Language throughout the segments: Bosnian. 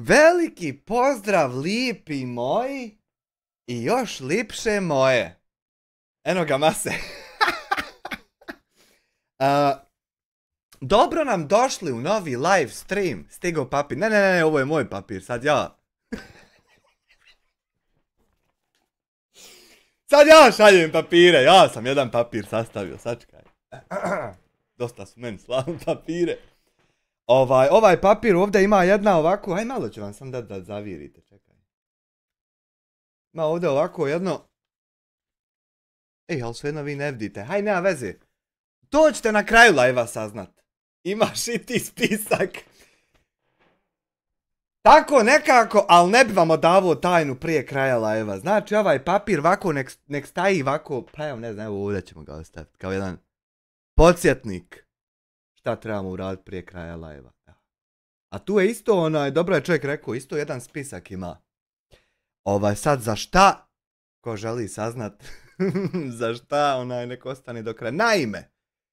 Veliki pozdrav lipi moji i još lipše moje. Eno ga mase. Dobro nam došli u novi live stream. Stigao papir. Ne, ovo je moj papir, sad ja. Sad ja šaljem papire, ja sam jedan papir sastavio, sačekaj. Dosta su meni slavni papire. Ovaj papir ovdje ima jedna ovako, aj malo ću vam sam dati da zavirite, čekaj. Ima ovdje ovako jedno. Ej, ali svejedno vi ne vidite, haj nema veze. To ćete na kraju live-a saznat. Imaš i ti spisak. Tako nekako, ali ne bi vam odavao tajnu prije kraja live-a. Znači ovaj papir ovako nek staji ovako, pa evo ne znam, evo ovdje ćemo ga ostaviti kao jedan podsjetnik. Šta trebamo uraditi prije kraja live-a. A tu je isto dobro je čovjek rekao, isto jedan spisak ima. Sad za šta, ko želi saznat, za šta nek ostane do kraja. Naime,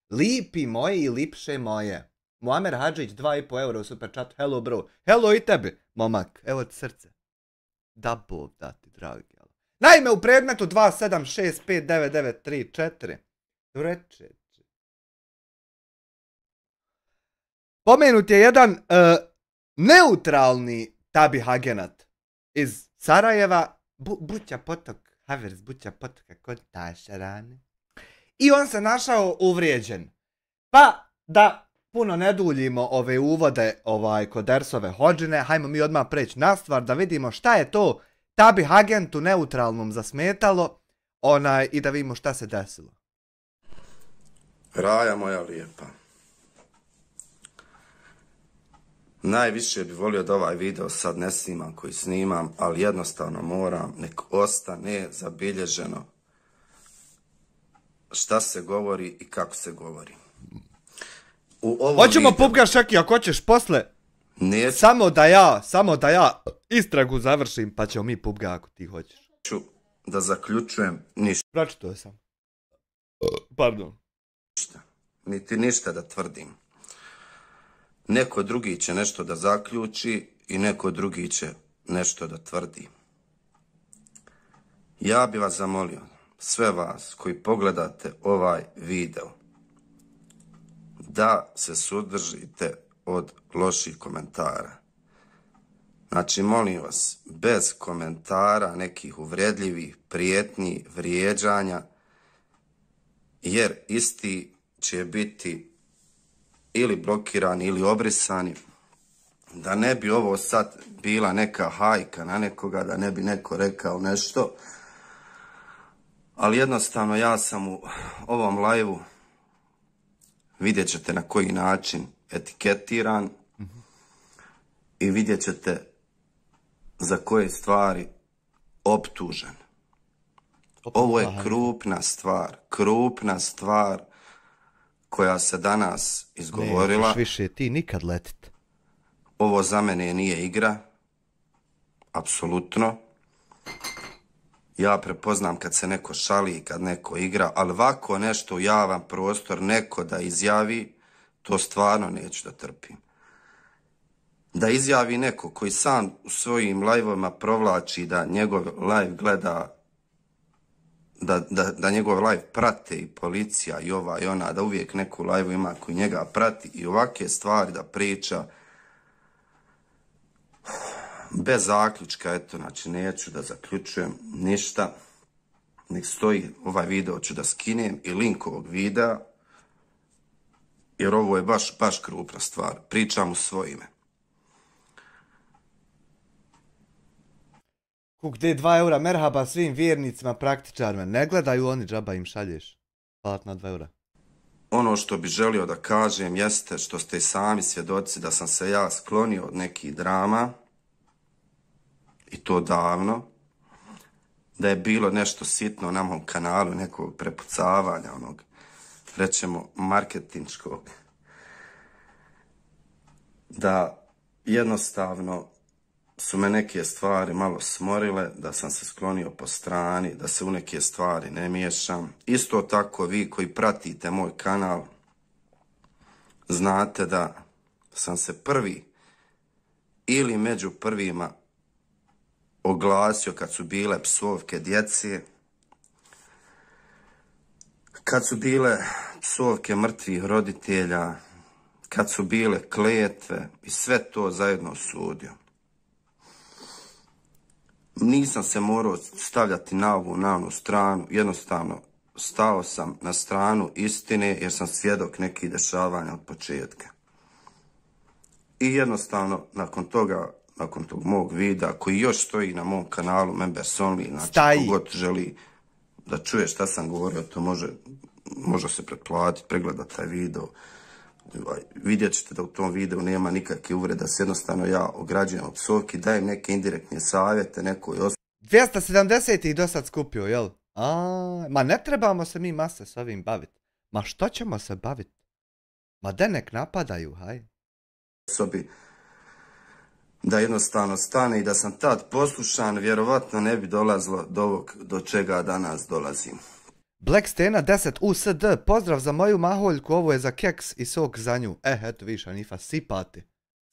lipi moji i lipše moje. Muamer Hadžić 2,5 eura u super chat, hello bro. Hello i tebi, momak, evo ti srce. Da Bog da ti, dragi. Naime, u predmetu 276599934 reče. Pomenut je jedan neutralni tabih agenat iz Sarajeva, Buća potok, Havers Buća potoka kod Tašarane. I on se našao uvrijeđen. Pa da puno ne duljimo ove uvode kod Ersove Hodžine, hajmo mi odmah preći na stvar da vidimo šta je to tabih agentu neutralnom zasmetalo i da vidimo šta se desilo. Raja moja lijepa. Najviše bi volio da ovaj video sad ne snimam koji snimam, ali jednostavno moram, nek ostane zabilježeno šta se govori i kako se govori. Hoćemo pupgaš Šeki, ako hoćeš posle. Neću. Samo da ja istragu završim, pa ćemo mi pupga ako ti hoćeš. Ću da zaključujem ništa. Pročito sam. Pardon. Niti ništa da tvrdim. Neko drugi će nešto da zaključi i neko drugi će nešto da tvrdi. Ja bi vas zamolio, sve vas koji pogledate ovaj video, da se suzdržite od loših komentara. Znači, molim vas, bez komentara, nekih uvredljivih, prijetnji, vrijeđanja, jer isti će biti ili blokirani ili obrisani, da ne bi ovo sad bila neka hajka na nekoga, da ne bi neko rekao nešto, ali jednostavno ja sam u ovom live-u, vidjet ćete na koji način etiketiran i vidjet ćete za koje stvari optužen. Ovo je krupna stvar koja se danas izgovorila. Ne, više ti nikad letit. Ovo za mene nije igra, apsolutno. Ja prepoznam kad se neko šali i kad neko igra, ali ovako nešto u javan prostor, neko da izjavi, to stvarno neću da trpim. Da izjavi neko koji sam u svojim live-ovima provlači da njegov live gleda, da njegov live prate i policija i ova i ona, da uvijek neku live ima koji njega prati i ovakve stvari da priča bez zaključka, eto, znači neću da zaključujem ništa, nek stoji, ovaj video ću da skinem i link ovog videa, jer ovo je baš krupna stvar, pričam u svoje ime. Gdje 2 eura, merhaba svim vjernicima, praktičarima, ne gledaju oni, džaba im šalješ. Hvala na 2 eura. Ono što bi želio da kažem jeste što ste i sami svjedoci da sam se ja sklonio od nekih drama, i to davno, da je bilo nešto sitno na mom kanalu, nekog prepucavanja, onog, rećemo, marketinškog, da jednostavno su me neke stvari malo smorile, da sam se sklonio po strani, da se u neke stvari ne miješam. Isto tako vi koji pratite moj kanal, znate da sam se prvi ili među prvima oglasio kad su bile psovke djeci, kad su bile psovke mrtvih roditelja, kad su bile kletve i sve to zajedno osudio. Nisam se morao stavljati na ovu, na onu stranu, jednostavno stao sam na stranu istine jer sam svjedok nekih dešavanja od početka. I jednostavno nakon tog mog videa koji još stoji na mom kanalu Members Only, znači kogod želi da čuje šta sam govorio, to može se pretplatiti, pregledati taj video. Vidjet ćete da u tom videu nema nikakve uvrede, da se jednostavno ja ograđujem od psovki, dajem neke indirektne savjete nekoj osobi. 270 ih do sad skupio, jel? Ma ne trebamo se mi mase s ovim baviti. Ma što ćemo se baviti? Ma da nek napadaju, haj. Osobi da jednostavno stane i da sam tad poslušan, vjerovatno ne bi dolazilo do ovog do čega danas dolazim. Black Stena 10 USD, pozdrav za moju maholjku, ovo je za keks i sok za nju. Eto viš, Anifa, sipati.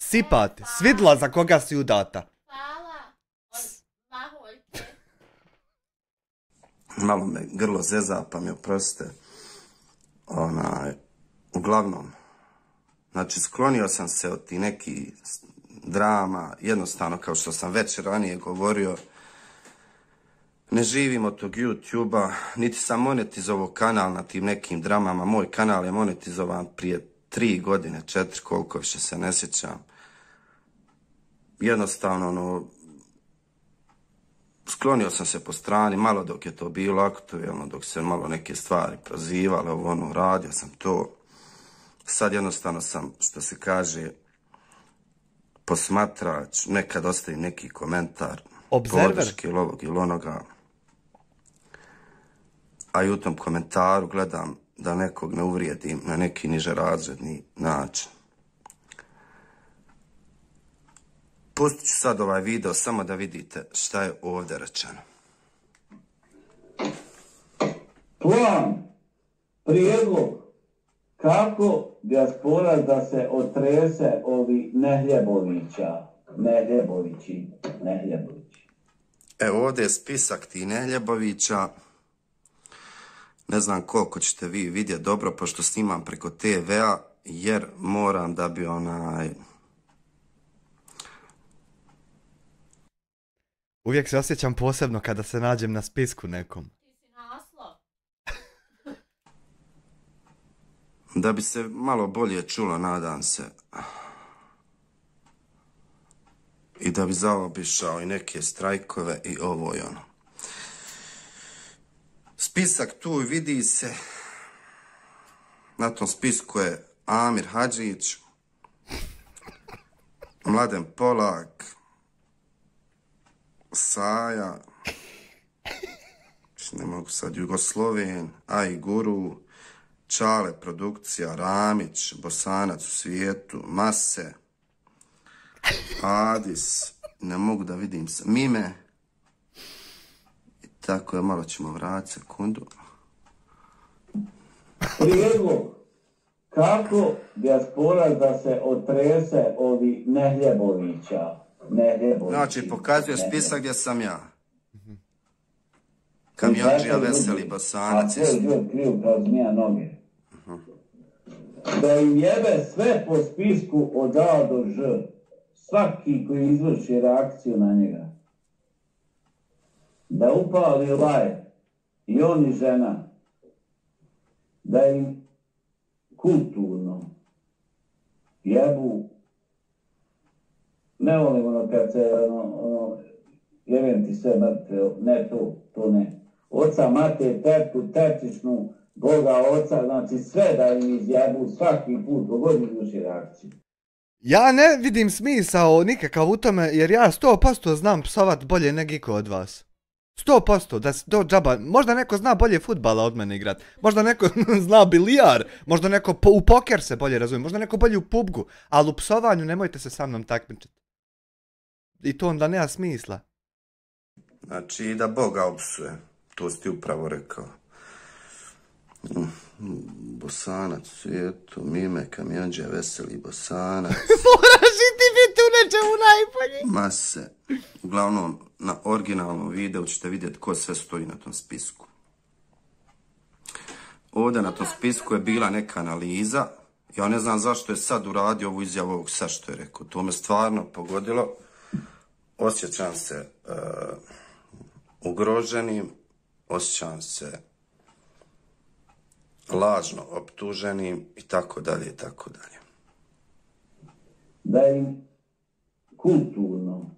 Sipati, svidla za koga si udata. Hvala od maholjke. Malo me grlo zeza, pa mi oprostite. Uglavnom, znači sklonio sam se od tih nekih drama, jednostavno kao što sam već ranije govorio, ne živim od tog YouTube-a, niti sam monetizovao kanal na tim nekim dramama. Moj kanal je monetizovan prije 3 godine, 4, koliko više se ne sjećam. Jednostavno, sklonio sam se po strani, malo dok je to bilo aktuelno, dok se malo neke stvari prozivale, radio sam to. Sad jednostavno sam, što se kaže, posmatrač, nekad ostavim neki komentar, podrške ili ovog ili onoga. A i u tom komentaru gledam da nekog ne uvrijedim na neki nižerazredni način. Pustit ću sad ovaj video samo da vidite šta je ovdje rečeno. Plan, prijedlog, kako dijaspora da se otrese ovi Nehljebovića, Nehljebovići. Evo ovdje je spisak tih Nehljebovića. Ne znam koliko ćete vi vidjeti dobro, pošto snimam preko TV-a, jer moram da bi Uvijek se osjećam posebno kada se nađem na spisku nekom. Ti si naslov. Da bi se malo bolje čulo, nadam se. I da bi zaobišao i neke strajkove i ovo i ono. Spisak tu vidi se. Na tom spisku je Amir Hadžić, Mladen Polak, Saja, ne mogu sad, Jugosloven, Aj Guru, Čale produkcija, Ramić, Bosanac u svijetu, Mase, Adis, ne mogu da vidim Mime. I tako je, malo ćemo vratiti, sekundu. Prijedlog, kako dijaspora da se otrese ovi Nehljebovića. Znači, pokazuje spisak gdje sam ja. Kamionđija, Veseli, Bosanac. A tvoj život kriju kao zmija noge. Da im jebe sve po spisku od A do Ž. Svaki koji izvrši reakciju na njega. Da upali live. I on i žena. Da im kulturno jebu. Ne volim ono kad se jevem ti sve mrtve, ne to ne. Oca, mate, tetku, tetičnu, Boga, oca, znači sve da im izjebu svaki put, pogodi duši reakciju. Ja ne vidim smisao nikakav u tome, jer ja 100% znam psovat bolje nego iko od vas. 100%, da se to džaba, možda neko zna bolje fudbala od mene igrat, možda neko zna bilijar, možda neko u poker se bolje razumije, možda neko bolje u pubgu, ali u psovanju nemojte se sa mnom takmičiti. I to onda nema smisla. Znači da Boga opsuje, to si ti upravo rekao. Bosanac u svijetu, Mime, Kamionđija, Veseli, Bosanac. Moraš i ti biti u nečemu najbolji. Mase. Uglavnom, na originalnom videu ćete vidjeti ko sve stoji na tom spisku. Ovdje na tom spisku je bila neka analiza. Ja ne znam zašto je sad uradio ovu izjavu ovog sad što je rekao. To me stvarno pogodilo. Osjećam se ugroženim, osjećam se lažno optuženim i tako dalje i tako dalje. Da im kulturno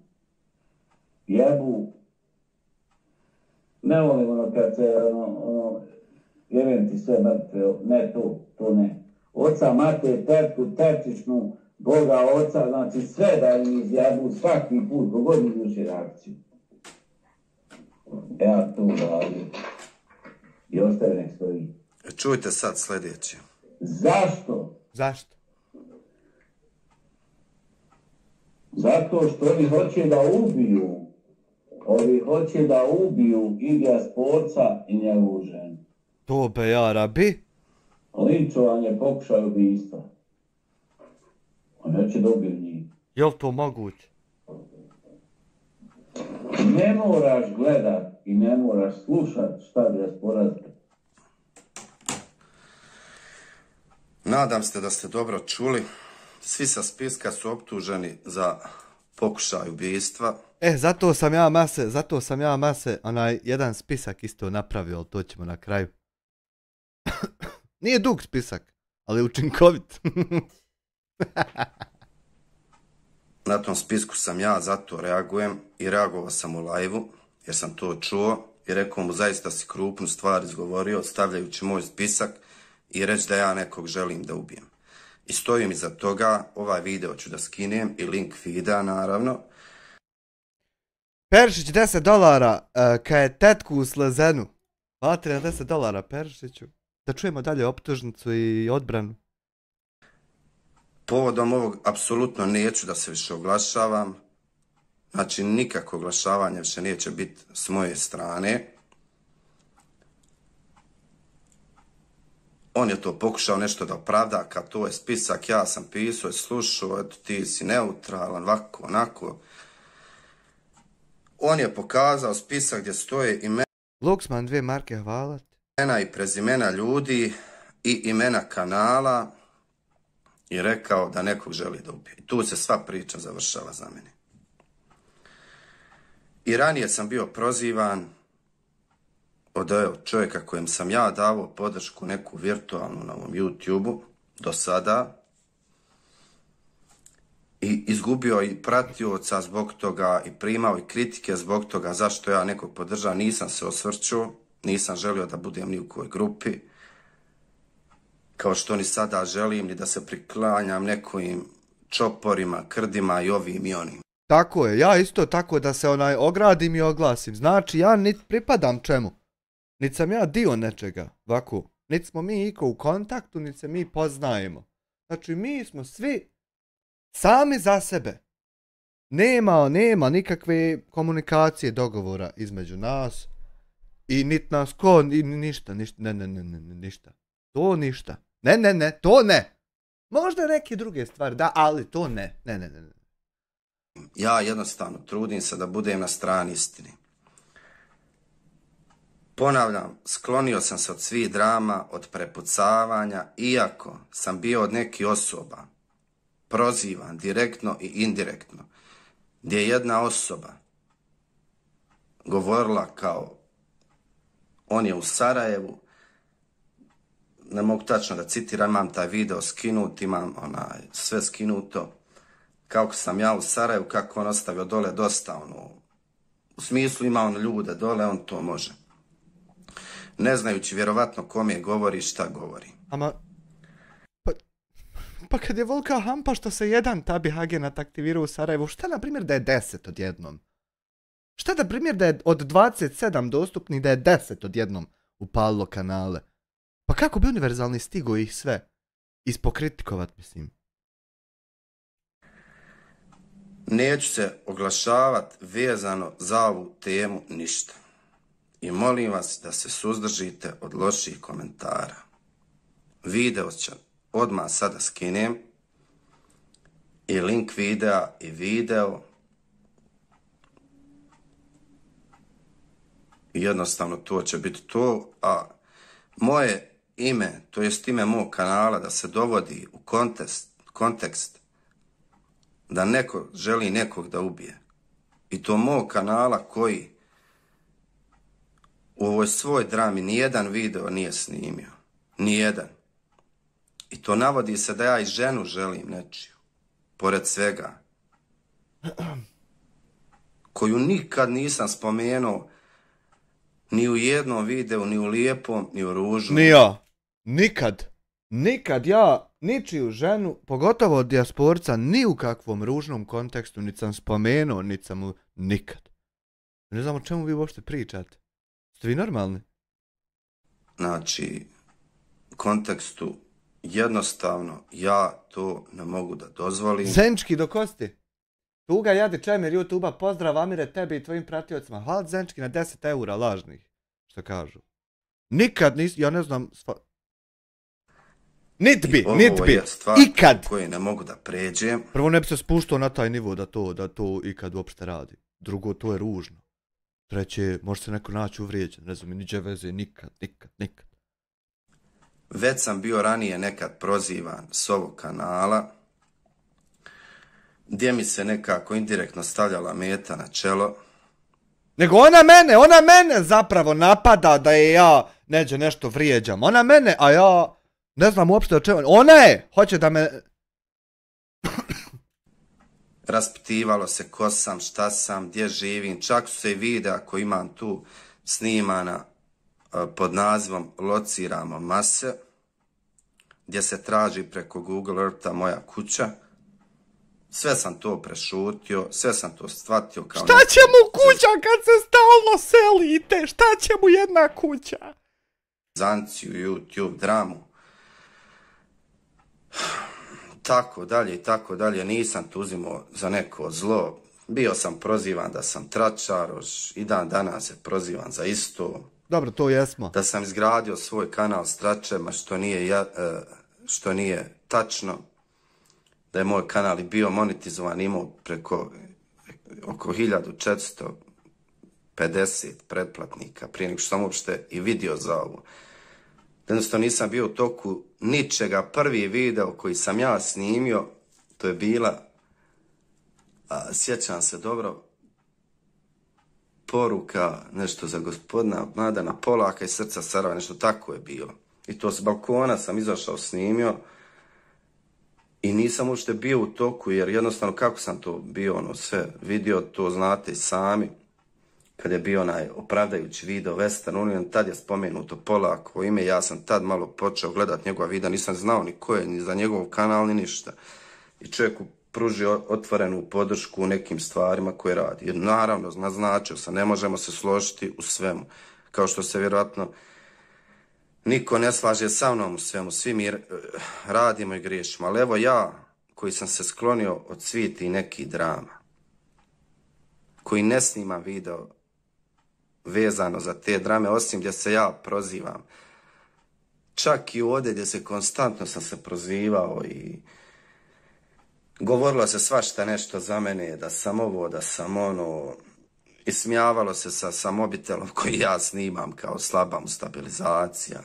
jebu, ne volim ono kad se jevem ti sve mrtve, ne to ne. Oca, mate, tetku, tetičnu, Boga, oca, znači sve da im izjebu svaki put, kogod izvrši reakciju. Ja to uradim. I ostaje nek stoji. Čujte sad sljedeće. Zašto? Zašto? Zato što oni hoće da ubiju. Ovi hoće da ubiju Igija Sporca i njegovu ženu. To be ja rabi. Linčovanje, pokušaj ubijstva. On hoće da ubiju njih. Jel to moguće? Ne moraš gledat i ne moraš slušat šta dijaspora. Nadam se da ste dobro čuli. Svi sa spiska su optuženi za pokušaj ubijstva. Zato sam ja mase, onaj jedan spisak isto napravio, ali to ćemo na kraju. Nije dug spisak, ali učinkovit. Na tom spisku sam ja, zato reagujem i reagovao sam u live-u, jer sam to čuo i rekao mu zaista si krupnu stvar izgovorio, stavljajući moj spisak i reći da ja nekog želim da ubijem. I stojim iza toga, ovaj video ću da skinem i link videa naravno. Perišić $10, kad je tetku u slezenu. Hvala na $10, Perišiću. Da čujemo dalje optužnicu i odbranu. Povodom ovog apsolutno neću da se više oglašavam. Znači nikakvo oglašavanje više neće biti s moje strane. On je to pokušao nešto da opravda, kad to je spisak, ja sam pisao i slušao, eto ti si neutralan, ovako, onako. On je pokazao spisak gdje stoje imena Luxman 2 marke, hvala ti. i prezimena ljudi i imena kanala i rekao da nekog želi da ubije. Tu se sva priča završava za mene. I ranije sam bio prozivan od čovjeka kojem sam ja davao podršku neku virtualnu na ovom YouTube-u do sada i izgubio i pratioca zbog toga i primao i kritike zbog toga zašto ja nekog podržavam. Nisam se osvrćuo, nisam želio da budem ni u kojoj grupi, kao što ni sada želim ni da se priklanjam nekim čoporima, krdima i ovim i onim. Tako je, ja isto tako da se ogradim i oglasim. Znači ja niti pripadam čemu. Niti sam ja dio nečega, ovako. Niti smo mi iko u kontaktu, niti se mi poznajemo. Znači mi smo svi sami za sebe. Nema nikakve komunikacije, dogovora između nas. I niti nas ko, ništa, ništa. To ništa. Ne, to ne. Možda neke druge stvari, da, ali to ne. Ne. Ja jednostavno trudim se da budem na strani istine. Ponavljam, sklonio sam se od svih drama, od prepucavanja, iako sam bio od nekih osoba prozivan direktno i indirektno, gdje je jedna osoba govorila kao on je u Sarajevu, ne mogu tačno da citiram, imam taj video skinut, imam sve skinuto, kako sam ja u Sarajevu, kako on ostavio dole dosta, u smislu ima on ljude dole, on to može. Ne znajući vjerovatno kome govori šta govori. Ama, pa kad je volka hampa što se jedan tabi agenat aktivirao u Sarajevu, šta na primjer da je 10 odjednom? Šta na primjer da je od 27 dostupnih da je 10 odjednom upalilo kanale? Pa kako bi univerzalni stigo ih sve ispokritikovati, mislim? Neću se oglašavati vezano za ovu temu ništa. I molim vas da se suzdržite od loših komentara. Video ću odmah sada skinem i link videa i video. I jednostavno to će biti to, a moje ime, to jest ime mog kanala, da se dovodi u kontekst da neko želi nekog da ubije. I to mog kanala koji u ovoj svoj drami nijedan video nije snimio. Nijedan. I to navodi se da ja i ženu želim nečiju. Pored svega. Koju nikad nisam spomenuo ni u jednom videu, ni u lijepom, ni u ružnom. Ni ja. Nikad. Nikad ja ničiju ženu, pogotovo od dijasporca, ni u kakvom ružnom kontekstu, niti sam spomenuo, niti sam mu nikad. Ne znam o čemu vi uopšte pričate. Ste vi normalni? Znači, u kontekstu jednostavno ja to ne mogu da dozvolim. Zenčki do kosti. Tuga jadi čemer YouTube-a, pozdrav Amire, tebi i tvojim pratiocima. Hvala Zenčki na 10 eura lažnih, što kažu. Nikad nis, ja ne znam, nit bi, ikad. Koje ne mogu da pređem. Prvo ne bi se spuštao na taj nivo da to ikad uopšte radi. Drugo, to je ružno. Treće, može se neko naći uvrijeđen, ne znam, niđe veze, nikad. Već sam bio ranije nekad prozivan s ovog kanala, gdje mi se nekako indirektno stavljala meta na čelo. Nego ona mene zapravo napada da je ja neđe nešto vrijeđam. Ona mene, a ja ne znam uopšte o čemu. Ona je, hoće da me... Raspitivalo se ko sam, šta sam, gdje živim. Čak su se i videa koji imam tu snimana pod nazivom Lociramo mase, gdje se traži preko Google Eartha moja kuća. Sve sam to prešutio, sve sam to shvatio kao... Šta će mu kuća kad se stalno selite? Šta će mu jedna kuća? Zanciju, YouTube, dramu. Tako dalje, nisam to uzimao za neko zlo. Bio sam prozivan da sam tračaroš, i dan danas se prozivan za isto. Dobro, to jesmo. Da sam izgradio svoj kanal s tračema, što nije tačno. Da je moj kanal i bio monetizovan, imao preko oko 1450 pretplatnika, prije nego što sam uopšte i vidio za ovo. Jednostavno nisam bio u toku ničega. Prvi video koji sam ja snimio, to je bila, sjećam se dobro, poruka nešto za gospodina Mladena Polaka i Srca Sarajeva, nešto tako je bilo. I to s balkona sam izašao, snimio i nisam uopšte bio u toku, jer jednostavno kako sam to bio sve vidio, to znate i sami. Kad je bio onaj opravdajući video Western Union, tad je spomenuto Polakovo ime, ja sam tad malo počeo gledat njegova videa, nisam znao ni ko je, ni za njegov kanal, ni ništa. I čovjeku pružio otvorenu podršku u nekim stvarima koje radi. Jer naravno, naznačio sam, ne možemo se složiti u svemu. Kao što se vjerojatno niko ne slaže sa mnom u svemu, svi mi radimo i griješimo. Ali evo ja, koji sam se sklonio od sviti nekih drama, koji ne snimam video vezano za te drame, osim gdje se ja prozivam. Čak i ovdje gdje se konstantno sam se prozivao i govorilo se svašta nešto za mene, da sam ovo, da sam ono, i smijavalo se sa mobitelom koji ja snimam kao slaba mu stabilizacija.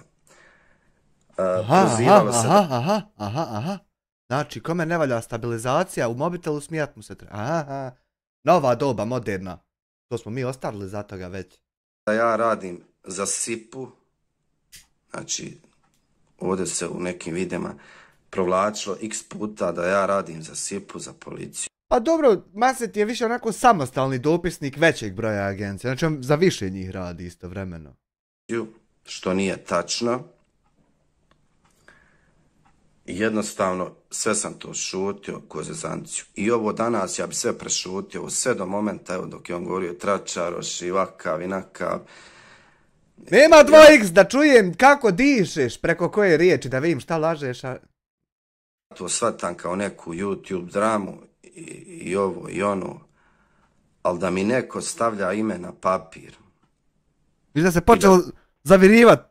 Aha. Znači, kome ne valja stabilizacija, u mobitelu smijat mu se treba. Aha. Nova doba, moderna. To smo mi ostavili za toga već. Ja radim za SIP-u, znači ovdje se u nekim videima provlačilo x puta da ja radim za SIP-u, za policiju. Pa dobro, Maset je više onako samostalni dopisnik većeg broja agencija, znači on za više njih radi istovremeno. Što nije tačno. Jednostavno, sve sam to šutio ko zezanciju. I ovo danas ja bi sve prešutio, sve do momenta, evo dok je on govorio tračaroš i vakav i nakav. Nema 2x da čujem kako dišeš, preko koje riječi, da vidim šta lažeš. To shvatam kao neku YouTube dramu i ovo i ono, ali da mi neko stavlja ime na papir. Viš da se počeo zavirivat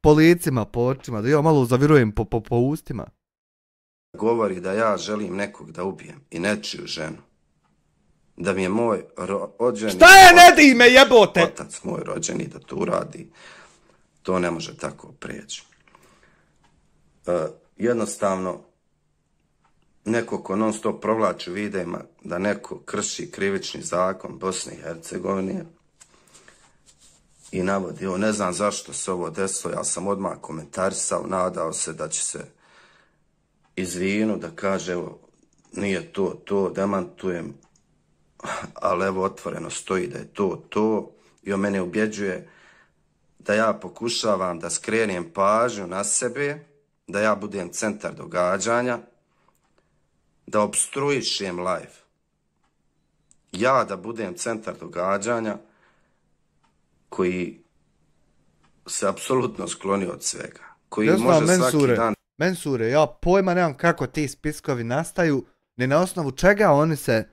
po licima, po očima, da ja malo zavirujem po ustima. govori da ja želim nekog da ubijem i nečiju ženu. Da mi je moj rođeni... Šta je, ne di me, jebote? Otac moj rođeni da to uradi. To ne može tako prijeći. Jednostavno, neko ko non stop provlači u videima da neko krši krivični zakon Bosne i Hercegovine i navodi, ne znam zašto se ovo desilo, ja sam odmah komentarisao, nadao se da će se izvinu, da kaže, evo, nije to, demantujem, ali evo otvoreno stoji da je to i on mene ubjeđuje da ja pokušavam da skrenem pažnju na sebe, da ja budem centar događanja, da obstruišem live. Ja da budem centar događanja koji se apsolutno skloni od svega. Koji Ne znam, može svaki dan... Mensure, ja pojma nemam kako ti spiskovi nastaju, ni na osnovu čega oni se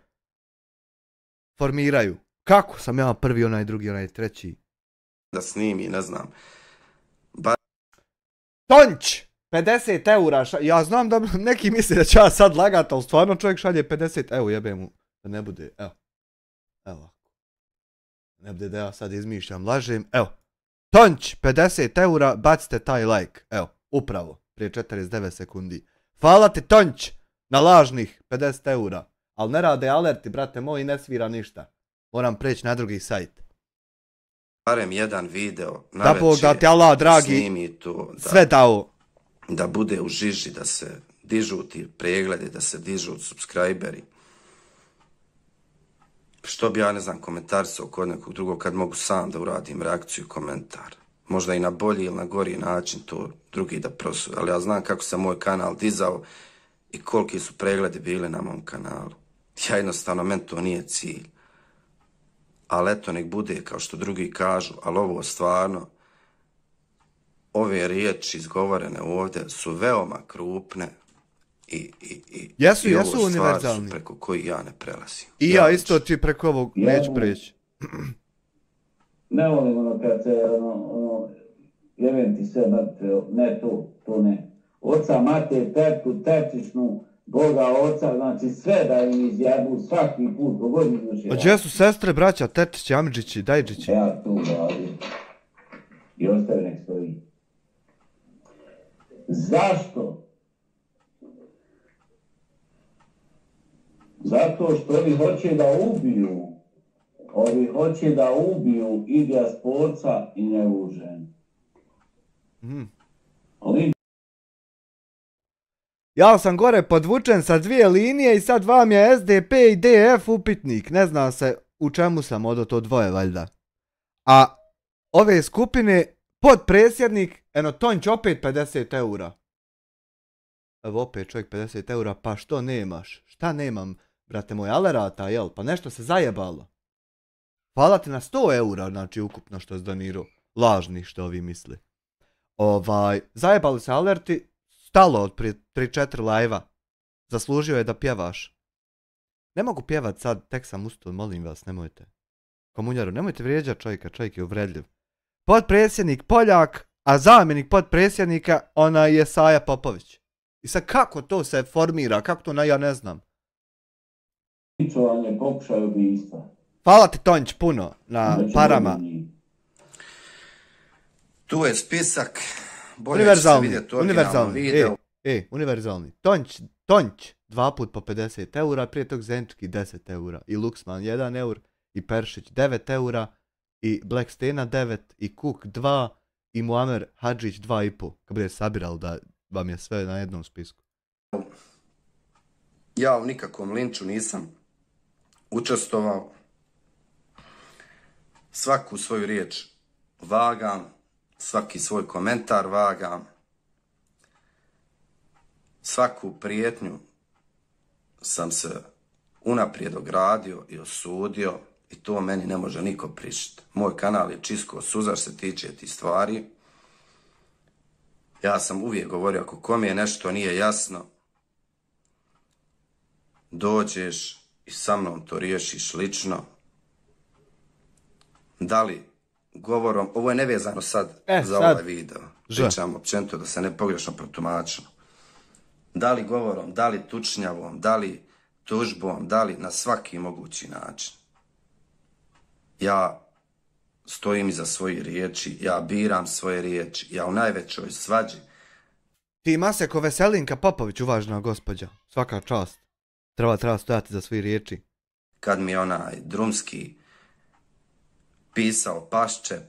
formiraju. Kako sam ja prvi, onaj drugi, onaj treći? Da snimi, ne znam. Tonć! 50 eura, ja znam da neki misli da će ja sad lagat, ali stvarno čovjek šalje 50, evo jebe mu, da ne bude, evo, ne bude da ja sad izmišljam, lažem, evo, Tonć, 50 eura, bacite taj like, evo, upravo, prije 49 sekundi. Hvala ti Tonć, na lažnih 50 eura, ali ne rade alerti, brate moj, i ne svira ništa, moram preći na drugi sajt. Barem jedan video, da Bog da ti Allah, dragi, snimi to, sve dao. Da bude u žiži, da se dižu ti pregledi, da se dižu subscriberi. Što bi ja, ne znam, komentarisao kod nekog drugog kad mogu sam da uradim reakciju i komentar. Možda i na bolji ili na gori način to drugi da prosuju. Ali ja znam kako se moj kanal dizao i koliki su pregledi bili na mom kanalu. Ja jednostavno, meni to nije cilj. Ali eto, nek bude kao što drugi kažu, ali ovo stvarno, ove riječi izgovorene ovdje su veoma krupne i jesu ovo univerzalni. Stvari su preko koji ja ne prelazim. I ja isto ti preko ovog neću preći. Ne volim ono kad se jevem ti sve mrtve, ne to ne. Oca, mater, tetku, tetičnu, Boga, oca, znači sve da im izjebu svaki put, pogodi duše. A gdje su sestre, braća, tetići, amidžići, dajđići? Ja tu radim. I ostavi nek stoji. Zašto? Zato što ovi hoće da ubiju. Ovi hoće da ubiju i dijasporca i njegovu ženu. Ja sam gore podvučen sa 2 linije i sad vam je SDP i DF upitnik. Ne zna se u čemu sam od to dvoje, valjda. A ove skupine, podpredsjednik, eno Tonć opet 50 eura. Evo opet čovjek 50 eura, pa što nemaš? Šta nemam, brate moj, alerata, jel? Pa nešto se zajebalo. Hvala ti na 100 eura, znači ukupno što je donirao. Lažni što ovi misli. Zajebali se alerti, stalo od prije 3-4 live-a. Zaslužio je da pjevaš. Ne mogu pjevat sad, tek sam ustao, molim vas, nemojte. Komunjaru, nemojte vrijeđati čovjeka, čovjek je uvredljiv. Podpredsjednik Poljak, a zamjenik podpredsjednika, ona je Saja Popović. I sad kako to se formira, kako to ja ne znam. Linčovanje, pokušaj ubijstva. Hvala ti Tonć puno na parama. Tu je spisak. Univerzalni. Univerzalni. Tonć 2 put po 50 eura, prije tog Zenčki 10 eura. I Luxman 1 eur, i Peršić 9 eura, i Black Stena 9, i Cook 2, i Muamer Hadžić 2,5. Kad bude sabiral da vam je sve na jednom spisku. Ja u nikakvom linču nisam učestvovao. Svaku svoju riječ vagam, svaki svoj komentar vagam, svaku prijetnju sam se unaprijed ogradio i osudio i to meni ne može niko prišiti. Moj kanal je čisto suza što se tiče tih stvari. Ja sam uvijek govorio, ako kome je nešto nije jasno, dođeš i sa mnom to riješiš lično. Da li govorom, ovo je nevezano sad za ovaj video, pričam općenito da se ne pogrešno protumačimo. Da li govorom, da li tučnjavom, da li tužbom, da li na svaki mogući način. Ja stojim iza svojih riječi, ja biram svoje riječi, ja u najvećoj svađi. Ti Maseko Veselinka Popović, uvažena gospođa. Svaka čast. Treba stojati za svoje riječi. Kad mi onaj drumski pisao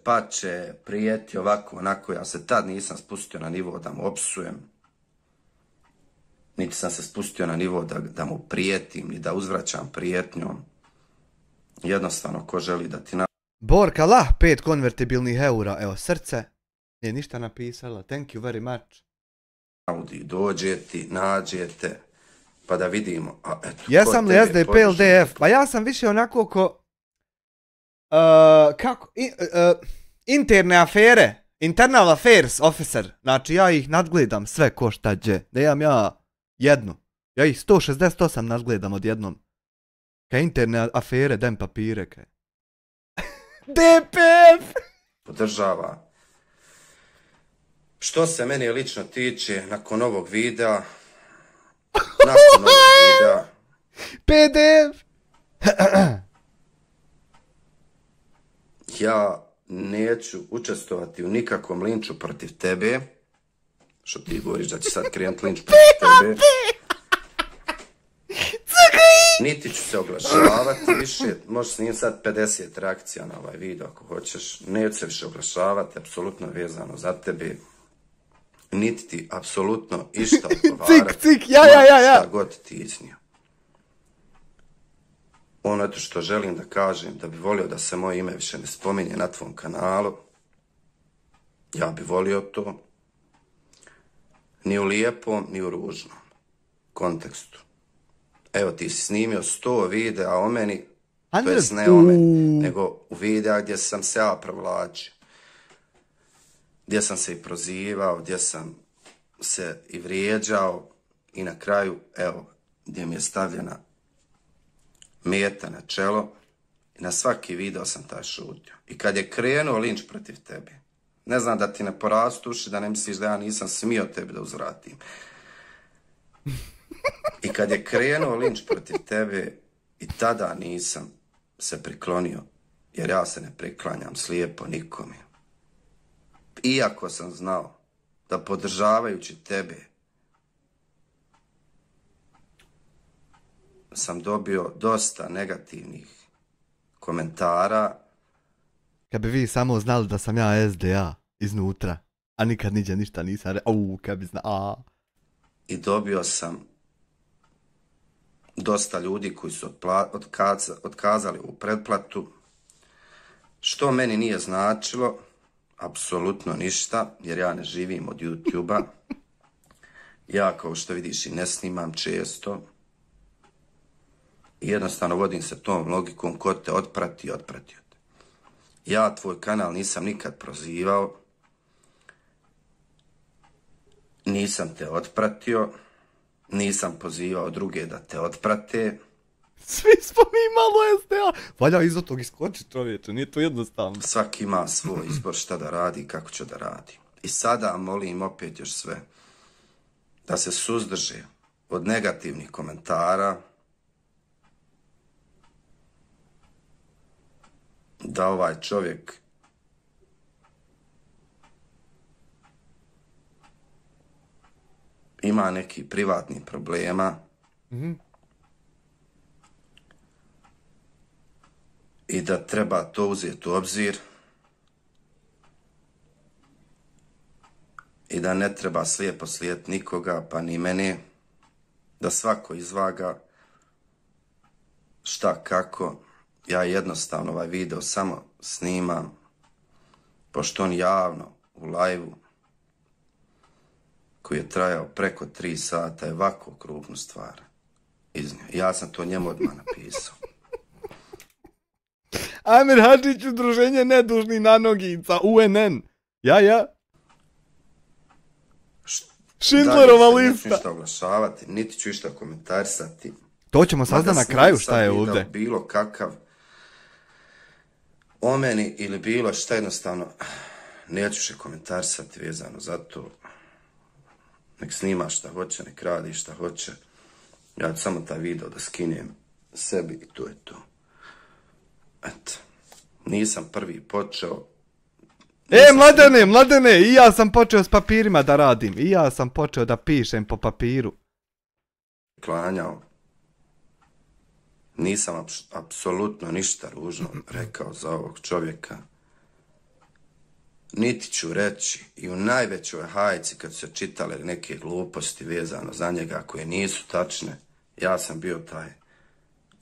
pače, prijeti ovako, onako, ja se tad nisam spustio na nivo da mu opsujem. Niti sam se spustio na nivo da mu prijetim, ni da uzvraćam prijetnjom. Jednostavno, ko želi da ti Borka lah, 5 konvertibilnih eura. Evo, srce. Nije ništa napisala. Thank you very much. naudi, dođete, nađete, pa da vidimo. A, eto, jesam li SDP LDF? Pa ja sam više onako ko... interne afere. Internal affairs officer. Znači ja ih nadgledam sve ko šta đe. Da imam ja jednu. Ja ih 168 nadgledam odjednom. Kaj interne afere, dajem papire, kaj. DPF! Podržava. Što se mene lično tiče, nakon ovog videa, PDF! ja neću učestvovati u nikakvom linču protiv tebe. Što ti govoriš da će sad krenut linč protiv tebe. Niti ću se oglašavati više, možeš snimiti sad 50 reakcija na ovaj video ako hoćeš. Neću se više oglašavati, apsolutno vezano za tebe. Niti ti apsolutno išta odgovarati. Cik, ja. Šta god ti iznio. Ono eto što želim da kažem, da bi volio da se moje ime više ne spominje na tvom kanalu. Ja bi volio to. Ni u lijepom, ni u ružnom kontekstu. Evo ti si snimio 100 videa o meni, to jest ne o meni, nego u videa gdje sam se ja provlačio. Gdje sam se i prozivao, gdje sam se i vrijeđao i na kraju, evo, gdje mi je stavljena meta na čelo i na svaki video sam taj šutio. I kad je krenuo linč protiv tebe, ne znam da ti ne porastuši, da ne misliš da ja nisam smio tebi da uzvratim. I kad je krenuo linč protiv tebe, i tada nisam se priklonio, jer ja se ne priklanjam slijepo nikome. Iako sam znao da podržavajući tebe sam dobio dosta negativnih komentara. Kad bi vi samo znali da sam ja SDA iznutra, a nikad niđe ništa nisam kad bi znao. I dobio sam dosta ljudi koji su otkazali u pretplatu, što meni nije značilo apsolutno ništa, jer ja ne živim od YouTube-a. Ja, kao što vidiš, i ne snimam često. I jednostavno vodim se tom logikom, ko te otprati, otpratio te. Ja tvoj kanal nisam nikad prozivao, nisam te otpratio, nisam pozivao druge da te otprate. Svi smo mi malo SDA. Valja iza tog iskoči, čovječe, nije to jednostavno. Svaki ima svoj izbor šta da radi i kako će da radi. I sada molim opet još sve da se suzdrže od negativnih komentara, da ovaj čovjek ima neki privatni problema. I da treba to uzeti u obzir. I da ne treba slijepo slijediti nikoga, pa ni mene. Da svako izvaga šta kako. Ja jednostavno ovaj video samo snimam, pošto on javno u live-u, koji je trajao preko 3 sata, je ovako krupnu stvar iznio. Ja sam to njemu odmah napisao. Amir Hadžić, udruženje nedužnih nanogica, UNN. Ja. Schindlerova lista. Neću ništa oglašavati, niti ću išta komentarisati. To ćemo saznati na kraju šta je ovdje. Bilo kakav o meni ili bilo šta, jednostavno neću še komentarisati vezano za to. Nek snima šta hoće, nek radi šta hoće. Ja ću samo taj video da skinem sebi i to je to. Eto. Nisam prvi počeo. Mladene, i ja sam počeo s papirima da radim. I ja sam počeo da pišem po papiru. Klanjao. Nisam apsolutno ništa ružno rekao za ovog čovjeka. Niti ću reći i u najvećoj hajci kad su se čitale neke gluposti vezano za njega koje nisu tačne, ja sam bio taj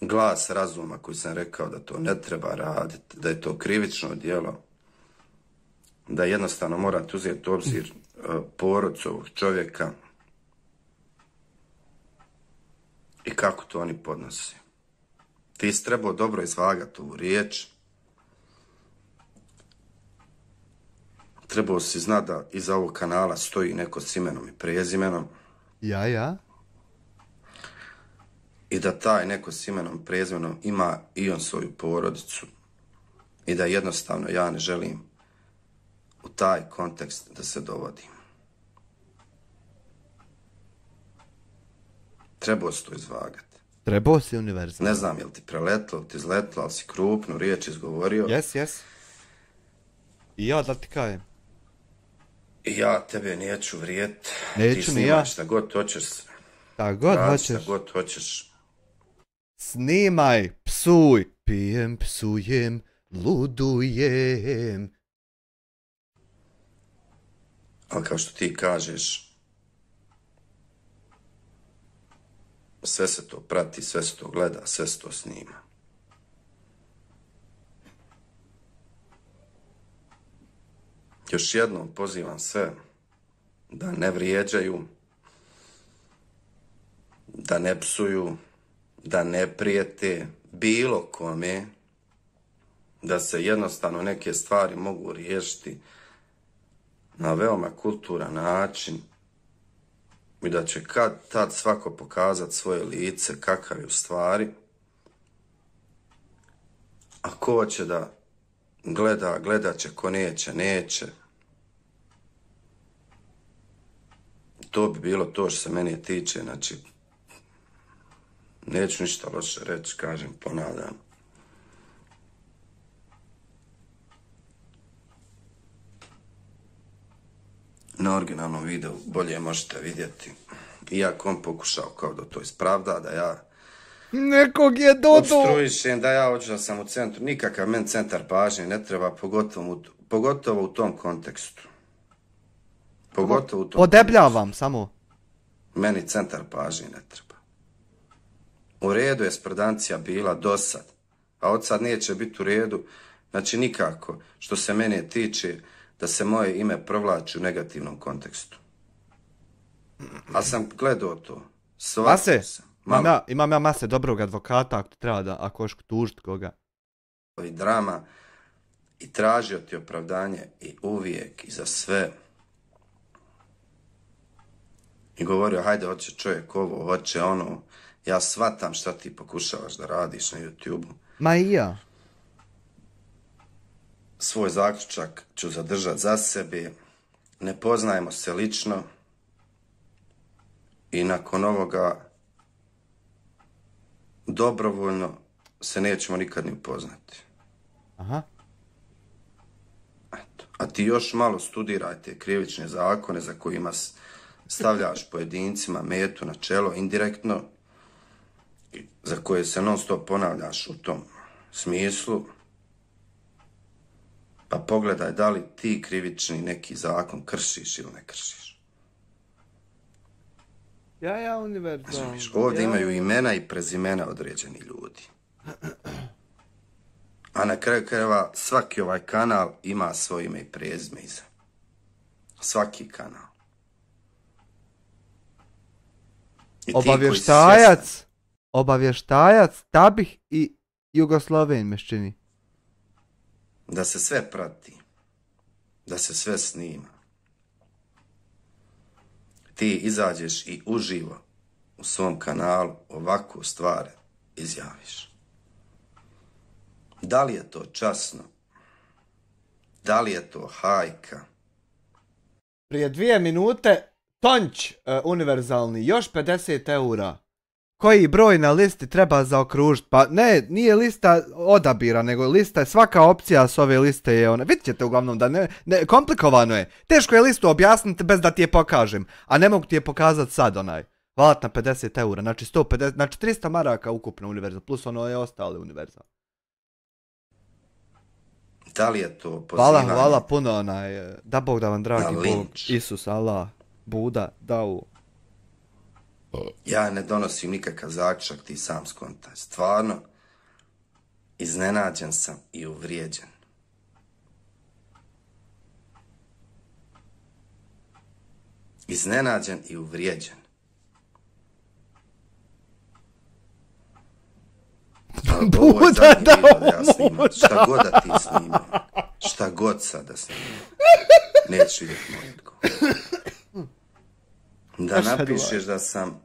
glas razuma koji sam rekao da to ne treba raditi, da je to krivično djelo, da jednostavno morate uzeti u obzir porodcu ovog čovjeka i kako to oni podnose. Ti si trebao dobro izvagati ovu riječ. Trebao si znati da iza ovog kanala stoji neko s imenom i prezimenom. Ja. I da taj neko s imenom i prezimenom ima i on svoju porodicu. I da jednostavno ja ne želim u taj kontekst da se dovodim. Trebao si to izvagati. Trebao si univerzum. Ne znam je li ti preletlo, ti izletlo, ali si krupnu riječ izgovorio. Yes. I ja da ti kajem. I ja tebe neću vrijet. Neću ni ja. Šta god hoćeš. Šta god hoćeš. Šta god hoćeš. Snimaj, psuj, pijem, psujem, ludujem. Ali kao što ti kažeš, sve se to prati, sve se to gleda, sve se to snima. Još jednom pozivam sve da ne vrijeđaju, da ne psuju, da ne prijete bilo kome, da se jednostavno neke stvari mogu riješiti na veoma kulturan način i da će kad tad svako pokazati svoje lice kakav je u stvari. A ko će da gleda, gledat će, ko neće, neće. To bi bilo to što se mene tiče, znači neću ništa loše reći, kažem, ponavljam. Na originalnom videu bolje možete vidjeti. Iako on pokušao kao da to ispravda, da ja Nekog je dodao. opstruišem, da ja hoću da sam u centru. Nikakav men centar pažnje ne treba, pogotovo u tom kontekstu. Pogotovo u tom Podebljavam samo. Meni centar pažnje ne treba. U redu je spredancija bila do sad, a od sad neće biti u redu, znači nikako, što se mene tiče, da se moje ime provlači u negativnom kontekstu. A sam gledao to. Mase, imam ja mase dobrog advokata ako treba da, ako hoćeš tužiti koga. I drama i tražio ti opravdanje i uvijek i za sve. I govorio, hajde, hoće čovjek ovo, hoće ono. Ja shvatam šta ti pokušavaš da radiš na YouTube-u. Ma i ja. Svoj zaključak ću zadržati za sebe. Ne poznajemo se lično. I nakon ovoga dobrovoljno se nećemo nikad ni upoznati. Aha. Eto. A ti još malo studiraj te krivične zakone za kojima stavljaš pojedincima metu na čelo indirektno, za koje se non stop ponavljaš u tom smislu, pa pogledaj da li ti krivični neki zakon kršiš ili ne kršiš. Ja, univerzum. Ovdje imaju imena i prezimena određeni ljudi. A na kraju krajeva svaki ovaj kanal ima svoje ime i prezime iza. Svaki kanal. I Obavještajac, Tabih i Jugosloven meščini. Da se sve prati. Da se sve snima. Ti izađeš i uživo u svom kanalu ovakvu stvar izjaviš. Da li je to časno? Da li je to hajka? Prije 2 minute Tonć univerzalni, još 50 eura. Koji broj na listi treba zaokružiti? Pa ne, nije lista odabira, nego lista, svaka opcija s ove liste je ona. Vidjet ćete uglavnom da komplikovano je. Teško je listu objasniti bez da ti je pokažem. A ne mogu ti je pokazati sad onaj. Valat na 50 eura, znači 150, znači 300 maraka ukupno univerzal, plus ono je ostale univerzal. Da li je to pozivanje? Hvala puno onaj, da Bog da vam dragi Bog, Isus, Allah, Buda, Dao. Ja ne donosim nikakav zaključak, ti sam skontaj. Stvarno, iznenađen sam i uvrijeđen. Iznenađen i uvrijeđen. Buda, Dao, šta god da ti snimam, šta god sad da snimam, neću vidjeti moj odgovor. Da napišeš da sam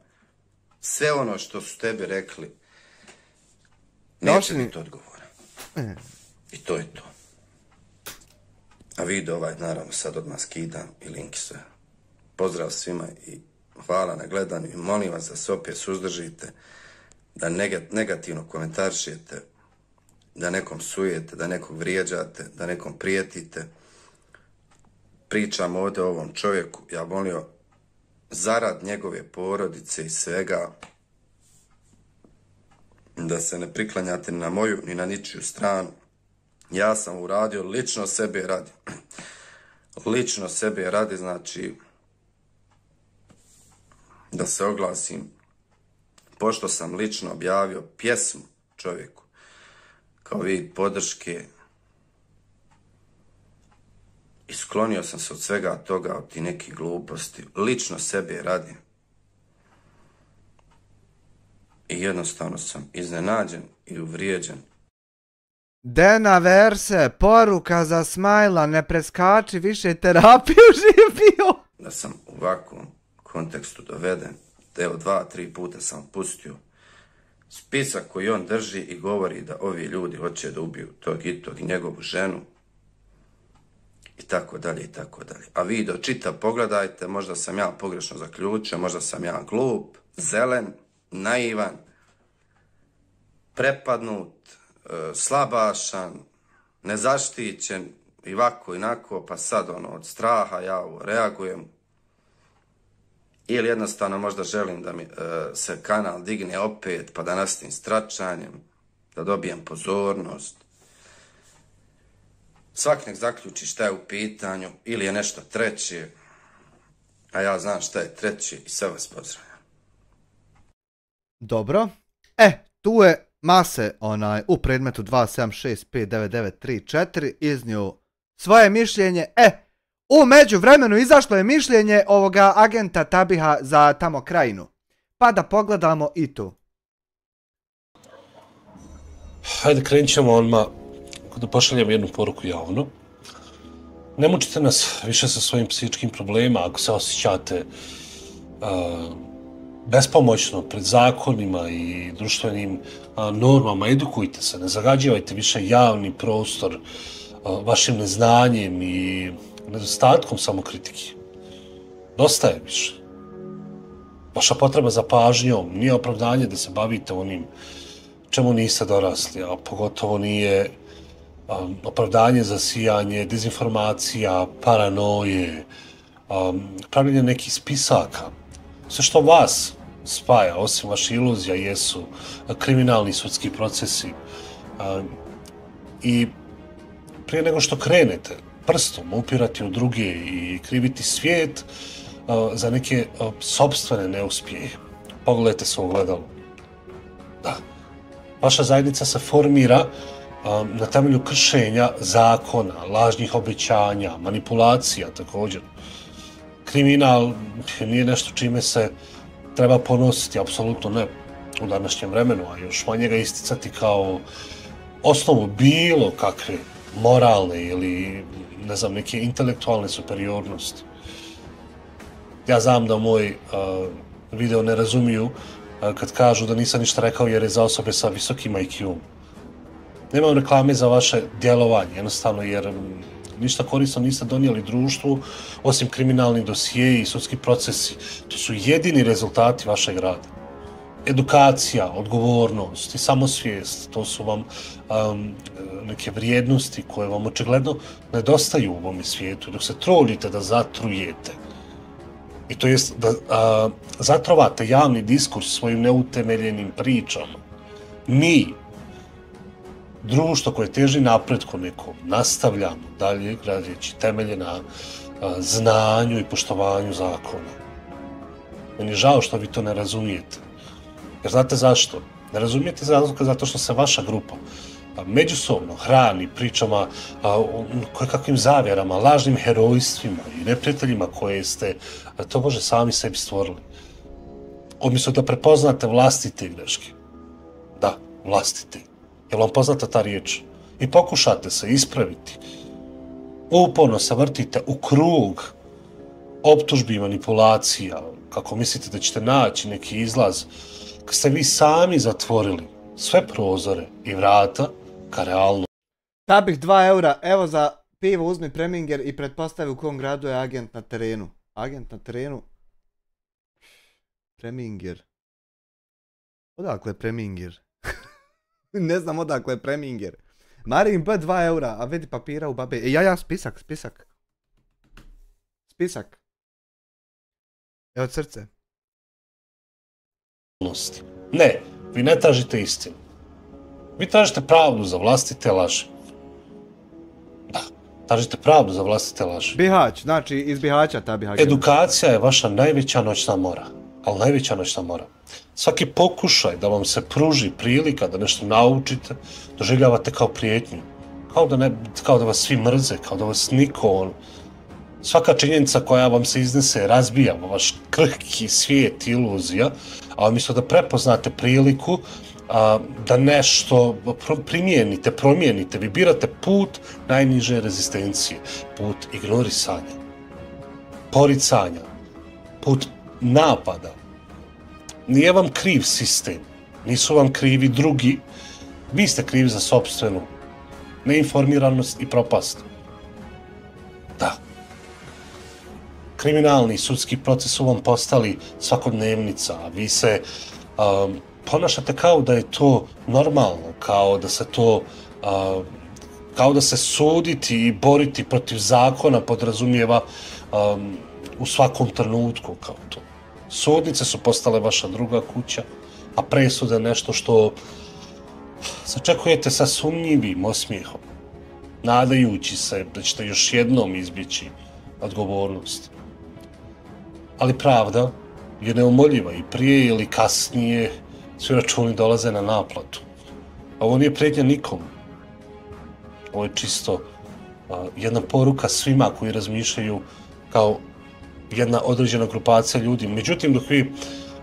sve ono što su tebi rekli, neće biti odgovora. I to je to. A video ovaj naravno sad odmah skidam i linki sve. Pozdrav svima i hvala na gledanju i molim vas da se opet suzdržite, da negativno komentarišete, da nekom psujete, da nekog vrijeđate, da nekom prijetite. Pričam ovdje o ovom čovjeku, ja molio zarad njegove porodice i svega, da se ne priklanjate ni na moju, ni na ničiju stranu. Ja sam uradio lično sebe radi. Lično sebe radi, znači, da se oglasim, pošto sam lično objavio pjesmu čovjeku, kao vid podrške, i sklonio sam se od svega toga, od ti nekih gluposti, lično sebe radim. I jednostavno sam iznenađen i uvrijeđen. Dena Verse, poruka za Smajla, ne preskači više terapiju živio. Da sam u ovakvom kontekstu doveden, evo 2-3 puta sam pustio spisak koji on drži i govori da ovi ljudi hoće da ubiju tog i tog i njegovu ženu, i tako dalje, i tako dalje. A video čita, pogledajte, možda sam ja pogrešno zaključio, možda sam ja glup, zelen, naivan, prepadnut, slabašan, nezaštićen, i ovako i onako, pa sad ono, od straha ja ovo reagujem. Ili jednostavno možda želim da mi se kanal digne opet, pa da nastavim s tračanjem, da dobijem pozornost. Svak nek zaključi šta je u pitanju, ili je nešto treće, a ja znam šta je treće i sve vas pozdravljam. Dobro. Tu je Mase u predmetu 276599934 iznio svoje mišljenje. U međuvremenu izašlo je mišljenje ovoga agenta Tabiha za tamo krajinu. Pa da pogledamo i to. Hajde, krenut ćemo odmah da pošaljem jednu poruku javno. Ne mučite nas više sa svojim psihičkim problemima ako se osjećate bespomoćno pred zakonima i društvenim normama. Edukujte se, ne zagađivajte više javni prostor vašim neznanjem i nedostatkom samokritike. Dosta je više. Vaša potreba za pažnjom nije opravdanje da se bavite onim čemu niste dorasli, a pogotovo nije opravdanje za sijanje dezinformacija, paranoje, pravljenje nekih spisaka. Sve što vas spaja, osim vaše iluzija, jesu kriminalni sudski procesi. I prije nego što krenete prstom upirati u druge i kriviti svijet za neke sopstvene neuspjehe, pogledajte se u ogledalo. Da. Vaša zajednica se formira na temelju kršenja zakona, lažnih obećanja, manipulacija također. Kriminal nije nešto čime se treba ponositi, apsolutno ne u današnjem vremenu, a još manje ga isticati kao osnovu bilo kakve moralne ili, ne znam, neke intelektualne superiornosti. Ja znam da moj video ne razumiju kad kažu da nisam ništa rekao jer je za osobe sa visokim IQ-om. Nemam reklame za vaše djelovanje, jednostavno jer Ništa korisno niste donijeli društvu, osim kriminalnih dosijeji i sudski procesi. To su jedini rezultati vašeg rada. Edukacija, odgovornost i samosvijest, to su vam neke vrijednosti koje vam očigledno nedostaju u ovom svijetu, dok se trudite da zatrujete. I to jest da zatrovate javni diskurs svojim neutemeljenim pričama. Mi, društvo koje teži napretku nekom, nastavljamo dalje gradeći temelje na znanju i poštovanju zakona. Meni je žao što vi to ne razumijete. Jer znate zašto? Ne razumijete zato što se vaša grupa međusobno hrani pričama o kakvim zavjerama, lažnim herojstvima i neprijateljima koje ste, to Bože, sami sebi stvorili. Umjesto da prepoznate vlastite greške. Da, vlastite. Je vam poznata ta riječ? I pokušate se ispraviti. Uporno se vrtite u krug optužbi i manipulacija, kako mislite da ćete naći neki izlaz, kad ste vi sami zatvorili sve prozore i vrata ka realno. Tabih 2 eura, evo za pivo uzmi Preminger i pretpostavi u kom gradu je agent na terenu. Agent na terenu? Preminger. Odakle je Preminger? Ne znam odakle je Preminger. Marin B 2 eura, a vidi papira u babe. Ja, spisak. Evo srce. Ne, vi ne tražite istinu. Vi tražite pravdu za vlastite laži. Da, tražite pravdu za vlastite laži. Bihać, znači iz Bihaća ta Bihać. Edukacija je vaša najveća noćna mora. Ali najveća noćna mora. Svaki pokušaj da vam se pruži prilika da nešto naučite, doživljavate kao prijetnju. Kao da vas svi mrze, kao da vas niko... Svaka činjenica koja vam se iznese razbija vaš krhki svijet iluzija, a umjesto da prepoznate priliku da nešto promijenite, vi birate put najniže rezistencije, put ignorisanja, poricanja, put napada. Nije vam kriv sistem, nisu vam krivi drugi, vi ste krivi za sopstvenu neinformiranost i propast. Da. Kriminalni sudski proces su vam postali svakodnevnica, a vi se ponašate kao da je to normalno, kao da se suditi i boriti protiv zakona podrazumijeva u svakom trenutku kao to. Sudnice su postale vaša druga kuća, a presude nešto što sačekujete sa sumnjivim osmijehom, nadajući se da ćete još jednom izbjeći odgovornost. Ali pravda je neumoljiva i prije ili kasnije svi računi dolaze na naplatu. Ovo nije prijetnja nikom. Ovo je čisto jedna poruka svima koji razmišljaju kao jedna određena grupacija ljudi. Međutim, dok vi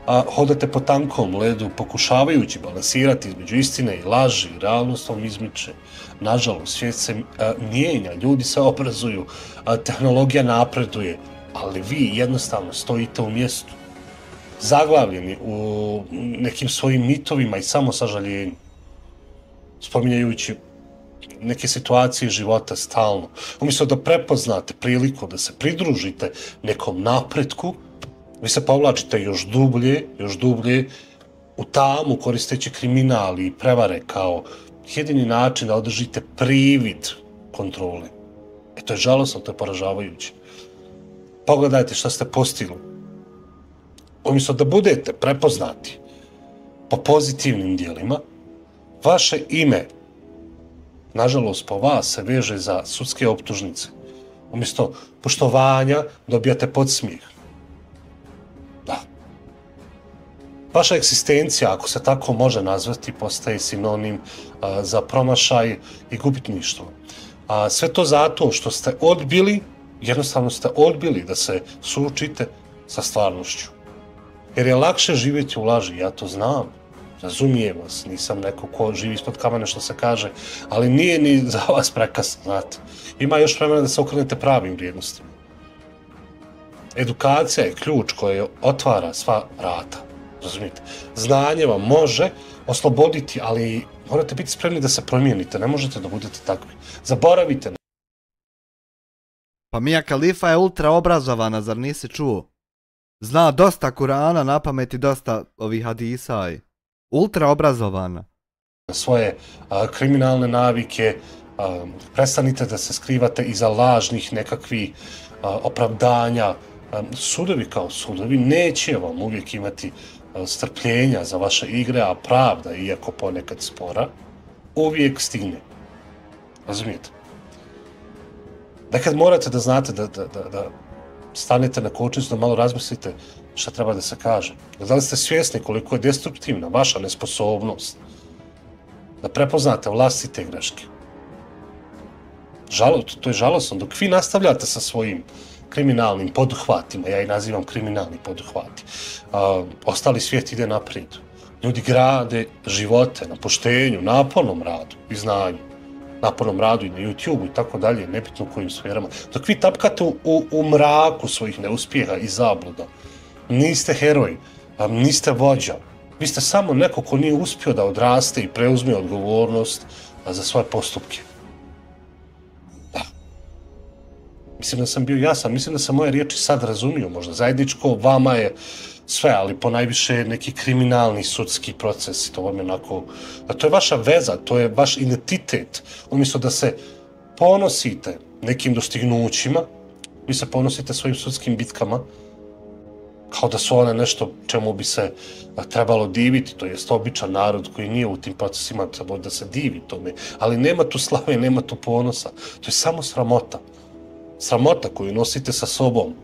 hodate po tankom ledu, pokušavajući balansirati između istine i laži, realnost vam izmiče. Nažalost, svijet se mijenja, ljudi se obrazuju, tehnologija napreduje, ali vi jednostavno stojite u mjestu, zaglavljeni u nekim svojim mitovima i samosažaljenju, spominjajući neke situacije života stalno. Umjesto da prepoznate priliku da se pridružite nekom napretku, vi se povlačite još dublje u tamu koristeći kriminal i prevare kao jedini način da održite privid kontrole. To je žalosno, to je poražavajuće. Pogledajte šta ste postigli. Umjesto da budete prepoznati po pozitivnim dijelima, vaše ime, nažalost po vas, se veže za sudske optužnice. Umjesto poštovanja dobijate podsmijeh. Da. Vaša egzistencija, ako se tako može nazvati, postaje sinonim za promašaj i gubitništvo. Sve to zato što ste jednostavno ste odbili da se suočite sa stvarnošću. Jer je lakše živjeti u laži, ja to znam, razumijem vas, nisam neko ko živi ispod kamena što se kaže, ali nije ni za vas prekasno, znate. Ima još vremena da se okrenete pravim vrijednostima. Edukacija je ključ koji otvara sva vrata, razumijete. Znanje vam može osloboditi, ali morate biti spremni da se promijenite, ne možete da budete takvi. Zaboravite Pa Mia Khalifa je ultra obrazovana, zar nisi čuo? Zna dosta Kurana na pamet i dosta ovih hadisa. Ultra obrazovana. Svoje kriminalne navike, prestanite da se skrivate iza lažnih nekakvih opravdanja. Sudovi kao sudovi neće vam uvijek imati strpljenja za vaše igre, a pravda, iako ponekad spora, uvijek stigne. Razumijete? Nekad morate da znate da stanete na kočnicu, da malo razmislite šta treba da se kaže. Da li ste svjesni koliko je destruktivna vaša nesposobnost da prepoznate vlastite greške? To je žalosno. Dok vi nastavljate sa svojim kriminalnim poduhvatima, ja ih nazivam kriminalni poduhvati, ostali svijet ide naprijed. Ljudi grade živote na poštenju, napornom radu i znanju. Napornom radu i na YouTube-u i tako dalje, nebitno u kojim sferama. Dok vi tapkate u mraku svojih neuspjeha i zabluda, niste heroj, niste vođa. Vi ste samo neko ko nije uspio da odraste i preuzme odgovornost za svoje postupke. Da. Mislim da sam bio jasan, mislim da sam moje riječi sad razumio, možda zajedničko, vama je sve, ali ponajviše neki kriminalni sudski proces, to vam je onako, to je vaša veza, to je vaš identitet. Umjesto da se ponosite nekim dostignućima, vi se ponosite svojim sudskim bitkama, kao da su one nešto čemu bi se trebalo diviti, to jest običan narod koji nije u tim procesima trebalo da se divi tome, ali nema tu slave, nema tu ponosa, to je samo sramota. Sramota koju nosite sa sobom.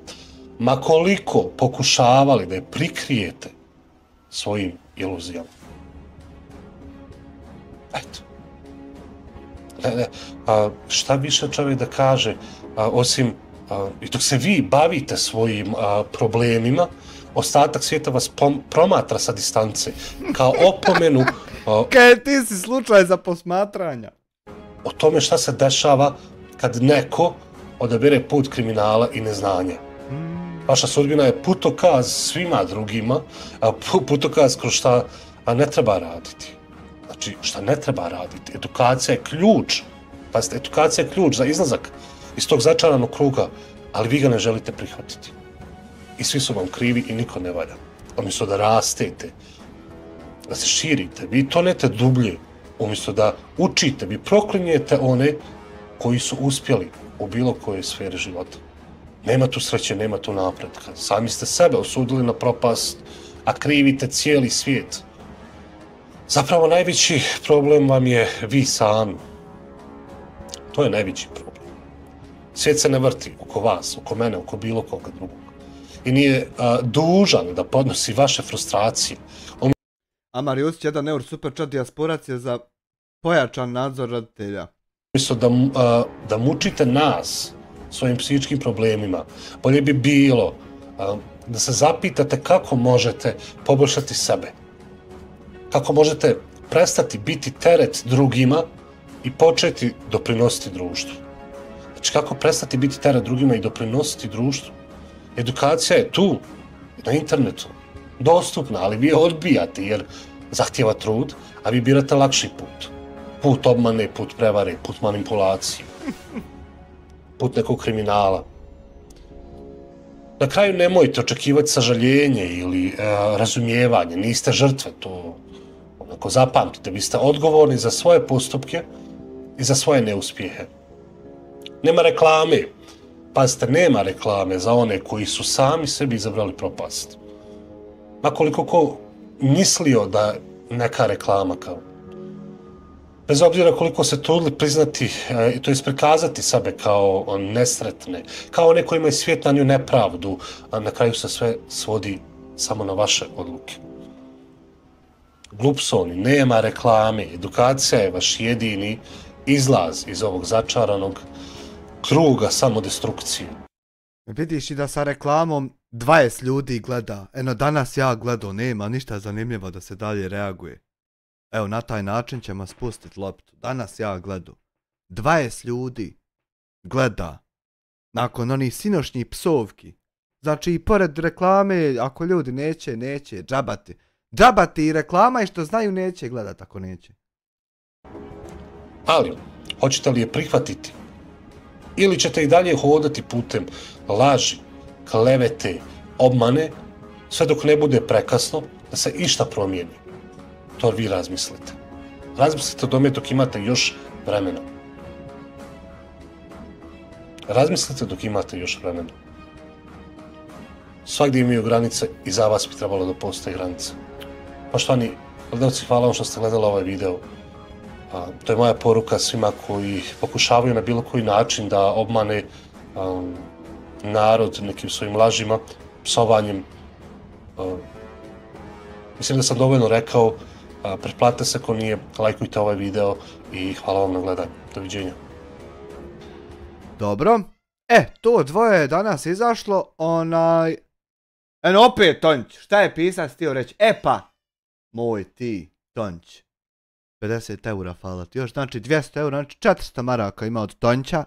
Ma koliko pokušavali da je prikrijete svojim iluzijama. Eto. Šta više čovjek da kaže, osim, i dok se vi bavite svojim problemima, ostatak svijeta vas promatra sa distance, kao opomenu Kaj ti si slučaj za posmatranja? O tome šta se dešava kad neko odabere put kriminala i neznanja. Vaša sudbina je putokaz svima drugima, putokaz kroz šta ne treba raditi. Znači, šta ne treba raditi. Edukacija je ključ. Pazite, edukacija je ključ za izlazak iz tog začaranog kruga, ali vi ga ne želite prihvatiti. I svi su vam krivi i niko ne valja. Umjesto da rastete, da se širite, vi tonete dublje. Umjesto da učite, vi proklinjete one koji su uspjeli u bilo kojoj sferi života. Nema tu sreće, nema tu napretka. Sami ste sebe osudili na propast, a krivite cijeli svijet. Zapravo najveći problem vam je vi sami. To je najveći problem. Svijet se ne vrti oko vas, oko mene, oko bilo koga drugog. I nije dužan da podnosi vaše frustracije. Amar Jusić, 1 eur, super chat, dijasporac je za pojačan nadzor roditelja. Umjesto da mučite nas svojim psihičkim problemima, bolje bi bilo da se zapitate kako možete poboljšati sebe. Kako možete prestati biti teret drugima i početi doprinositi društvu. Znači, kako prestati biti teret drugima i doprinositi društvu? Edukacija je tu, na internetu, dostupna, ali vi je odbijate jer zahtjeva trud, a vi birate lakši put. Put obmane, put prevare, put manipulacije, put nekog kriminala. Na kraju nemojte očekivati sažaljenje ili razumijevanje, niste žrtve, to onako zapamtite, vi ste odgovorni za svoje postupke i za svoje neuspjehe. Nema reklame, pazite, nema reklame za one koji su sami sebi izabrali propast. Makoliko ko mislio da neka reklama kao. Bez obzira koliko se trudili priznati, to je prikazati sebe kao nesretne, kao one koji imaju svijet na nju nepravdu, a na kraju se sve svodi samo na vaše odluke. Glupsoni, nema reklame, edukacija je vaš jedini izlaz iz ovog začaranog kruga samodestrukcije. Vidiš i da sa reklamom 20 ljudi gleda. Eno, danas ja gledao, nema ništa zanimljivo da se dalje reaguje. Evo, na taj način ćemo spustiti loptu. Danas ja gledao. 20 ljudi gleda. Nakon onih sinošnjih psovki. Znači, i pored reklame, ako ljudi neće, džabati. Džabati i reklama i što znaju neće gledati ako neće. Ali, hoćete li je prihvatiti? ili ćete i dalje hodati putem laži, klevete, obmane, sve dok ne bude prekasno da se išta promijeni. To vi razmislite. Razmislite o tome dok imate još vremena. Razmislite dok imate još vremena. Svagdje imaju granice i za vas bi trebalo da postoje granice. Poštovani gledalci, hvala vam što ste gledali ovaj video. To je moja poruka svima koji pokušavaju na bilo koji način da obmane narod nekim svojim lažima, psovanjem. Mislim da sam dovoljno rekao. Pretplatite se ako nije, lajkujte ovaj video i hvala vam na gledanju. Doviđenja. Dobro. To dvoje je danas izašlo, Eno opet Tonć, šta je pisac htio reći? Moj ti, Tonć. 50 eura hvala ti, još znači 200 eura, znači 400 maraka ima od Tonća.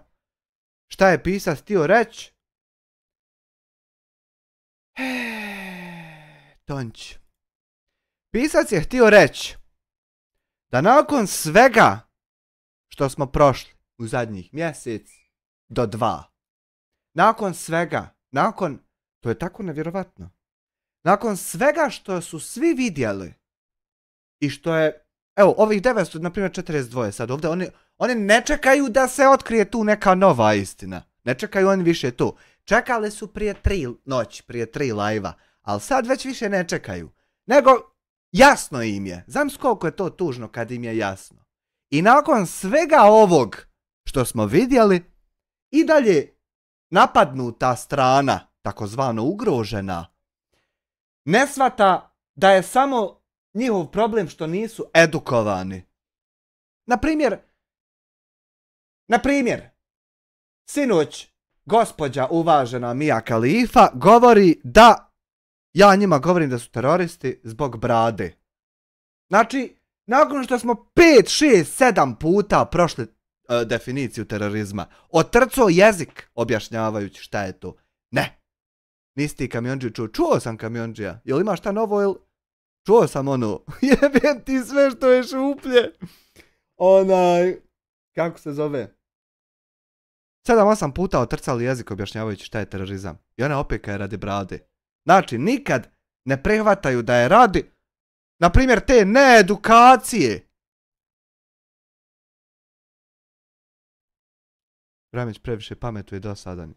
Šta je pisac htio reći? Tonć. Pisac je htio reći da nakon svega što smo prošli u zadnjih mjesec do 2, nakon svega, to je tako nevjerovatno, nakon svega što su svi vidjeli i što je, evo ovih 900, na primjer 42 sad ovdje, oni ne čekaju da se otkrije tu neka nova istina, ne čekaju oni više tu, čekali su prije 3 noći, prije 3 live-a, ali sad već više ne čekaju, nego jasno im je, znam koliko je to tužno kad im je jasno. I nakon svega ovog što smo vidjeli, i dalje napadnuta strana, takozvano ugrožena, ne shvata da je samo njihov problem što nisu edukovani. Na primjer, sinoć gospođa uvažena Mia Khalifa govori da ja njima govorim da su teroristi zbog brade. Znači, nakon što smo 5, 6, 7 puta prošli definiciju terorizma, otrcao jezik objašnjavajući šta je to. Ne. Nisi ti kamionđiju čuo? Čuo sam kamionđija. Jel ima šta novo ili? Čuo sam ono. Jebem ti sve što je šuplje. Kako se zove? 7-8 puta otrcali jezik objašnjavajući šta je terorizam. I ona opet je radi brade. Znači, nikad ne prihvataju da je radi, na primjer, te needukacije. Ramić previše pametuje dosadan.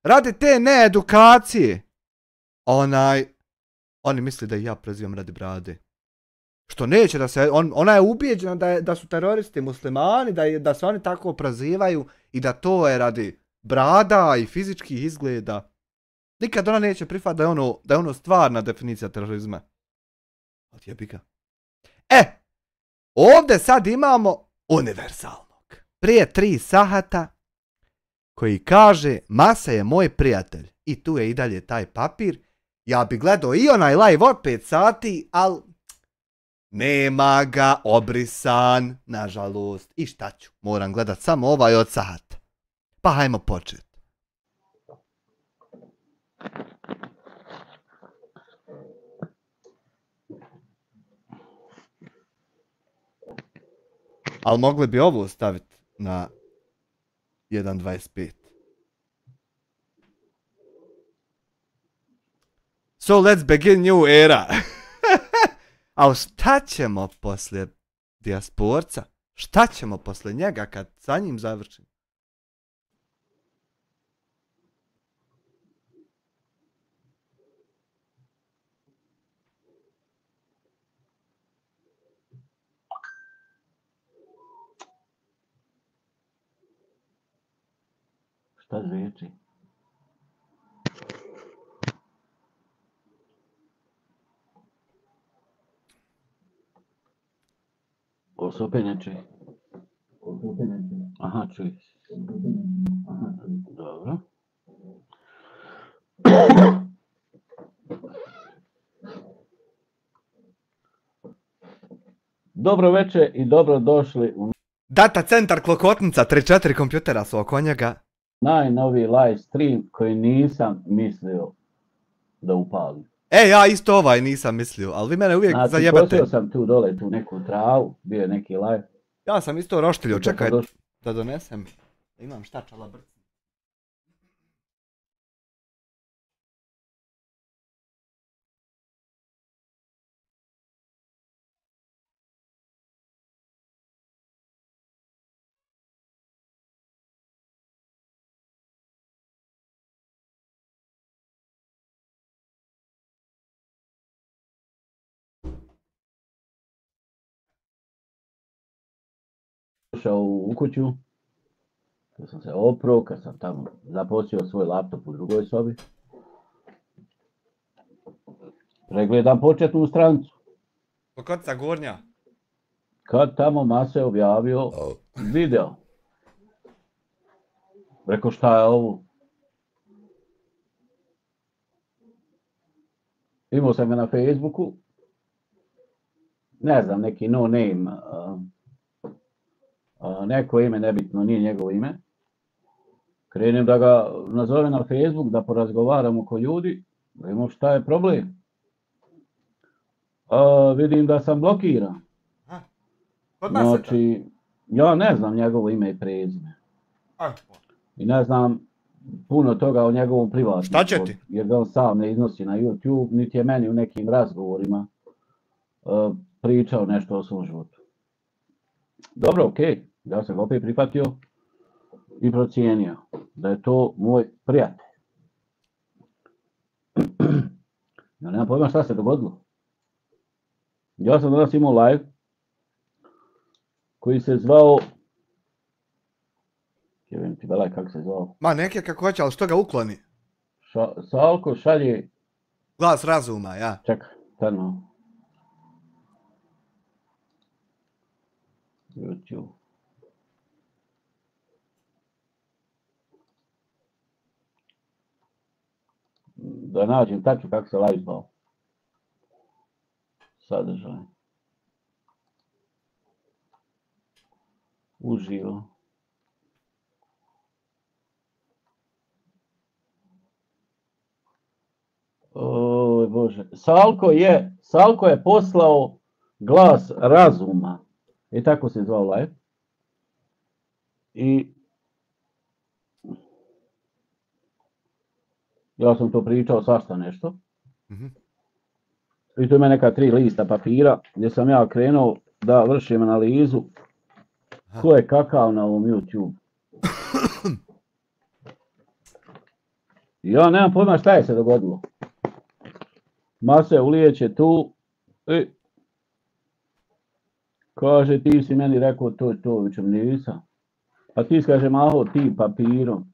Radi te needukacije. Oni misli da i ja prozivam radi brade. Što neće da se, ona je ubijeđena da su teroristi muslimani, da se oni tako prozivaju i da to je radi brada i fizičkih izgleda. Nikad ona neće prihvatiti da je ono stvarna definicija terorizma. Odjebi ga. Ovdje sad imamo univerzalnog. Prije 3 sahata koji kaže Masa je moj prijatelj. I tu je i dalje taj papir. Ja bi gledao i onaj live od 5 sati, ali nema ga, obrisan, nažalost. I šta ću? Moram gledat samo ovaj od sahata. Pa hajmo početi. Ali mogli bi ovo staviti na 1.25. So let's begin new era. Ali šta ćemo poslije dijasporca? Šta ćemo poslije njega kad sa njim završim? Šta zveči? Ko se opet ne čuje? Aha, čuje se. Dobro. Dobro večer i dobro došli u Data centar Klokotnica, 3-4 kompjutera su oko njega. najnoviji live stream koji nisam mislio da upalim. Ja isto ovaj nisam mislio, ali vi mene uvijek zajebate. Kosio sam tu dole, tu neku travu, bio je neki live. Ja sam isto roštiljo, čekaj da donesem. Imam štačala brca. došao u kuću, kad sam se oprao, kad sam tamo zaposlio svoj laptop u drugoj sobi, pregledam početnu stranicu. Kokotica gornja. Kad tamo Mase objavio video. Rekao, šta je ovo? Imao sam ga na Facebooku. Ne znam, neki no name. Neko ime, nebitno, nije njegovo ime. Krenem da ga nazovem na Facebook, da porazgovaram oko ljudi. Da imam šta je problem. Vidim da sam blokiran. Znači, ja ne znam njegovo ime i prezime. I ne znam puno toga o njegovom privatnom. Šta će ti? Jer ga on sam ne iznosi na YouTube, niti je meni u nekim razgovorima pričao nešto o svom životu. Dobro, okej. Ja sam ga opet prihvatio i procijenio da je to moj prijatelj. Ja nemam pojma šta se dogodilo. Ja sam danas imao live koji se zvao... Jevim ti belaj kako se zvao. Ma neke kako hoće, ali što ga ukloni? Salko šalje... Glas razuma, ja. Čekaj, stvarno. YouTube. Da nađem tačno kako se live zvao. Sadržaj. Uživo. O Bože. Salko je poslao glas razuma. I tako se zvao live. I ja sam to pričao svašta nešto. I to ima neka 3 lista papira gdje sam ja krenuo da vršim analizu ko je kakav na ovom YouTube. Ja nemam pojma šta je se dogodilo. Mase ulijeće tu i kaže ti si meni rekao to, vičem nisam. Pa ti kaže maho ti papirom.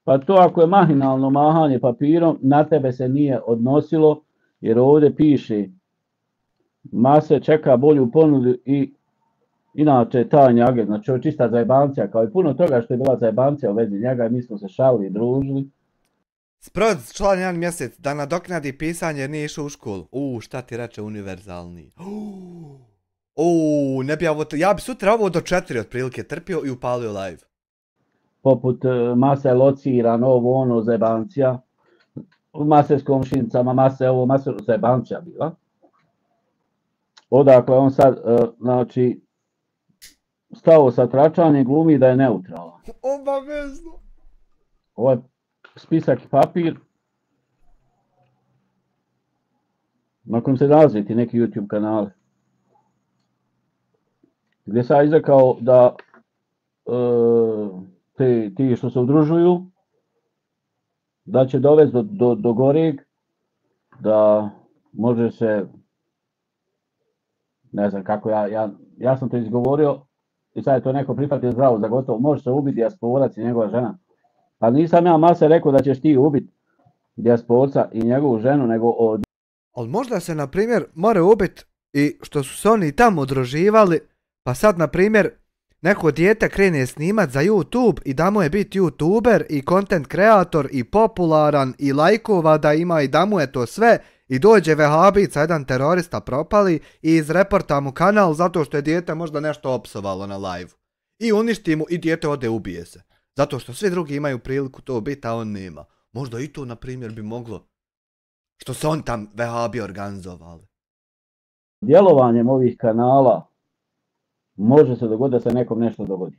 Pa to ako je mahinalno mahanje papirom, na tebe se nije odnosilo, jer ovdje piše Mase čeka bolju ponudu i inače tajni agent, znači ovo je čista zajebancija, kao i puno toga što je bila zajebancija u vezi njega i mi smo se šalili i družili. Sprod član 1 mjesec da nadoknadi pisanje jer nije išao u školu. Šta ti reče univerzalni. Ne bi ja bi sutra ovo do 4 otprilike trpio i upalio live. Poput Mase lociran, ovo ono zajebancija. Mase s komšinicama, Mase ovo, Mase zajebancija bila. Odakle on sad, znači, stao sa tračanjem glumi da je neutralan. Obavezno. Ovo je spisak i papir na kojem se razviti neki YouTube kanale. Gdje sam izrekao da ti što se udružuju, da će dovesti do goreg, da može se, ne znam kako, ja sam to izgovorio i sad je to neko prihvatio zdravo za gotovo, može se ubiti dijasporac i njegova žena. Pa nisam ja Mase rekao da ćeš ti ubiti dijasporca i njegovu ženu, nego od... Ali možda se, na primjer, more ubiti i što su se oni tamo udruživali, pa sad, na primjer, neko dijete krene snimat za YouTube i da mu je biti YouTuber i content kreator i popularan i lajkova da ima i da mu je to sve i dođe vehabica, jedan terorista propali i izreporta mu kanal zato što je dijete možda nešto opsovalo na live. I uništi mu i dijete ode ubije se. Zato što svi drugi imaju priliku to biti, a on nema. Možda i to, na primjer, bi moglo. Što se on tam vehabi organizovali. Djelovanjem ovih kanala može se dogoditi da se nekom nešto dogodi.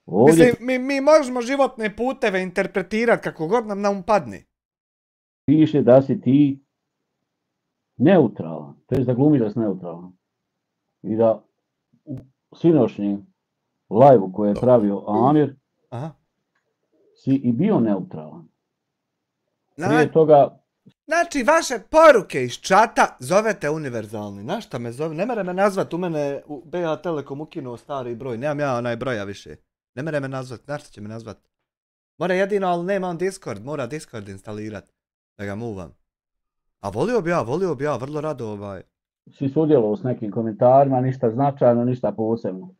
Mislim, mi možemo životne puteve interpretirati kako god nam padne. Piše da si ti neutralan, to je da glumiš da si neutralan. I da u sinošnjem live-u koje je pravio Amir, si i bio neutralan. Prije toga Znači, vaše poruke iz čata zovete univerzalni. Na šta me zove? Ne mere me nazvat, u mene u BH Telekom ukinuo stari broj. Nemam ja onaj broja više. Ne mere me nazvat, na šta će me nazvat? Mora jedino, ali nema on Discord, mora Discord instalirat. Da ga muvam. A volio bi ja, vrlo rado Si sudjelovao s nekim komentarima, ništa značajno, ništa posebno.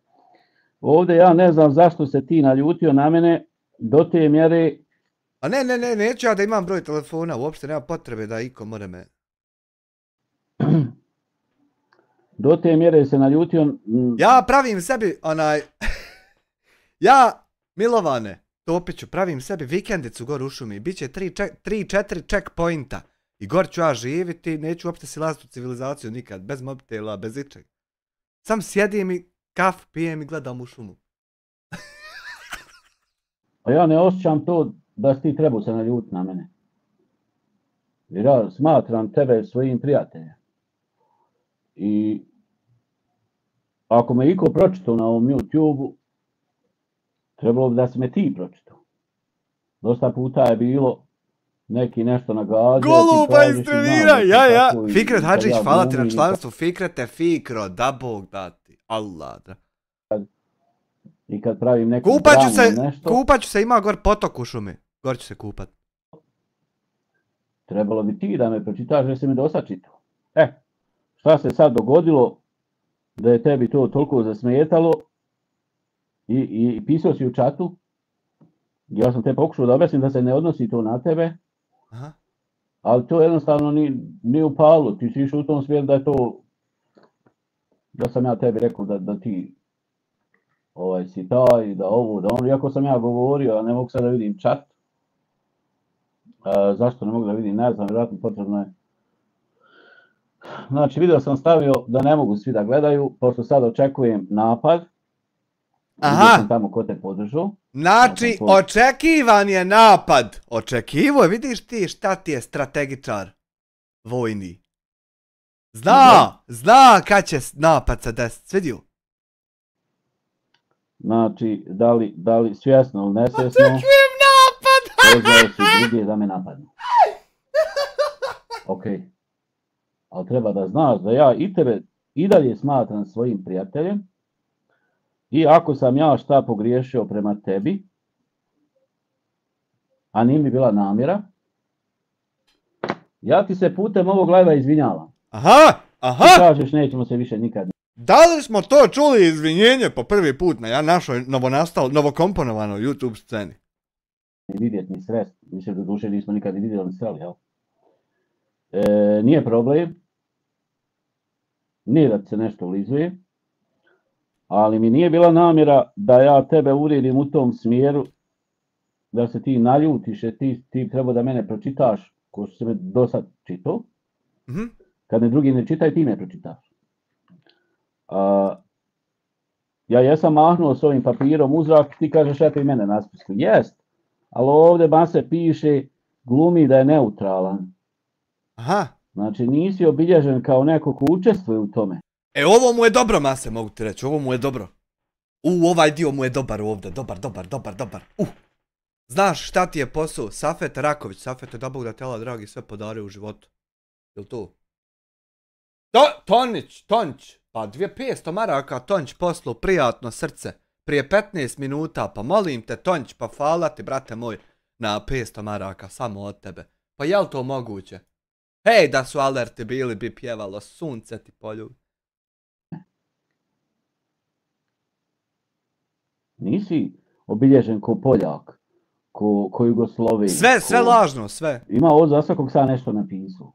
Ovdje ja ne znam zašto se ti naljutio na mene do te mjere. A ne, neću ja da imam broj telefona, uopšte nema potrebe da iko more me. Do te mjere se naljutio. Ja pravim sebi ja, Milovane Topiću, pravim sebi vikendicu gor u šumi. Biće 3-4 checkpointa. I gor ću ja živiti, neću uopšte silaziti u civilizaciju nikad, bez mobitela, bez ičeg. Sam sjedim i kaf pijem i gledam u šumu. A ja ne osjećam to da si ti trebao se naljutiti na mene. Jer ja smatram tebe svojim prijateljem. I ako me iko pročitao na ovom YouTube-u, trebalo bi da si me ti pročitao. Dosta puta je bilo neki nešto nagađao. Goluba istrenira, ja. Fikret Hadžić, hvala ti na članstvu. Fikrete, Fikro, da Bog dati. Allah, da. I kad pravim neku dramu nešto... Kupaću se, ima gor potok u šumi. Gor ću se kupat. Trebalo bi ti da me pročitaš jer si mi dosta čitao. Šta se sad dogodilo da je tebi to toliko zasmetalo i pisao si u čatu. Ja sam te pokušao da objasnim da se ne odnosi to na tebe. Aha. Ali to jednostavno nije upalo. Ti si išao u tom smjeru da je to... Da sam ja tebi rekao da ti si taj, da ovo, da ono. Iako sam ja govorio, a ne mogu sad da vidim čat. Zašto ne mogu da vidim? Ne znam, vjerojatno potrebno je. Znači, video sam stavio da ne mogu svi da gledaju, pošto sad očekujem napad. Aha! Sam tamo ko te podržao. Znači, očekivan je napad. Očekivo je, vidiš ti šta ti je strategičar vojni. Zna kad će napad se desiti, vidio? Znači, da li svjesno ili nesvjesno... Očekujem napad! Pozvao si drugi da me napadnu. Okej. Ali treba da znaš da ja i tebe i dalje smatram svojim prijateljem. I ako sam ja šta pogriješio prema tebi, a nije mi bila namjera, ja ti se putem ovog live-a izvinjavam. Aha! Ti kažeš nećemo se više nikad. Da li smo to čuli izvinjenje po prvi put na našoj novokomponovanoj YouTube sceni? Vidjeti ni srest. Mislim da duše nismo nikad ni vidjeli ni sreli, jel? Nije problem. Nije da ti se nešto ulizuje. Ali mi nije bila namjera da ja tebe uvrijedim u tom smjeru, da se ti naljutiš, jer ti treba da mene pročitaš, ko što se me do sad čitao. Mm-hmm. Kad me drugi ne čita, ti me pročitaš. Ja jesam mahnuo s ovim papirom u zrak, ti kažeš eto i mene na spisku. Jest, ali ovdje se piše glumi da je neutralan. Aha. Znači nisi obilježen kao neko ko učestvuje u tome. Ovo mu je dobro, Mase, mogu ti reći, ovo mu je dobro. Ovaj dio mu je dobar ovdje, dobar. Znaš šta ti je posao? Safet Raković, Safete, da Bog da tela dragi sve podare u životu. Jel to? Tonć, pa 2500 maraka Tonć poslu, prijatno srce, prije 15 minuta, pa molim te Tonć, pa hvala ti brate moj, na 500 maraka, samo od tebe. Pa jel to moguće? Hej, da su alerti bili, bi pjevalo, sunce ti poljubi. Nisi obilježen ko Poljak, ko Jugosloven. Sve lažno, sve. Ima ovo za svakog sam nešto napisao.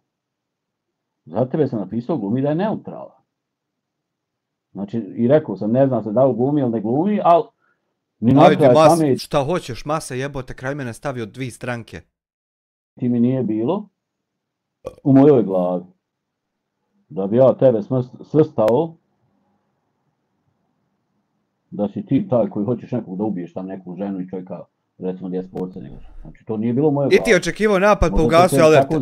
Za tebe sam napisao glumi da je neutralan. Znači, i rekao sam, ne znam se da li glumi ili ne glumi, ali... Ajde, šta hoćeš, Mase jebote, kraj mene stavio 2 stranke. Ti mi nije bilo u mojoj glavi. Da bi ja tebe svrstao, da si ti taj koji hoćeš nekog da ubiješ tam neku ženu i čovjeka, recimo 10 porca nego. Znači, to nije bilo u mojoj glavi. I ti očekivao napad po ugasio alerte.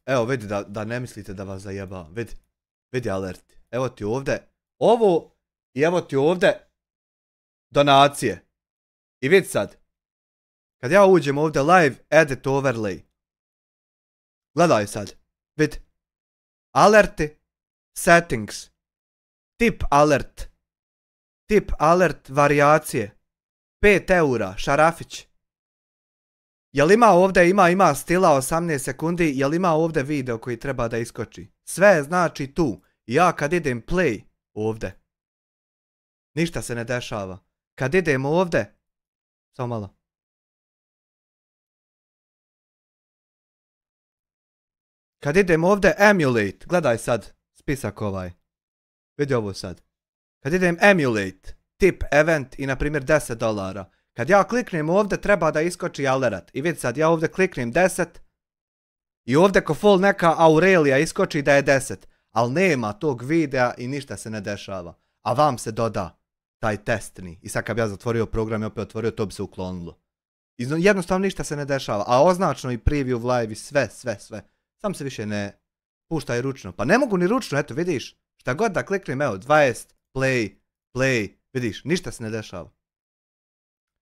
Evo vidi da ne mislite da vas zajebavam. Vidi alerti. Evo ti ovdje ovo i evo ti ovdje donacije. I vidi sad. Kad ja uđem ovdje live, edit overlay. Gledaj sad. Vid. Alerti. Settings. Tip alert. Tip alert varijacije. 5 eura. Šarafić. Jel ima ovdje, ima stila 18 sekundi, jel ima ovdje video koji treba da iskoči? Sve je znači tu. Ja kad idem play ovdje. Ništa se ne dešava. Kad idem ovdje. Samo malo. Kad idem ovdje emulate. Gledaj sad. Spisak ovaj. Vidi ovo sad. Kad idem emulate. Tip event i na primjer $10. Kad ja kliknem ovdje treba da iskoči alert. I vidi sad ja ovdje kliknem 10. I ovdje ko full neka Aurelia iskoči da je 10. Ali nema tog videa i ništa se ne dešava. A vam se doda taj testni. I sad kad bi ja zatvorio program i opet otvorio, to bi se uklonilo. Jednostavno ništa se ne dešava. A označno i preview live i sve. Sam se više ne puštaj ručno. Pa ne mogu ni ručno, eto vidiš. Šta god da kliknem, evo 20, play, vidiš, ništa se ne dešava.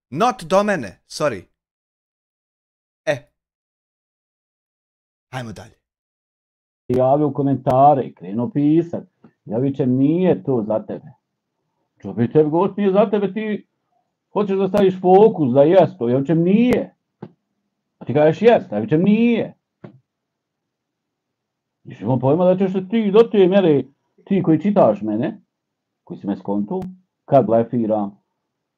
Not do mene, sorry. Hajmo dalje. Javio u komentare i krenuo pisat. Ja vičem, nije to za tebe. Čo bi tebi gost nije za tebe, ti hoćeš da staviš fokus da jest to. Ja vičem, nije. A ti kažeš jest, ja vičem, nije. Niš imam pojma da ćeš ti do te mjere, ti koji čitaš mene, koji si me skontu, kad blefiram,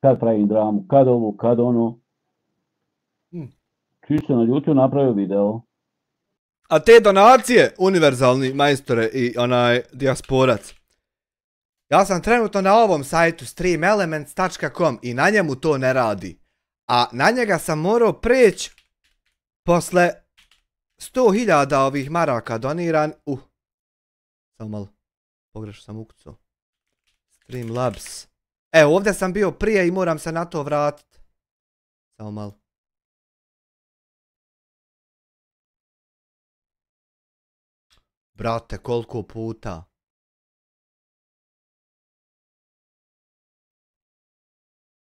kad pravim dramu, kad ovo, kad ono. Ti se naljutio, napravio video. A te donacije, univerzalni majstore i onaj dijasporac. Ja sam trenutno na ovom sajtu streamelements.com i na njemu to ne radi. A na njega sam morao preći posle 100.000 ovih maraka doniran. Samo malo. Pogrešno sam ukucao. Streamlabs. Evo ovdje sam bio prije i moram se na to vratiti. Samo malo. Brate, koliko puta?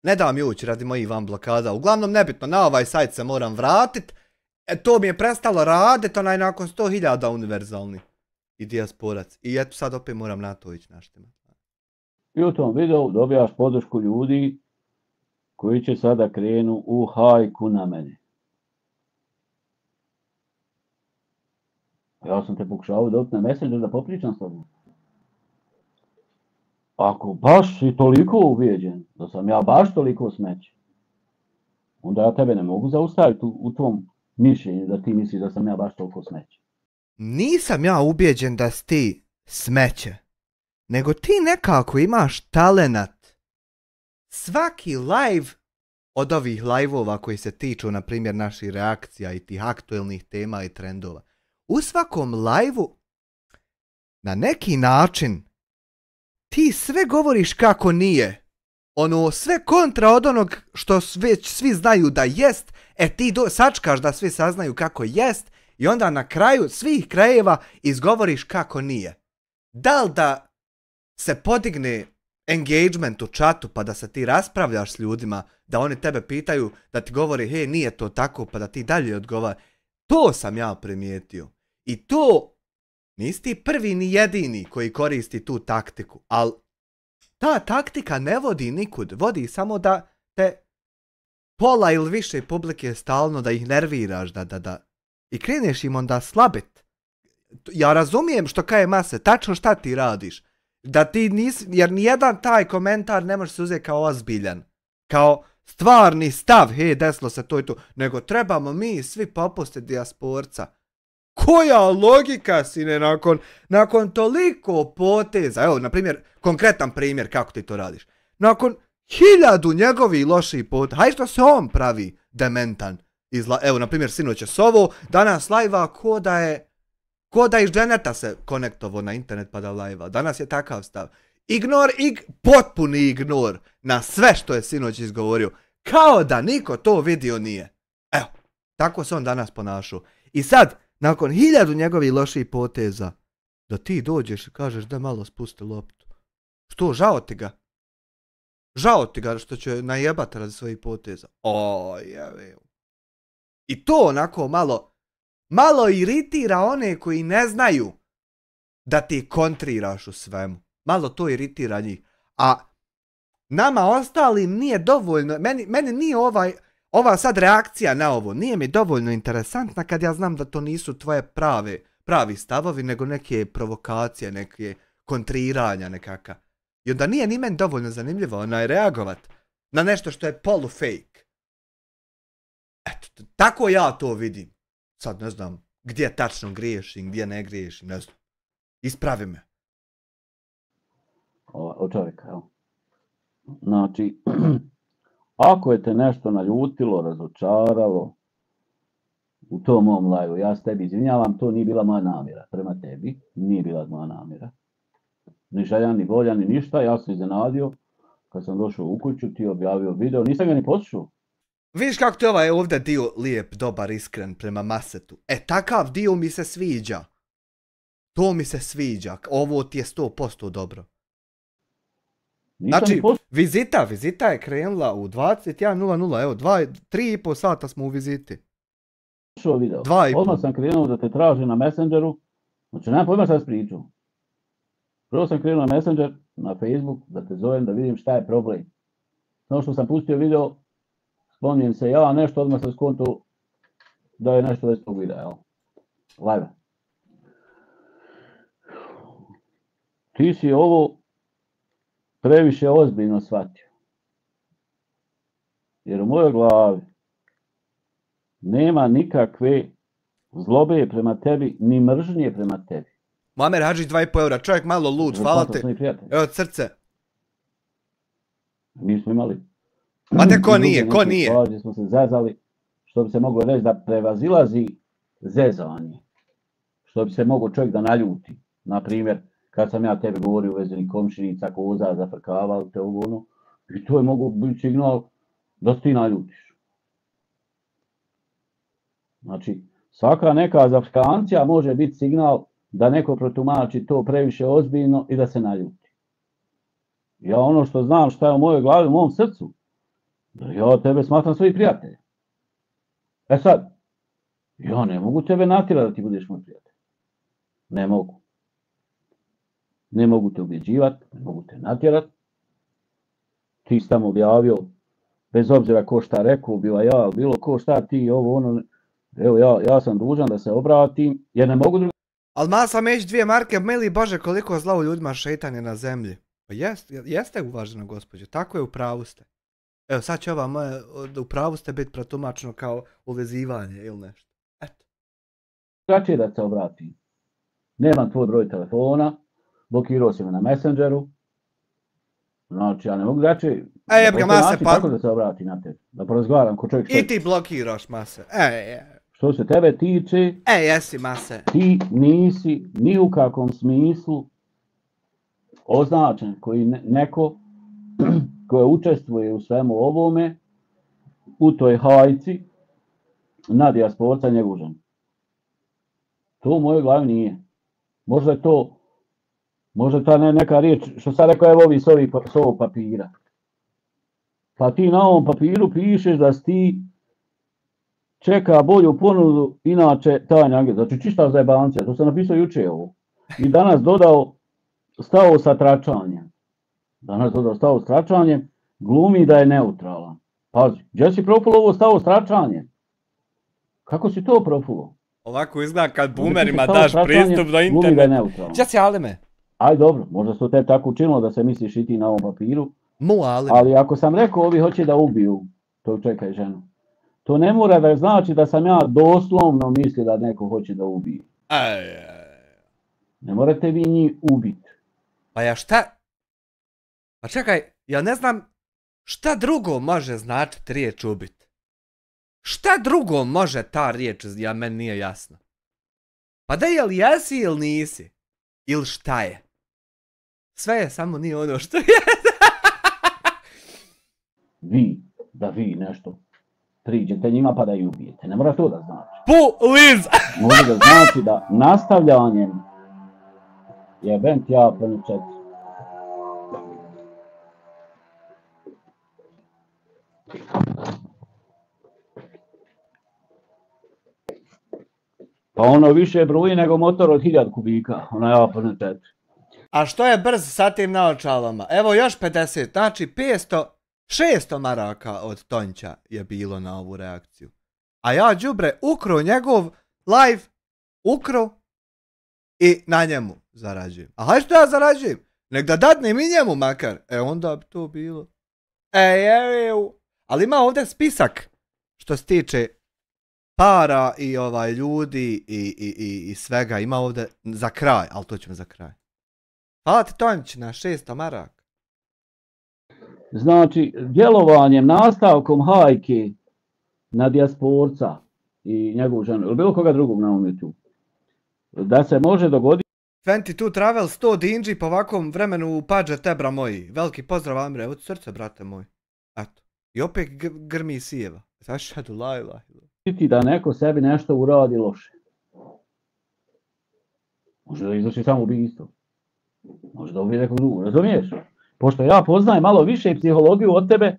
Ne da mi ući radi mojih van blokada. Uglavnom nebitno, na ovaj sajt se moram vratit. To mi je prestalo radit, onaj nakon 100.000 univerzalni. I dijasporac. I eto sad opet moram na to ići naštima. I u tom videu dobijaš podršku ljudi koji će sada krenu u hajku na mene. Ja sam te pokušao dobiti na Messenger da popričam s tobom. Ako baš si toliko ubijeđen, da sam ja baš toliko smeće, onda ja tebe ne mogu zaustaviti u tvom mišljenju da ti misliš da sam ja baš toliko smeće. Nisam ja ubijeđen da si ti smeće, nego ti nekako imaš talenat. Svaki live od ovih live-ova koji se tiču, na primjer, naših reakcija i tih aktuelnih tema i trendova, u svakom live-u na neki način ti sve govoriš kako nije. Ono, sve kontra od onog što već svi znaju da jest, ti sačkaš da svi saznaju kako jest i onda na kraju svih krajeva izgovoriš kako nije. Da li da se podigne engagement u chatu pa da se ti raspravljaš s ljudima, da oni tebe pitaju, da ti govori hej nije to tako pa da ti dalje odgovara. To sam ja primijetio. I to nisi ti prvi ni jedini koji koristi tu taktiku, ali ta taktika ne vodi nikud, vodi samo da te pola ili više publike stalno da ih nerviraš, da. I kreneš im onda slabit. Ja razumijem što kaje mase, tačno šta ti radiš. Da ti nisi, jer nijedan taj komentar ne može se uzeti kao ozbiljan. Kao stvarni stav, hej desilo se to i to, nego trebamo mi svi popustiti dijasporca. Koja logika sine nakon toliko poteza, evo na primjer, konkretan primjer kako ti to radiš. Nakon 1000 njegovih loših poteza, haj što se on pravi dementan. Evo na primjer sinoć je Sovo, danas live-a ko da iz dženeta se konektovo na internet pa da live-a. Danas je takav stav. Potpuni ignor na sve što je sinoć izgovorio. Kao da niko to vidio nije. Evo, tako se on danas ponašao. I sad, nakon 1000 njegovih loših poteza, da ti dođeš i kažeš da malo spusti loptu. Što, žao ti ga? Žao ti ga što će najebati radi svojih poteza. I to onako malo malo iritira one koji ne znaju da ti kontriraš u svemu. Malo to iritira njih. A nama ostalim nije dovoljno, meni nije ova sad reakcija na ovo, nije mi dovoljno interesantna kad ja znam da to nisu tvoje pravi stavovi, nego neke provokacije, neke kontriranja nekaka. I onda nije ni meni dovoljno zanimljivo reagovat na nešto što je polu fake. Eto, tako ja to vidim. Sad ne znam gdje tačno griješim, gdje ne griješim, ne znam. Ispravi me. Od čovjeka, jel? Znači, ako je te nešto naljutilo, razočaralo u tom mom live, ja se tebi izvinjavam, to nije bila moja namjera prema tebi, nije bila moja namjera. Ni želja, ni volja, ni ništa, ja sam iznenadio, kad sam došao u kuću, ti objavio video, nisam ga ni poslušao. Vidiš kako ti ovaj ovdje dio lijep, dobar, iskren prema Masetu. Takav dio mi se sviđa. To mi se sviđa, ovo ti je 100% dobro. Znači, vizita je krenula u 21.00, evo, 3,5 sata smo u viziti. Video. Odmah sam krenuo da te traži na Messengeru, znači nemam pojma šta si pričao. Prvo sam krenuo na Messenger, na Facebook, da te zovem da vidim šta je problem. No što sam pustio video, spomnijem se ja, nešto odmah sam skonto da je nešto već tog videa, jel? Live. Ti si ovo previše ozbiljno shvatio. Jer u mojoj glavi nema nikakve zlobe prema tebi, ni mržnje prema tebi. Muamer Hadžić 2,5 eura, čovjek malo lud, hvala ti. Evo srce. Mi smo imali. Ma te ko nije? Ovdje smo se zezali, što bi se moglo reći da prevazilazi zezanje. Što bi se moglo čovjek da naljuti. Naprimjer, kad sam ja tebi govorio u vezi komšinica, koza, zafrkavali te ovo ono, i to je mogo biti signal da se ti naljutiš. Znači, svaka neka zafrkancija može biti signal da neko protumači to previše ozbiljno i da se naljuti. Ja ono što znam šta je u mojoj glavi, u mom srcu, da ja tebe smatram svoj prijatelj. E sad, ja ne mogu tebe natjerati da ti budeš moj prijatelj. Ne mogu. Ne mogu te ubjeđivati, ne mogu te natjerati. Ti si tamo objavio, bez obzira ko šta rekao, bila ja, bilo ko šta ti, ovo ono. Evo ja sam dužan da se obratim, jer ne mogu drugo. Al ma sam meć 2 marke, mili Bože koliko zla u ljudima šeitan je na zemlji. Pa jeste uvažena gospođo, tako je, u pravu ste. Evo sad će ova moja, u pravu ste biti protumačeno kao uvezivanje ili nešto. Eto. Drugačije da se obratim. Nemam tvoj broj telefona, blokirao si me na Messengeru. Znači, ja ne mogu drugačije. Jeb ga Mase, pa. Tako da se obrati na tebe, da porazgovaram ko čovjek. I ti blokiraš Mase. Što se tebe tiče, jesi Mase. ti nisi ni u kakvom smislu označen koji neko koji učestvuje u svemu ovome, u toj hajci na dijasporca njegov žen. To u mojoj glavi nije. Možda je to, možda ta neka riječ, što sad rekao, evo ovi s ovog papira. Pa ti na ovom papiru pišeš da si ti čeka bolju ponudu, inače tajni agent. Znači čista zajebancija, to sam napisao juče ovo. I danas stao sa tračanjem. Glumi da je neutralan. Pazi, gdje si profulo ovo stao s tračanjem? Kako si to profulo? Ovako izgleda kad boomerima daš pristup do interneta. Gdje si Alime? Aj dobro, možda se to te tako učinilo da se misliš i ti na ovom papiru. Alime. Ali ako sam rekao ovi hoće da ubiju tog čovjeka i ženu, to ne mora da znači da sam ja doslovno mislio da neko hoće da ubije. Ne morate vi njih ubiti. Pa ja šta? Pa čekaj, ja ne znam šta drugo može značiti riječ ubit. Šta drugo može ta riječ, meni nije jasno. Pa da jel jesi ili nisi? Ili šta je? Sve je, samo nije ono što je. Vi nešto priđete njima pa da ih ubijete. Ne mora to da znači. Liz! Može da znači da nastavljanjem jebem ti ja planičet. Pa ono više bruji nego motor od 1000 kubika, onaj A4. A što je brz sa tim naočalama? Evo još 50, znači 500, 600 maraka od Tonća je bilo na ovu reakciju. A ja đubre ukro njegov live, ukro i na njemu zarađujem. A hajde što ja zarađujem? Nek da dadnem i njemu makar. E onda bi to bilo. Ali ima ovdje spisak što se tiče para i ljudi i svega. Ima ovdje za kraj, ali to ćemo za kraj. Hvala ti Tonć na 600 maraka. Znači, djelovanjem, nastavkom hajke na dijasporca i njegovu ženu, ili bilo koga drugog na ovom YouTube, da se može dogoditi 22 Travel 100 dinđi po ovakvom vremenu pađe tebra moji. Veliki pozdrav Amre, od srca brate moj. Eto. I opet grmi sijeva. Zašadu lajla. da neko sebi nešto uradi loše. Može da izvrši samo ubijstvo. Može da ubije nekog drugog, razumiješ? Pošto ja poznajem malo više psihologiju od tebe,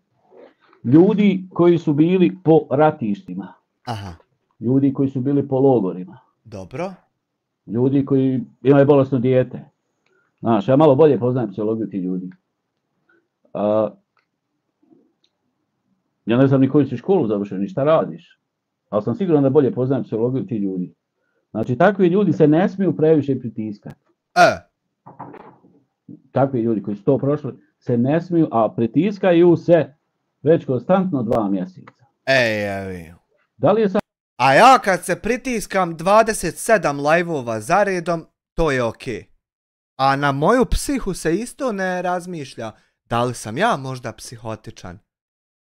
ljudi koji su bili po ratištima. Aha. Ljudi koji su bili po logorima. Dobro. Ljudi koji imaju bolesno dijete. Znaš, ja malo bolje poznajem psihologiju tih ljudi. Ja ne znam ni koju si školu završio, ni šta radiš. Ali sam siguran da bolje poznajem psihologiju tih ljudi. Znači, takvi ljudi se ne smiju previše pritiskati. Takvi ljudi koji su to prošli se ne smiju, a pritiskaju se već konstantno 2 mjeseca. Da li je sad... A ja kad se pritiskam 27 live-ova za redom, to je okej. A na moju psihu se isto ne razmišlja. Da li sam ja možda psihotičan?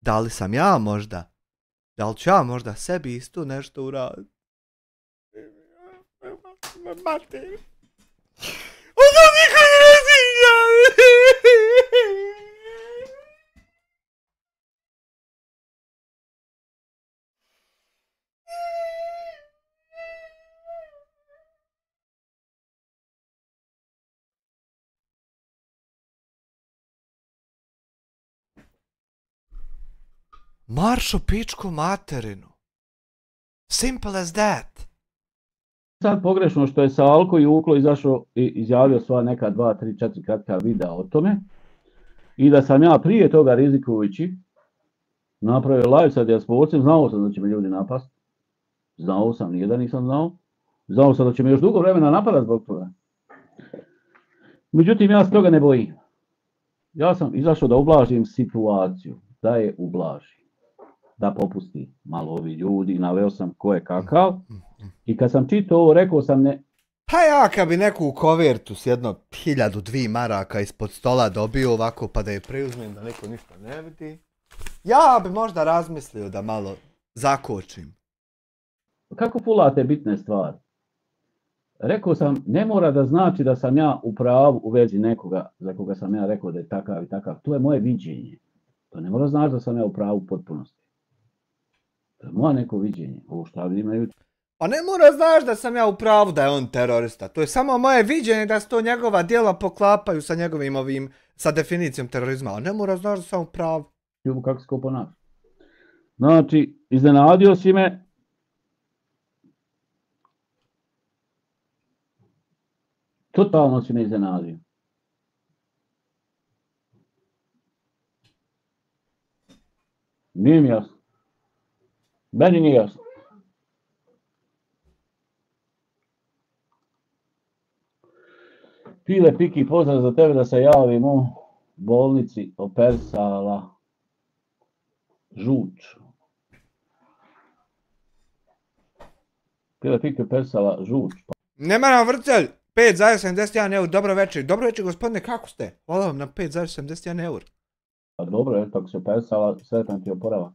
Da li sam ja možda? Da li ću ja možda sebi isto nešto uraditi? Mate. Ono niko ne razmišlja. Marš u pičku materinu. Simple as that. Sad pogrešno što je sa Alko i Uklo izašao i izjavio sva neka 2, 3, 4 kratka videa o tome. I da sam ja prije toga rizikujući napravio live sa dijasporcem, znao sam da će me ljudi napast. Znao sam, nijedan nisam znao. Znao sam da će me još dugo vremena napadati zbog toga. Međutim, ja se toga ne bojim. Ja sam izašao da ublažim situaciju, da je ublažim. Da popusti malo ovi ljudi, naveo sam ko je kakav. I kad sam čitao ovo, rekao sam ne... Pa ja kad bi neku u kovertu s 1000-2 maraka ispod stola dobio ovako pa da je preuzmem da neko ništa ne vidi, ja bi možda razmislio da malo zakočim. Kako fulate bitne stvari? Rekao sam, ne mora da znači da sam ja u pravu u vezi nekoga za koga sam ja rekao da je takav i takav. To je moje viđenje. To ne mora znači da sam ja u pravu u potpunosti. To je moje neko viđenje. Ovo šta vidim na YouTube. Pa ne mora znaš da sam ja u pravu da je on terorista. To je samo moje viđenje da se to njegova djela poklapaju sa njegovim sa definicijom terorizma. A ne mora znaš da sam u pravu. Kako se ko ponaša. Znači, iznenadio si me. Totalno si me iznenadio. Nije mi jasno. Meni nije jasno. Pile Piki, pozdrav za tebe da se javim u bolnici operisala žuč. Pile Piki operisala žuč. Nema nam vrcelj, 5,71 eur, dobro večer. Dobro večer gospodine, kako ste? Hvala vam na 5,71 eur. Pa dobro, je, tako se operisala, sretan ti oporava.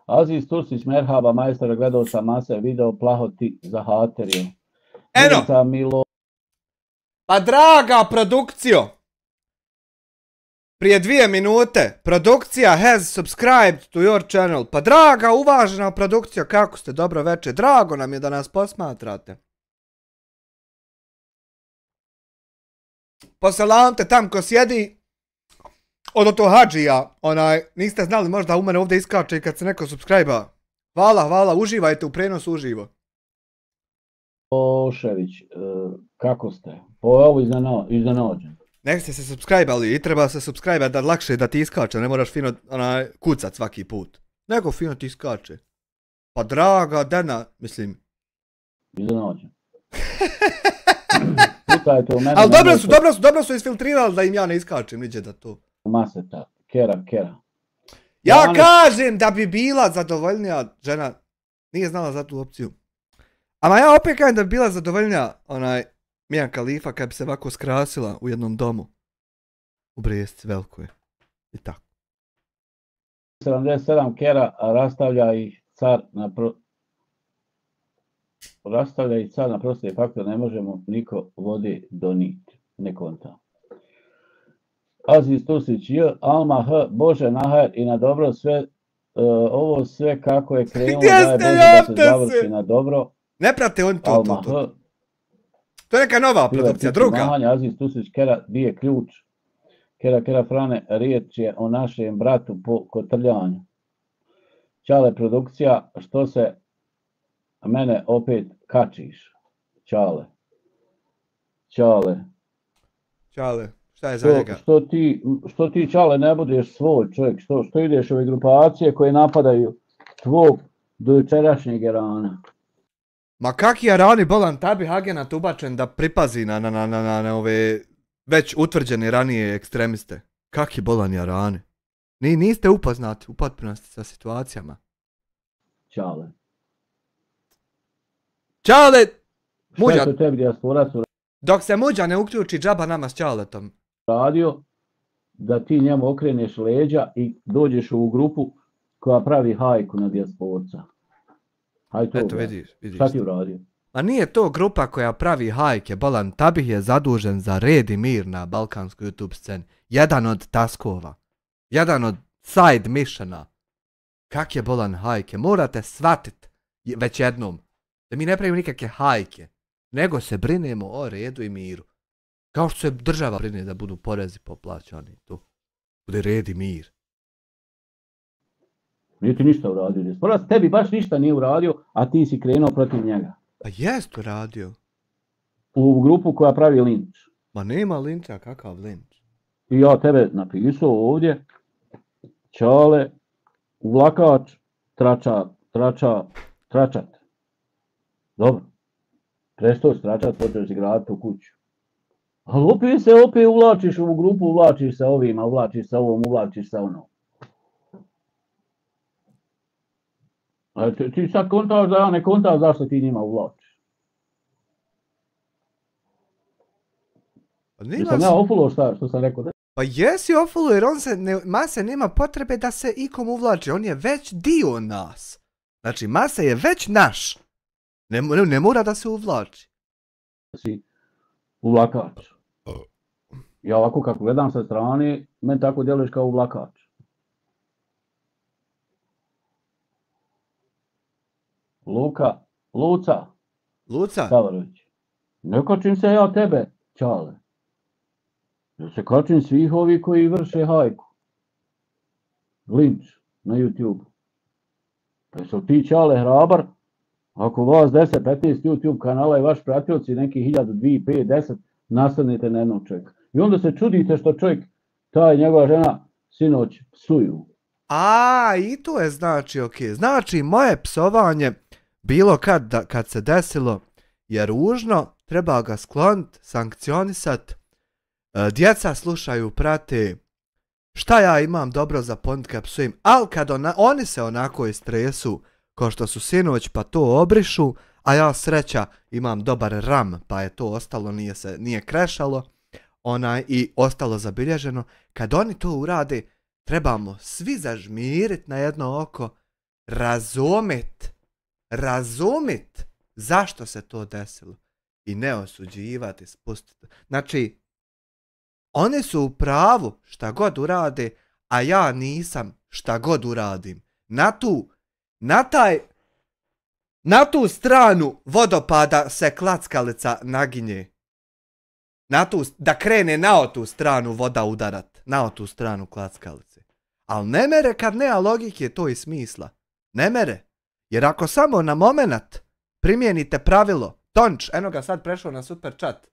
Aziz Tursić, merhaba, majstor, gledao sam mase video, plahoti za haterio. Eno! Pa draga produkcijo, prije 2 minute, produkcija has subscribed to your channel. Pa draga, uvažena produkcija, kako ste, dobro večer, drago nam je da nas posmatrate. Poselamte tam ko sjedi, od to hadžija, niste znali možda u mene ovdje iskače i kad se neko subscribe-a. Hvala, uživajte u prenosu uživo. Milošević, kako ste? Ovo iznenađen. Nek ste se subscribe-ali i treba se subscribe da lakše da ti iskače, ne moraš fino kucat svaki put. Nego fino ti iskače. Pa draga Dena, mislim. Iznenađen. Putajte u mene. Ali dobro su isfiltrirali da im ja ne iskačem, niđe da to. Maseta, kera. Ja kažem da bi bila zadovoljnija žena, nije znala za tu opciju. Ama ja opet kažem da bi bila zadovoljnija Mia Khalifa kad bi se ovako skrasila u jednom domu. U Bresci, velikoj. I tako. 77 kera, a rastavlja ih car na prosti faktor, ne možemo niko vodi doniti. Ne konta. Aziz Tusić, Alma H, Bože naher i na dobro sve, ovo sve kako je krenulo, daj Bože da se završi na dobro. Ne prate on to. Alma H. To je neka nova produkcija, druga. Mahanja, Aziz Tusić, kera, di je ključ? Kera Frane, riječ je o našem bratu po kotrljanju. Čale produkcija, što se mene opet kačiš? Čale, šta je za njega? Što ti Čale ne budeš svoj čovjek, što ideš u ove grupacije koje napadaju tvog dojučerašnjeg Irana? Ma kak je Rani bolan tabi agenat ubačen da pripazi na ove već utvrđene ranije ekstremiste? Kak je bolan je Rani? Niste upoznati u potpunosti sa situacijama. Čale, Muđa, što je tebi dijaspora su dok se Muđa ne uključi džaba nama s Čaletom. radio, da ti njemu okreneš leđa i dođeš u grupu koja pravi hajku na dijasporca. Eto vidiš. Šta ti uradio? A nije to grupa koja pravi hajke, bolan Tabih je zadužen za red i mir na balkanskoj YouTube sceni. Jedan od taskova. Jedan od side missiona. Kak je bolan hajke? Morate shvatit već jednom da mi ne pravimo nikakve hajke, nego se brinemo o redu i miru. Kao što se država brine da budu porezi poplaćani. Tu bude red i mir. Nije ti ništa uradio dijaspora, tebi baš ništa nije uradio, a ti si krenuo protiv njega. Pa jest uradio. U grupu koja pravi linč. Ma nema linča, kakav linč? I ja tebe napisao ovdje, Čale, uvlakač, tračat. Dobro. Prestao si tračat, počeo si graditi u kuću. Ali opet uvlačiš u grupu, uvlačiš sa ovima, uvlačiš sa ovom, uvlačiš sa onom. Ti sad kontaš da ja ne kontaš zašto ti njima uvlačiš. Nisam ja ofulo što sam rekao. Pa jesi ofulo jer Mase nema potrebe da se ikom uvlači, on je već dio nas. Znači Mase je već naš. Ne mora da se uvlači. Si uvlakač. Ja ovako kako gledam sa strane, meni tako djeluješ kao uvlakač. Luca Savarović. Ne kačim se ja tebe, Čale. Ja se kačim svih ovih koji vrše hajku. Linč na YouTube. Pa jesu ti Čale hrabar? Ako vas 10-15 YouTube kanala i vaš pratioci neki 1000, 2, 5, 10 nastanete na jednog čovjeka. I onda se čudite što čovjek, ta i njegova žena, sinoć psuju. I to je znači okej. Znači moje psovanje bilo kad se desilo je ružno, treba ga skloniti, sankcionisati. Djeca slušaju, prate, šta ja imam dobro za ponit kad psujem, ali kad oni se onako istresu, kao što su sinoć pa to obrišu, a ja sreća imam dobar RAM pa je to ostalo, nije krešalo i ostalo zabilježeno. Kad oni to urade, trebamo svi zažmirit na jedno oko, razumit zašto se to desilo i ne osuđivati, spustiti. Znači, oni su u pravu šta god urade, a ja nisam šta god uradim. Na tu stranu vodopada se klackalica naginje. Da krene na tu stranu voda udarat. Na tu stranu klackalice. Al ne mere kad nema logike to i smisla. Ne mere. Jer ako samo na moment primijenite pravilo Tonč, eno ga sad prešao na super chat.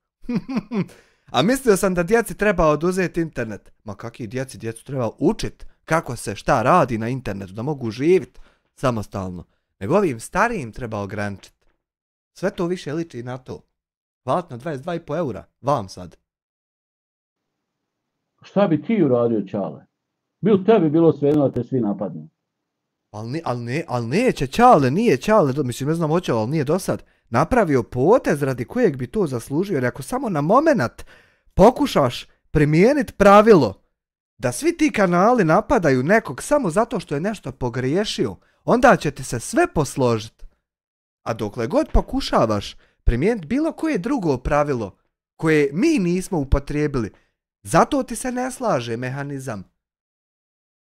A mislio sam da djeci treba oduzeti internet. Ma kakvi djeci? Djecu treba učit kako se šta radi na internetu, da mogu živjeti samostalno. Nego ovim starijim treba ograničiti. Sve to više liči na to. Hvala na 22,5 eura. Vam sad. Šta bi ti uradio, Čale? Bil tebi bilo svejedno da te svi napadnu. Ali neće Čale, nije Čale, mislim ne znam hoće, ali nije do sad napravio potez radi kojeg bi to zaslužio. Jer ako samo na moment pokušaš primijeniti pravilo da svi ti kanali napadaju nekog samo zato što je nešto pogriješio, onda će ti se sve posložiti. A dokle god pokušavaš primijeniti bilo koje drugo pravilo koje mi nismo upotrijebili, zato ti se ne slaže mehanizam.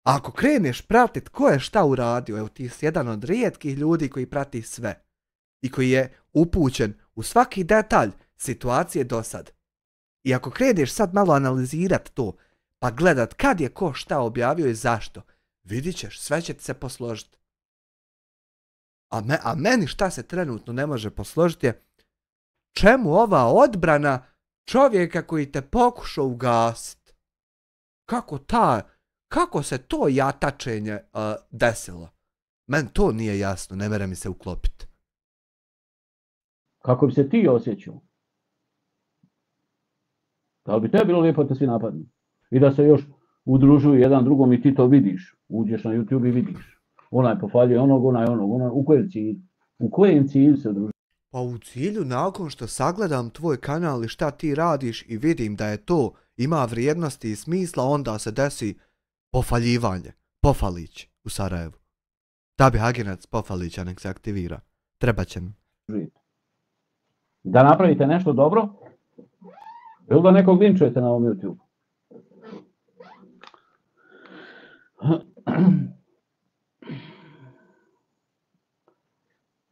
A ako kreneš pratit ko je šta uradio, evo ti si jedan od rijetkih ljudi koji prati sve i koji je upućen u svaki detalj situacije do sad. I ako kreneš sad malo analizirat to, pa gledat kad je ko šta objavio i zašto, vidit ćeš, sve će ti se posložiti. A meni šta se trenutno ne može posložiti je čemu ova odbrana čovjeka koji te pokušao ugasiti. Kako se to jatačenje desilo? Meni to nije jasno, ne mere mi se uklopiti. Kako bi se ti osjećao? Da li bi te bilo lijepo da svi napadnu? I da se još udružuju jedan drugom i ti to vidiš. Uđeš na YouTube i vidiš. Onaj pofaljuje onog, onaj. U kojem cilju? U kojem cilju se udružuju? Pa u cilju, nakon što sagledam tvoj kanal i šta ti radiš i vidim da je to ima vrijednosti i smisla, onda se desi pofaljivanje. Pofalić u Sarajevu. Da bi agenac Pofalića nek se aktivira. Treba će mi. Da napravite nešto dobro, ili da nekog linčujete na ovom YouTube.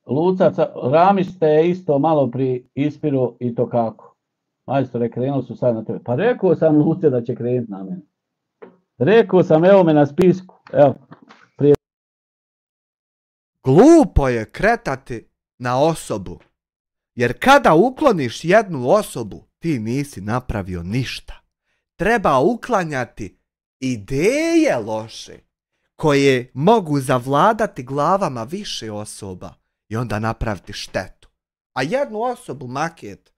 Lucac, Ramis te isto malo pri ispiru i to kako. Majstore, krenuli su sad na tebe. Pa rekao sam Luce da će krenuti na mene. Rekao sam, evo me na spisku. Evo, prije. Glupo je kretati na osobu. Jer kada ukloniš jednu osobu, ti nisi napravio ništa. Treba uklanjati ideje loše, koje mogu zavladati glavama više osoba i onda napraviti štetu. A jednu osobu maket,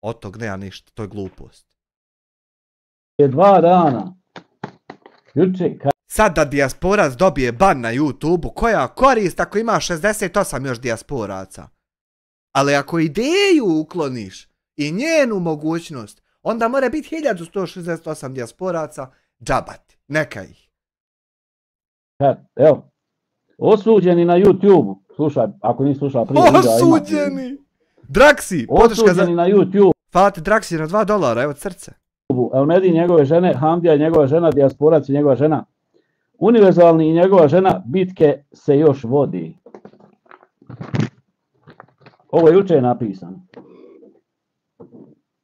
od tog nema ništa, to je glupost. 2 dana. Juče, Sad da dijasporac dobije ban na YouTube-u, koja korist ako ima 68 još dijasporaca? Ali ako ideju ukloniš i njenu mogućnost, onda mora biti 1168 dijasporaca džabati. Neka ih. Evo, osuđeni na YouTube-u. Slušaj, ako nisi slušao prije videa. Osuđeni! Draksi, podrška za... Osuđeni na YouTube. Hvala ti Draksi na $2, evo srce. Elmedi i njegove žene, Hamdija i njegova žena, dijasporac i njegova žena. Univerzalni i njegova žena, bitke se još vodi. Ovo juče je napisano.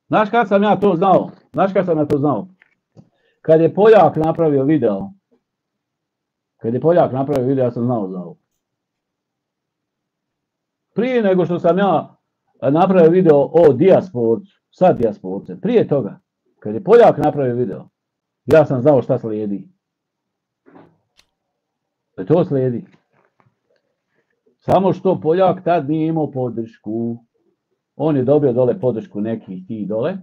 Znaš kad sam ja to znao? Kad je Poljak napravio video. Ja sam znao za ovo. Prije nego što sam ja napravio video o dijasporcu, sa dijasporcem, prije toga, kad je Poljak napravio video, ja sam znao šta slijedi. To slijedi. Samo što Poljak tad nije imao podršku. On je dobio dole podršku nekih tih dole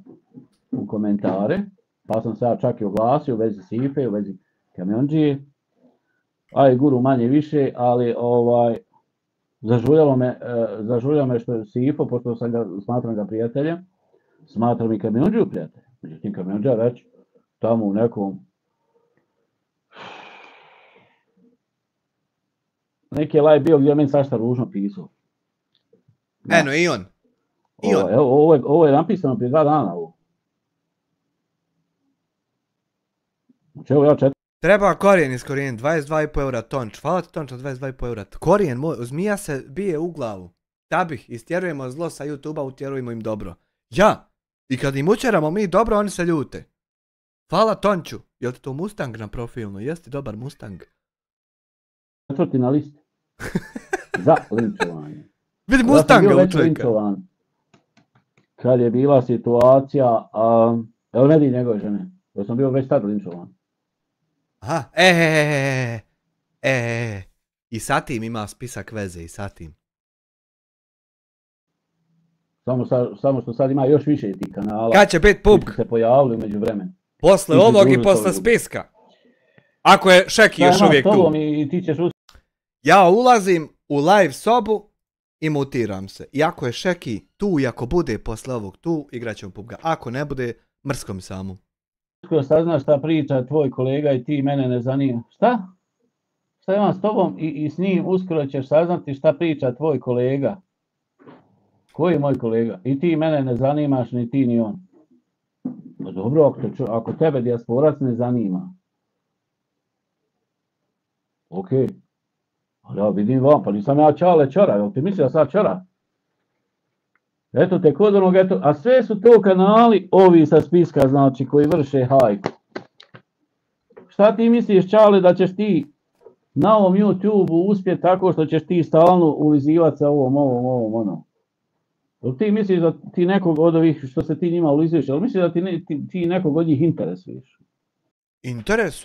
u komentare, pa sam se ja čak i oglasio u vezi Sife, u vezi Kamionđije, a i guru manje više, ali zažuljalo me što je Sifo, pošto smatram ga prijateljem, smatram i Kamionđiju prijateljem. Međutim, Kamionđija već tamo u nekom neki je live bio gdje je meni sašta ružno pisao. Eno, i on. Ovo je napisano prije 2 dana. Znači, evo ja 4. Treba korijen iskorijeniti, 22,5 eura Tonč. Hvala ti Tonč na 22,5 eura. Korijen moj, zmija se bije u glavu. Da bih, istjerujemo zlo sa YouTube-a, utjerujemo im dobro. Ja! I kad im učeramo mi dobro, oni se ljute. Hvala Tonču. Jel ti to Mustang na profilnu? Jesi dobar Mustang? 4. na listi. Za linčovanje. Vidi Mustanga u čovjeka. kad je bila situacija, evo ne di njegove žene, jer sam bio već tad linčovan. Aha, i sa tim ima spisak veze i sa tim. Samo što sad ima još više tih kanala. Kad će biti pub? Koji su se pojavili umeđu vremenu. Posle ovog i posle spiska. Ako je Šeki još uvijek tu. I ti ćeš Ja ulazim u live sobu i mutiram se. I ako je Šeki tu i ako bude posle ovog tu, igrat ćemo PUBG. Ako ne bude, mrsko mi samo. Uskoro saznaš šta priča tvoj kolega i ti mene ne zanima. Šta? Šta imam s tobom i s njim uskoro ćeš saznati šta priča tvoj kolega. Koji je moj kolega? I ti mene ne zanimaš, ni ti ni on. No dobro, ako tebe dijasporac ne zanima. Ok. Ali ja vidim vam, pa nisam ja Čale Čora, jel ti misli da sam Čora? Eto te kod onog, eto, a sve su to kanali ovi sa spiska, znači, koji vrše hajku. Šta ti misliš, Čale, da ćeš ti na ovom YouTube-u uspjeti tako što ćeš ti stalno ulizivati sa ovom. Jel ti misliš da ti nekog od ovih što se ti njima ulizuješ, jel misliš da ti nekog od njih interesuješ?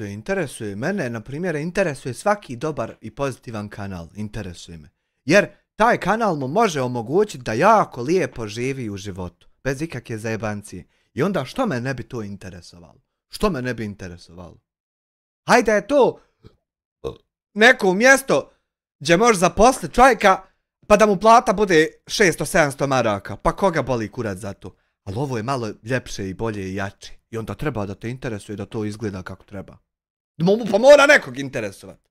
Interesuje. Mene, na primjer, interesuje svaki dobar i pozitivan kanal. Interesuje me. Jer taj kanal mu može omogućiti da jako lijepo živi u životu. Bez ikakve zajebancije. I onda što me ne bi to interesovalo? Hajde je to neko mjesto gdje možeš zaposliti čovjeka pa da mu plata bude 600-700 maraka. Pa koga boli kurac za to? Ali ovo je malo ljepše i bolje i jače. I onda treba da te interesuje da to izgleda kako treba. Pa mora nekog interesovati.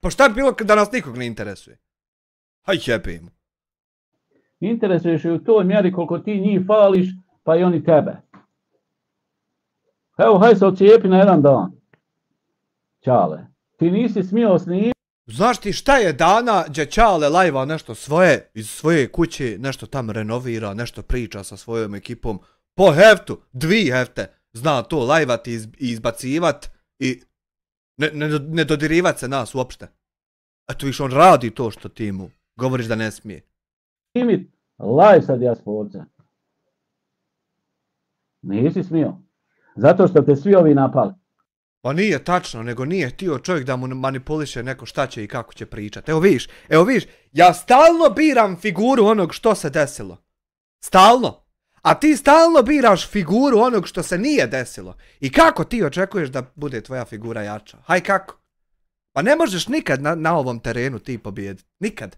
Pa šta bi bilo da nas nikog ne interesuje? Haj jebim. Interesuješ je u toj mjeri koliko ti njih fališ, pa i oni tebe. Evo, haj se ocijepi na jedan dan. Čale, ti nisi smio snimiti. Znaš ti šta je dana gdje Čale lajva nešto svoje, iz svoje kuće, nešto tam renovira, nešto priča sa svojom ekipom. Po heftu, 2 hefte, zna to lajvat i izbacivat i ne dodirivat se nas uopšte. Eto viš, on radi to što ti mu govoriš da ne smije. Snimit live sa dijasporca. Nisi smio. Zato što te svi ovi napali. Pa nije tačno, nego nije htio čovjek da mu manipuliše neko šta će i kako će pričati. Evo viš, ja stalno biram figuru onog što se desilo. Stalno. A ti stalno biraš figuru onog što se nije desilo. I kako ti očekuješ da bude tvoja figura jača? Haj kako? Pa ne možeš nikad na ovom terenu ti pobijediti. Nikad.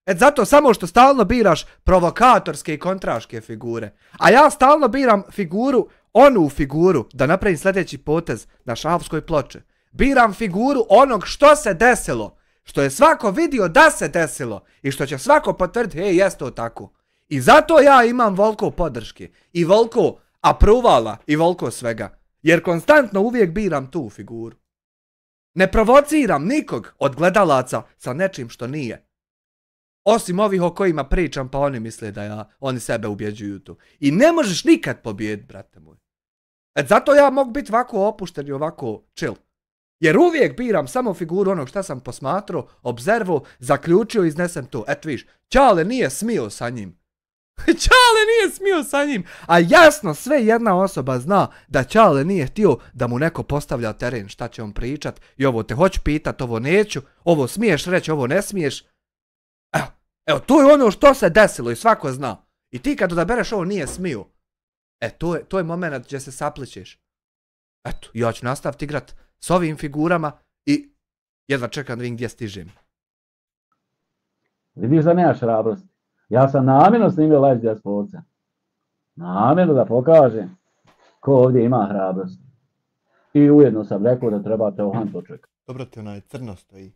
Zato samo što stalno biraš provokatorske i kontraške figure. A ja stalno biram onu figuru, da napravim sljedeći potez na šavskoj ploči. Biram figuru onog što se desilo. Što je svako vidio da se desilo. I što će svako potvrditi, hej, jest to tako. I zato ja imam volko podrške. I volko apruvala i volko svega. Jer konstantno uvijek biram tu figuru. Ne provociram nikog od gledalaca sa nečim što nije. Osim ovih o kojima pričam, pa oni misle da oni sebe ubjeđuju tu. I ne možeš nikad pobijediti, brate moj. Zato ja mogu biti ovako opušten i ovako chill. Jer uvijek biram samo figuru onog šta sam posmatrao, obzervao, zaključio i iznesem to. Eto viš, Čale nije smio sa njim. A jasno sve jedna osoba zna da Čale nije htio da mu neko postavlja teren šta će on pričat. I ovo te hoću pitat, ovo neću, ovo smiješ reći, ovo ne smiješ. Evo, to je ono što se desilo i svako zna. I ti kad odabereš ovo nije smio. To je moment gdje se sapličeš. Eto, ja ću nastaviti igrat s ovim figurama i jedva čekam da vidim gdje stižem. Vidiš da nemaš hrabrosti. Ja sam namjerno snimio live dijasporca. Namjerno da pokažem ko ovdje ima hrabrost. I ujedno sam rekao da trebate ohanto čekati. Dobro ti onaj crno stoji.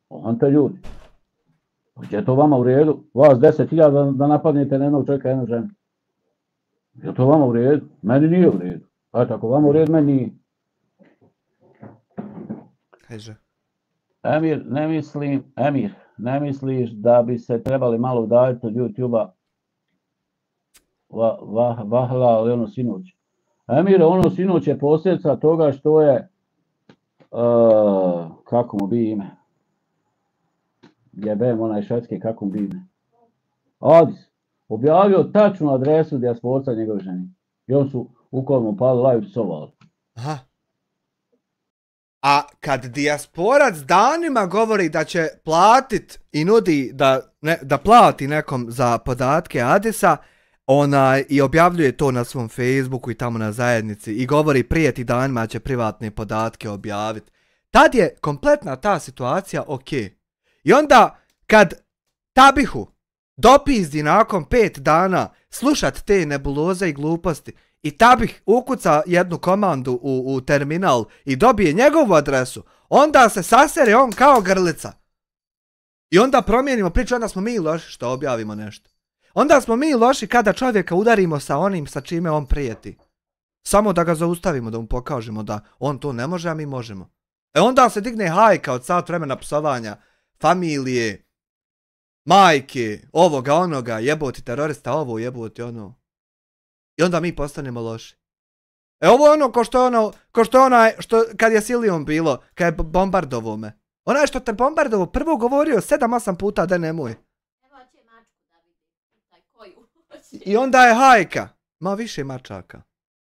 Ohante ljudi. Je to vama u redu? Vas 10.000 da napadnete na jednog čovjeka, jednu ženu. Je to vama u redu? Meni nije u redu. Eto, ako vama u redu, meni nije. Kaže. Emir, ne misliš da bi se trebali malo udaljiti od YouTube-a Vahla, ali ono sinoć. Emir, ono sinoć je posljedica toga što je, kako mu bi ime? Jebem onaj švedski, kako mu bi ime? Adis. objavio tačnu adresu dijasporca njegove žene. I on su u kojem upali live psovali. Aha. A kad dijasporac danima govori da će platit i nudi da plati nekom za podatke Adisa, i objavljuje to na svom Facebooku i tamo na zajednici i govori prijeti danima će privatne podatke objaviti. Tad je kompletna ta situacija ok. I onda kad Tabihu dopizdi nakon 5 dana slušat te nebuloze i gluposti i Tabih ukuca jednu komandu u terminal i dobije njegovu adresu, onda se sasere on kao grlica. I onda promijenimo priču, onda smo mi loši što objavimo nešto. Onda smo mi loši kada čovjeka udarimo sa onim sa čime on prijeti. Samo da ga zaustavimo, da mu pokažemo da on to ne može, a mi možemo. Onda se digne hajka od sat vremena psovanja familije, majke, ovoga, onoga, jeboti terorista, ovo, jeboti ono. I onda mi postanemo loši. Ovo je ono ko što onaj, kad je Silijom bilo, kad je bombardovao me. Onaj što te bombardovao prvo govorio 7-8 puta da nemoj. I onda je hajka. Ma više mačaka.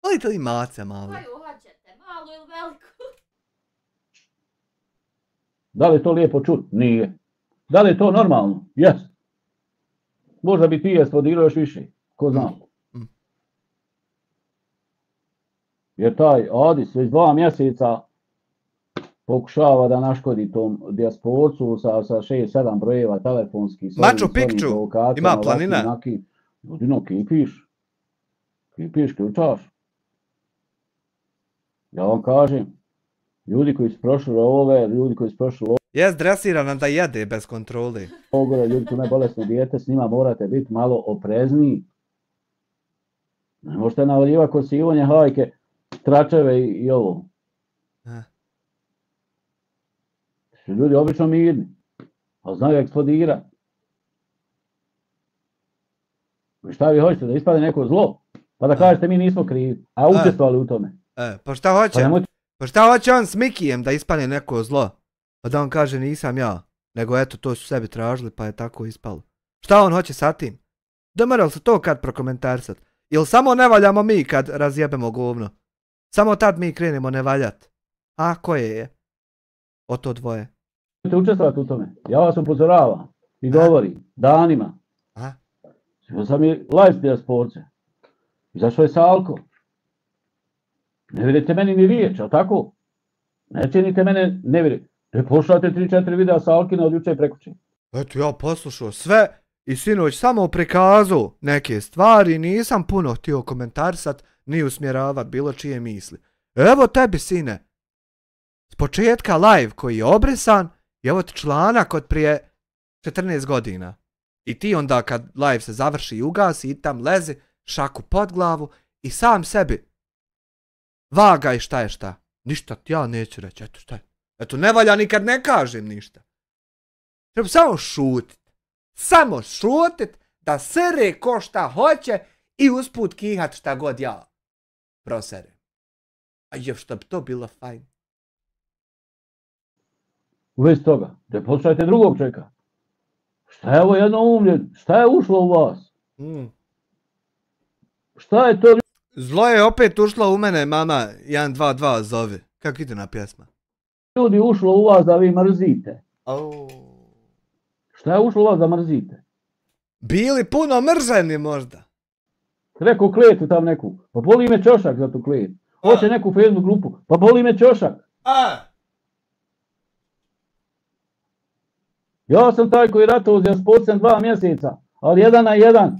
Volite li mace male? Koju hoćete, malu ili veliku? Da li je to lijepo čut? Nije. Da li je to normalno? Jes. Možda bi ti eksplodirao još više. Ko zna. Jer taj Adis već 2 mjeseca pokušava da naškodi tom dijasporcu sa 6-7 brojeva telefonskih. Machu Picchu ima planina. Ljudino, kipiš, ključaš. Ja vam kažem, ljudi koji su prošli rovove, ljudi koji su prošli jes dresirana da jede bez kontroli. logore, ljudi koji imaju bolesno dijete, s njima morate biti malo oprezniji. Ne možete navaljivati kod sivonje hajke, tračeve i ovo. Ljudi obično mirni, ali znaju eksplodirati. Šta vi hoćete, da ispade neko zlo? Pa da kažete mi nismo krivi, a učestvovali u tome. Pa šta hoće on s Mikijem da ispane neko zlo? Pa da on kaže nisam ja, nego eto to su sebi tražili pa je tako ispalo. Šta on hoće sa tim? Da morali se to kad prokomentarisat? Ili samo ne valjamo mi kad razjebemo govno? Samo tad mi krenemo ne valjat. A koje je? O to dvoje. Možete učestvovati u tome. Ja vas upozoravam i govorim danima. Sam i live dijasporce. Izašao je Salko. Ne vidite meni ni riječ, ali tako? Ne činite mene, ne vidite. Poslušajte 3-4 videa Salkina od juče i prekuće. Eto ja poslušao sve i sinoć samo prikazu neke stvari, nisam puno htio komentarisat ni usmjeravat bilo čije misli. Evo tebi sine. S početka live koji je obrisan, je evo ti članak od prije 14 godina. I ti onda kad live se završi i ugasi i tam lezi, šaku pod glavu i sam sebi vagaj šta je šta. Ništa ti ja neću reći, eto šta je. Eto ne valja nikad ne kažem ništa. Treba samo šutit. Samo šutit da sere ko šta hoće i usput kihat šta god ja proserem. A je što bi to bilo fajn. U vezi toga, da poslušajte drugog čovjeka. Šta je ovo jedno umlje? Šta je ušlo u vas? Šta je to? Zlo je opet ušlo u mene, mama, 122 zove. Kako ide na pjesma? Ljudi ušlo u vas da vi mrzite. Šta je ušlo u vas da mrzite? Bili puno mrženi možda. Rekao kletu tam neku. Pa boli me čošak za tu kletu. Hoće neku Facebook grupu. Pa boli me čošak. Ja sam taj koji ratovao s dijasporcem 2 mjeseca. Ali 1 na 1.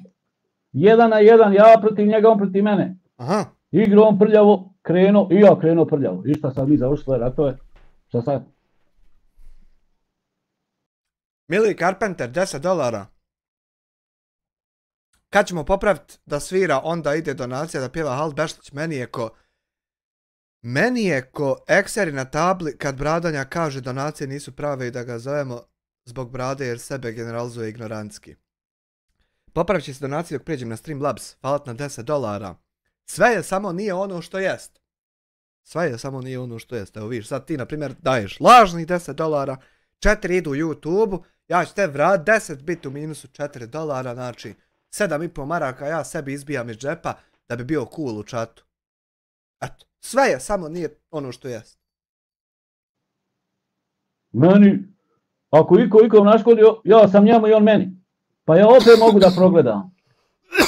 1 na 1. Ja protiv njega, on protiv mene. Igra on prljavo, krenuo i ja krenuo prljavo. I šta sad mi završili ratove? Šta sad? Mili Carpenter, $10. Kad ćemo popraviti da svira, onda ide donacija da pjeva Hal Bešlić. Meni je ko ekseri na tabli kad Bradanja kaže donacije nisu prave i da ga zovemo zbog brade jer sebe generalizuje ignorantski. Popravit će se donacije dok prijeđem na Streamlabs. Hvala na $10. Sve je samo nije ono što jest. Sve je samo nije ono što jest. Evo vidiš, sad ti na primjer daješ lažnih $10, 4 idu u YouTube-u, ja ću te vrat 10 biti u minusu $4, znači 7,5 maraka ja sebi izbijam iz džepa da bi bio cool u čatu. Eto, sve je, samo nije ono što jest. Meni, ako ikom naškodio, ja sam njemu i on meni. Pa ja opet mogu da progledam.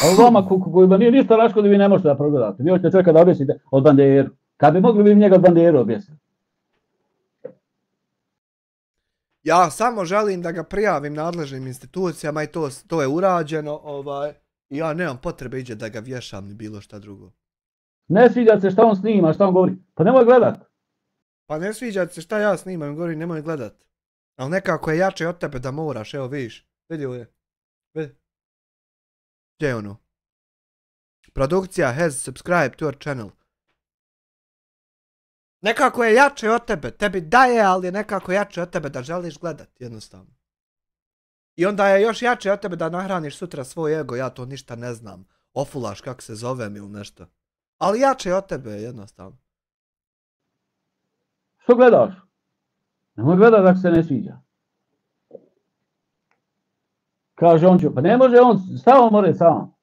A vama kojima nije ništa naškodio, vi ne možete da progledate. Vi hoćete čovjeka da objesite od banderu. Kad bi mogli bi njega od banderu objesiti? Ja samo želim da ga prijavim nadležnim institucijama i to je urađeno, i ja nemam potrebe iđe da ga vješam ni bilo šta drugo. Ne sviđa se šta on snima, šta on govori. Pa nemoj gledat. Pa ne sviđa se šta ja snimam, govorim nemoj gledat. Ali nekako je jače od tebe da moraš, evo vidiš. Vidi ovdje. Vidi. Gdje je ono? Produkcija has subscribed to our channel. Nekako je jače od tebe, tebi daje, ali je nekako jače od tebe da želiš gledat, jednostavno. I onda je još jače od tebe da nahraniš sutra svoj ego, ja to ništa ne znam. Ofulaš kako se zovem ili nešto. Ali jače od tebe, jednostavno. Što gledaš? Nemoj gledat ako se ne sviđa. Kaže on će, pa ne može on, šta on more sam?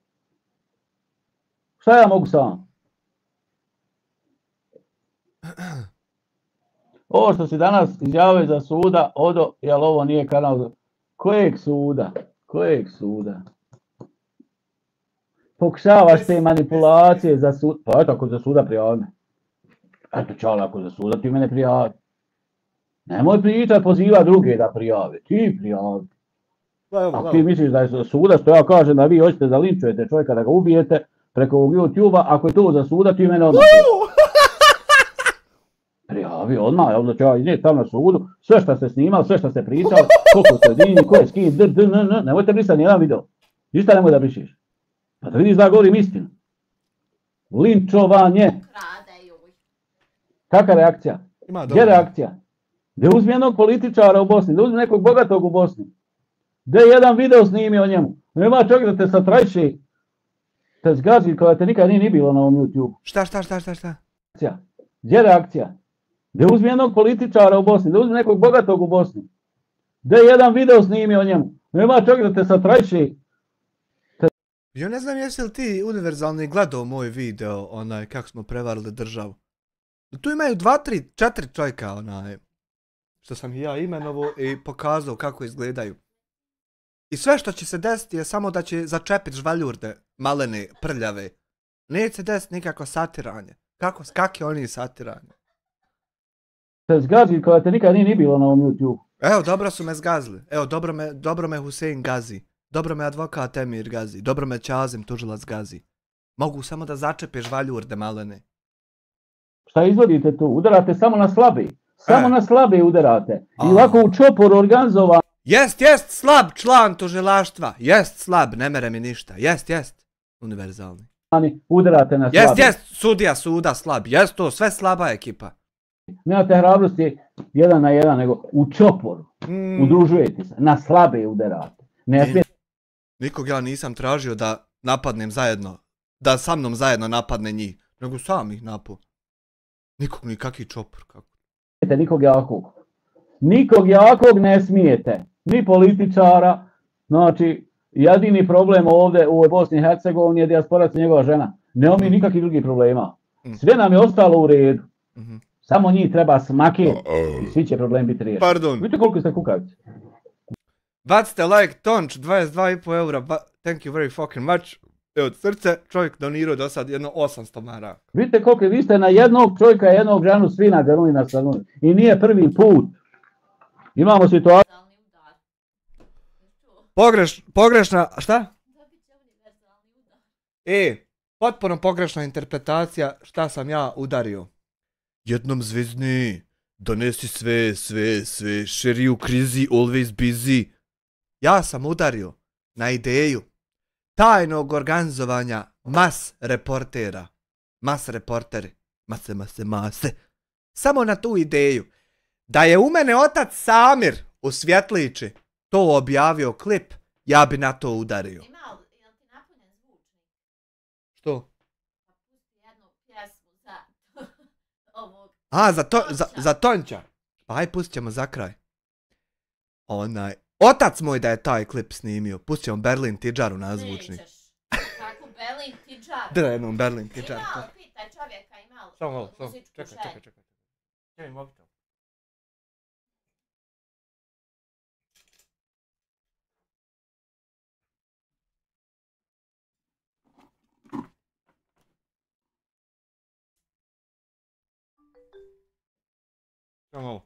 Šta ja mogu sam? Ovo što si danas izjavio za suda, Odo, jel ovo nije kanal? Kojeg suda? Kojeg suda? Pokušavaš te manipulacije za sud, pa eto ako za suda prijavi me. Eto čala, ako za suda ti mene prijavi. Nemoj pričati, poziva druge da prijave, ti prijavi. Ako ti misliš da je za suda, što ja kažem da vi hoćete da linčujete čovjeka, da ga ubijete preko ovog YouTube-a, ako je to za suda, ti mene odmah prijavi odmah, ja onda ću ja iznijeti tamo na sudu, sve što ste snimali, sve što ste pričali, koliko ste dini, ko je s kim, nemojte brisati nijedan video, ništa nemoj da brišiš. Pa da vidiš da govorim istinu. Linčovanje. Kakva reakcija? Gdje reakcija? Gdje uzmi jednog političara u Bosni, gdje uzmi nekog bogatog u Bosni. Gdje je jedan video snimio o njemu. Nema čovjek da te satrajši, te zgazi koja te nikad nije ni bilo na ovom YouTube. Šta? Gdje reakcija? Gdje uzmi jednog političara u Bosni, gdje uzmi nekog bogatog u Bosni. Gdje je jedan video snimio o njemu. Nema čovjek da te satrajši. Ja ne znam jesi li ti univerzalni gledao moj video, kako smo prevarili državu. Tu imaju 2, 3, 4 čovjeka, što sam ih ja imenovao i pokazao kako izgledaju. I sve što će se desiti je samo da će začepiti žvaljurde, malene, prljave. Neće se desiti nikako satiranje. Kak je oni satiranje? Te zgazi koja te nikad nije ni bilo na ovom YouTube. Evo, dobro su me zgazili. Evo, dobro me Husein gazi. Dobro me advokat Emir gazi. Dobro me Čazim tužilac gazi. Mogu samo da začepe žvaljurde malene. Šta izvodite tu? Udarate samo na slabi. Samo na slabe udarate. I ovako u čoporu organizovan. Jest, slab član tužilaštva. Jest, slab, ne mere mi ništa. Jest, univerzalni. Udarate na slabe. Jest, sudija suda slab. Jest to, sve slaba ekipa. Nemate hrabrosti 1 na 1, nego u čoporu. Udružujete se. Na slabe udarate. Nikog ja nisam tražio da napadnem zajedno. Da sa mnom zajedno napadne njih. Nego sam ih napao. Nikog nikakvi čopor. Nikog jakog. Nikog jakog ne smijete. Ni političara. Znači, jedini problem ovdje u Bosni i Hercegovini je dijasporac i njegova žena. Nemamo mi nikakvih drugih problema. Sve nam je ostalo u redu. Samo njih treba smaketi i svi će problem biti riješeni. Pardon. Vidite koliko ste kukavice. Bacite like, Tonč, 22,5 eura, thank you very fucking much. Evo srce, čovjek donirao do sad jedno 800 maraka. Vidite koliko vi ste na jednog čovjeka, jednog ženu svi nagrnuli na stranu. I nije prvi put. Imamo situaciju. Pogrešna, šta? Potpuno pogrešna interpretacija šta sam ja udario. Jednom zvezdni, donesi sve, share u krizi, always busy. Ja sam udario na ideju tajnog organizovanja mas reportera. Mas reporteri. Mase. Samo na tu ideju. Da je u mene otac Samir u Svjetliči to objavio klip, ja bi na to udario. Jel ti napunjen zvučnik? Što? Jednu pjesmu za ovog... Za Tonča. Pa aj pustit ćemo za kraj. Otac moj da je taj klip snimio. Pustio on Berlin Tidžaru nazvučni. Nećeš. Kako Berlin Tidžar. Drenom Berlin Tidžar. Imao, pitaj čovjeka, imao Samo malo, muzičku želju. čekaj. Čekaj, mobitel. Samo malo.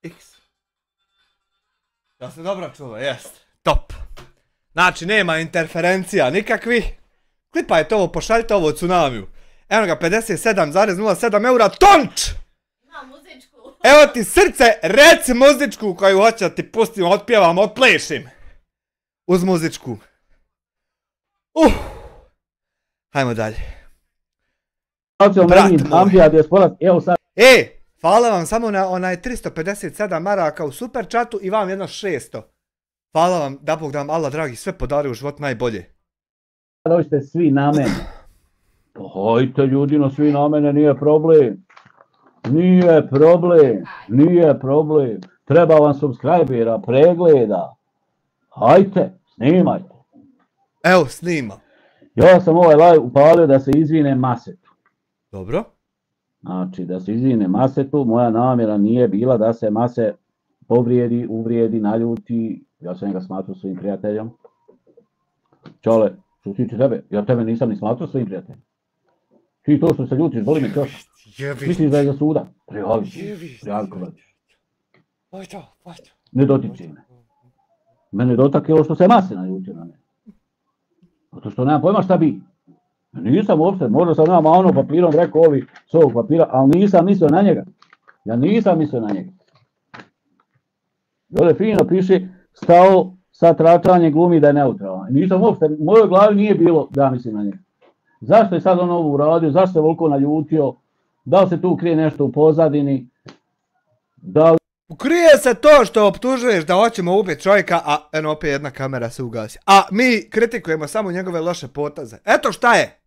X. Da se dobro čuva, jest. Top. Znači, nema interferencija nikakvih. Klipajte ovo, pošaljite ovo tsunamiju. Evo ga, 57,07 eura, tonč! Imao muzičku. Evo ti srce, reci muzičku koju hoće da ti pustim, otpjevam, otplešim. Uz muzičku. Hajmo dalje. Brat moj. Hvala vam samo na onaj 357 maraka u super chatu i vam jedno 600. Hvala vam, da Bog da vam Allah dragi sve podari u život najbolje. Dođite svi na mene. Hojte ljudino, svi na mene, nije problem. Nije problem. Treba vam subscribera, pregleda. Hajte, snimajte. Evo, snima. Ja sam ovaj live upalio da se izvine Masetu. Dobro. Znači, da se izvine Masetu, moja namjera nije bila da se Mase povrijedi, uvrijedi, naljuti. Ja sam njega smatrao svojim prijateljom. Čale, što se tiče tebe, ja tebe nisam ni smatrao svojim prijateljem. Ti to što se ljutiš, boli me čoša. Misliš da je za suda? Prijavi kovač. Ne dotiči me. Mene dotakle ovo što se Mase naljutio na mene. Zato što nemam pojma šta bi. Nisam uopšte, možda sam nama ono papirom rekao ovi s ovog papira, ali nisam mislio na njega. Ja nisam mislio na njega. Dole fino piše, stao sa tračanje glumi da je neutralan. Nisam uopšte, u mojoj glavi nije bilo da mislim na njega. Zašto je sad on ovo uradio, zašto je voliko naljutio, da li se tu krije nešto u pozadini, da li... Krije se to što optužuješ da hoćemo ubiti čovjeka, a eno opet jedna kamera se ugasi. A mi kritikujemo samo njegove loše potaze. Eto šta je!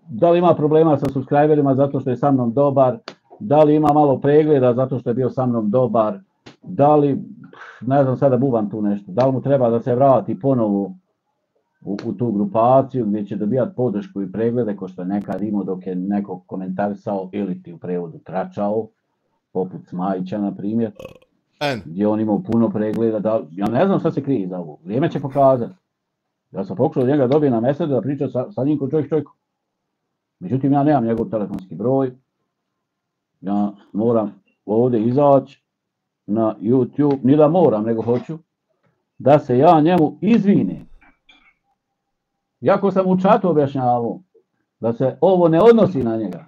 Da li ima problema sa subscriberima zato što je sa mnom dobar, da li ima malo pregleda zato što je bio sa mnom dobar, da li, ne znam sada buvam tu nešto, da li mu treba da se vrati ponovo u tu grupaciju gdje će dobijati podršku i preglede ko što je nekad imao dok je neko komentarisao ili ti u prevodu tračao, poput Smajića na primjer, gdje on imao puno pregleda, ja ne znam šta se krije za ovo, vrijeme će pokazati. Ja sam pokušao od njega dobiti na mesec da priča sa njim ko čovjekom. Međutim, ja nemam njegov telefonski broj, ja moram ovdje izaći na YouTube, ni da moram, nego hoću, da se ja njemu izvinim. Iako sam u čatu objašnjavao da se ovo ne odnosi na njega,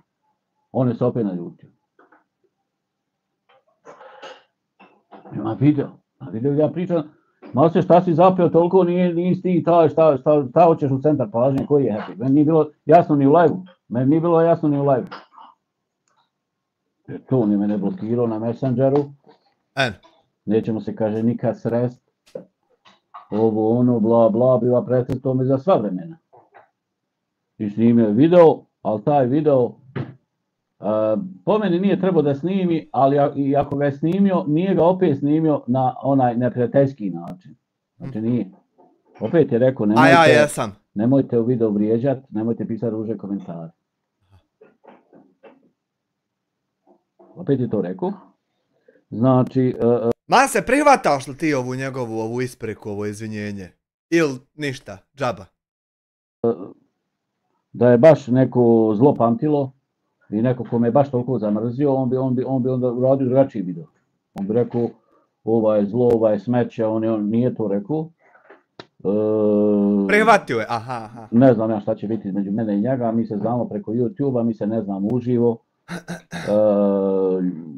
on je se opet naljutio. Ima video gdje ja pričam, malo se šta si zapeo, toliko nisi ti šta hoćeš u centar pažnje, koji je happy. Meni nije bilo jasno ni u live. To on je mene blokirao na Messengeru. Nećemo se, kaže, nikad srest. Ovo, ono, bla, bla, biva precrtao me za sva vremena. I snimio je video, ali taj video po meni nije trebao da snimi, ali i ako ga je snimio, nije ga opet snimio na onaj neprijateljski način. Znači nije. Opet je rekao, nemojte u video vrijeđati, nemojte pisati ruže komentare. Opet je to rekao. Znači... Mase, prihvataš li ti ovu njegovu ispriku, ovo izvinjenje? Ili ništa, džaba? Da je baš neko zlo pamtilo i neko ko me je baš toliko zamrzio, on bi onda uradio drugačiji video. On bi rekao, ova je zlo, ova je smeće, on nije to rekao. Prihvatio je, aha. Ne znam ja šta će biti između mene i njega, mi se znamo preko YouTube-a, mi se ne znamo uživo.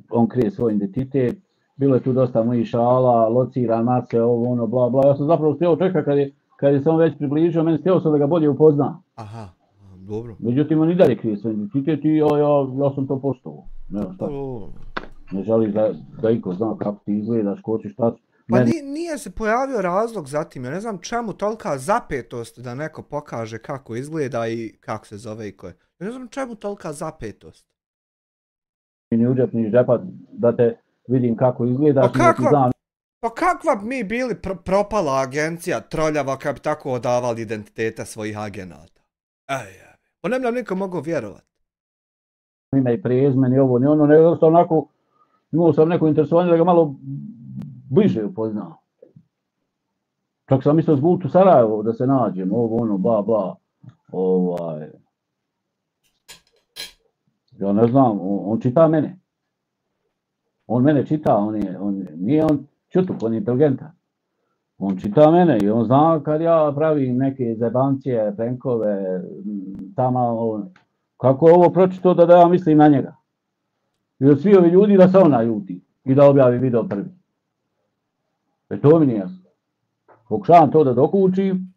On krije svoj identitet. bilo je tu dosta mojih šala, lociran, mace, ovo, ono, bla, bla. Ja sam zapravo htio čekati kad je se on već približio, meni htio sam da ga bolje upozna. Aha, dobro. Međutim, on i dalje krije svoj identitet i ja sam to poštovao. Ne, šta? Ne želiš da iko zna kako ti izgledaš, ko ćeš, šta ćeš. Pa nije se pojavio razlog za tim, ja ne znam čemu tolika zapetost da neko pokaže kako izgleda i kako se zove i ko je. Ja ne znam čemu tolika zapetost. Ni u džep, ni iz džepa da te vidim kako izgledaš. Pa kakva bi mi bili propala agencija troljava kad bi tako odavali identiteta svojih agenata? Pa ne bi nam niko mogao vjerovat. Ime i prezmen i ovo, ni ono, nego onako, imao sam neko interesovanje da ga malo bliže upoznao. Čak sam mislio zbut u Sarajevo da se nađem, ovo ono, bla bla, Ja ne znam, on čita mene. On mene čita, nije on čutuk, on je inteligentan. On čita mene i on zna kad ja pravim neke zebancije, prankove, tamo, kako je ovo pročito da ja mislim na njega. I od svi ovi ljudi da se ona ljuti i da objavi video prvi. To mi nije jasno. Pokušavam to da dokučim,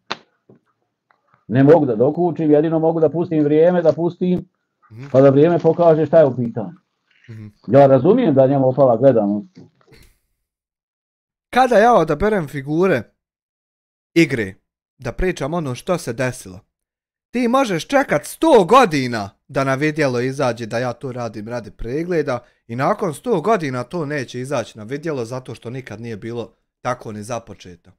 ne mogu da dokučim, jedino mogu da pustim vrijeme, pa da vrijeme pokaže šta je u pitanju. Ja razumijem da njemu opala gledanost. Kada ja odaberem figure igre, da pričam ono što se desilo, ti možeš čekat 100 godina da na vidjelo izađe da ja to radim radi pregleda i nakon 100 godina to neće izaći na vidjelo zato što nikad nije bilo tako ni započeto.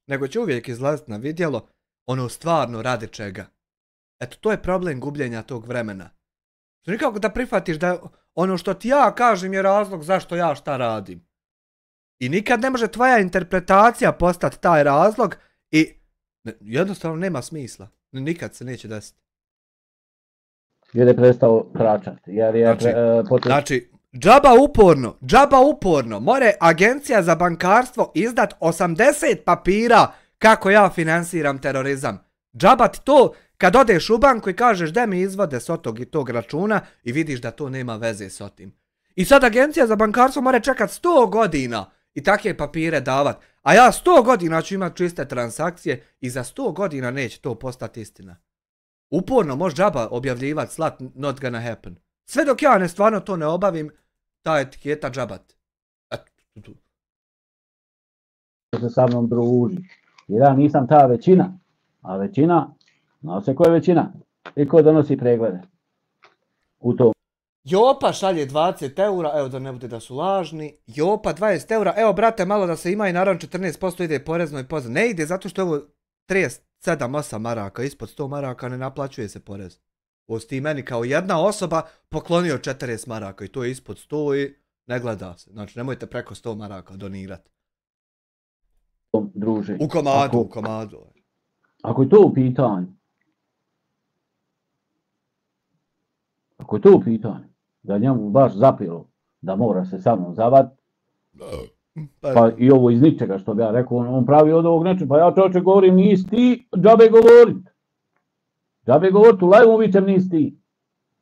Nego će uvijek izlaziti na vidjelo ono stvarno radi čega. Eto, to je problem gubljenja tog vremena. Nikako da prihvatiš da ono što ti ja kažem je razlog zašto ja šta radim. I nikad ne može tvoja interpretacija postati taj razlog i jednostavno nema smisla. Nikad se neće desiti. Jer je prestao tračati. Znači, džaba uporno, more agencija za bankarstvo izdat 80 papira kako ja finansiram terorizam. Džaba ti to kad odeš u banku i kažeš da mi izvode s tog i tog računa i vidiš da to nema veze s otim. I sad agencija za bankarstvo mora čekat 100 godina i takve papire davat. A ja 100 godina ću imat čiste transakcije i za 100 godina neće to postati istina. Uporno može džaba objavljivati slat not gonna happen. Sve dok ja stvarno to ne obavim, ta etiketa džabat. Se sa mnom druži. Jer ja nisam ta većina. A većina, zna se ko je većina i ko donosi preglede. U tom. Jopa šalje 20 eura, evo da ne bude da su lažni. Jopa 20 eura, evo brate malo da se ima i naravno 14% ide porezno i pozno. Ne ide zato što je ovo 37-8 maraka, ispod 100 maraka ne naplaćuje se porez. Ovo si ti meni kao jedna osoba poklonio 40 maraka i to je ispod 100 i ne gleda se. Znači nemojte preko 100 maraka donirati. Druže. U komadu. Ako je to u pitanju, da njemu baš zapilo da mora se sa mnom zavat, pa i ovo iz ničega što bi ja rekao, on pravi od ovog nečega, pa ja čovječe govorim nisi ti, džabe govorit, u live vičem nisi ti.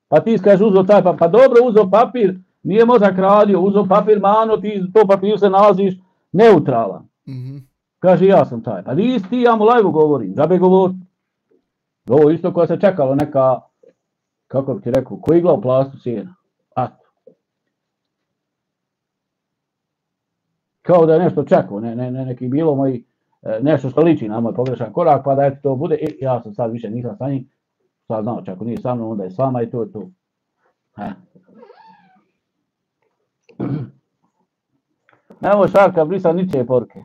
Pa ti skaš uzo taj papir, pa dobro uzo papir, nije mozak radio, uzo papir mano, ti to papir se nalaziš neutralan. Kaže ja sam taj, pa nisi ti, ja mu live govorim, džabe govorit. Ovo isto koja se čekalo neka, kako bi ti rekao, ko igla u plastu sjena. Kao da je nešto čekao, neki bilo moji, nešto što liči na moj pogrešan korak, pa da eto to bude, ja sam sad više nisam sa njim, sad znao, ako nije sa mnom, onda je s vama i to je to. Nemoj Šarka brisati ničije poruke.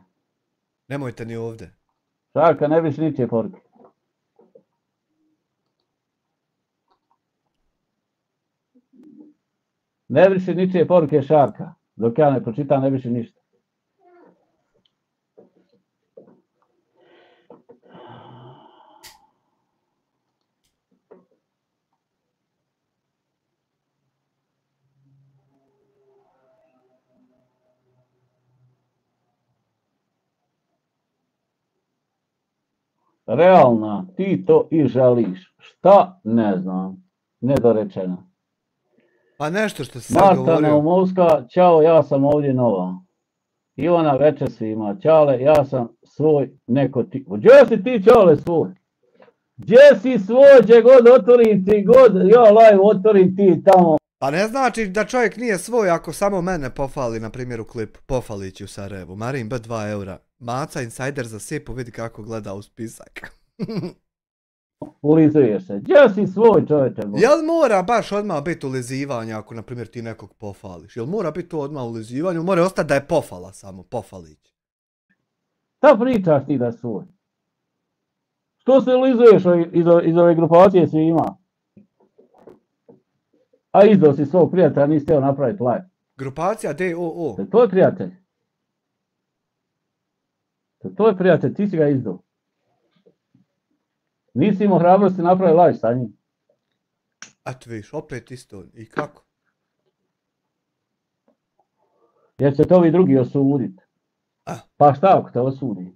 Nemojte ni ovdje. Šarka ne briši ničije poruke. Ne briši ničije poruke Šarka. Dok ja ne pročitam, ne briši ništa. Realna, ti to i želiš. Šta? Ne znam. Nedorečeno. Pa nešto što se sad govorio. Marta Naumovska, čao, ja sam ovdje nova. Ivana večer svima. Ćale, ja sam svoj, neko ti. Gdje si ti, Ćale, svoj? Gdje si svoj, gdje god otvorim ti, god ja live otvorim ti tamo. Pa ne znači da čovjek nije svoj ako samo mene pofali, na primjer u klipu. Pofalići u Sarajevu. Marin B 2 eura. Maca Insider za sipu, vidi kako gleda u spisak. Ulizuješ se. Gdje si svoj, čovječe? Jel mora baš odmah biti ulizivanje ako, na primjer, ti nekog pofališ? Jel mora biti to odmah ulizivanje? Mora ostati da je pofala samo, pofalić. Šta pričaš ti da svoj? Što se ulizuješ iz ove grupacije svima? A izdao si svog prijatelja, nisi htio napraviti live. Grupacija DOO. To je tvoj prijatelj. To je tvoj prijatelj, ti si ga izdao. Nisi imao hrabrosti napraviti live sa njim. A tu viš, opet isto. I kako? Jer će te ovi drugi osuditi. Pa šta ako te osudi?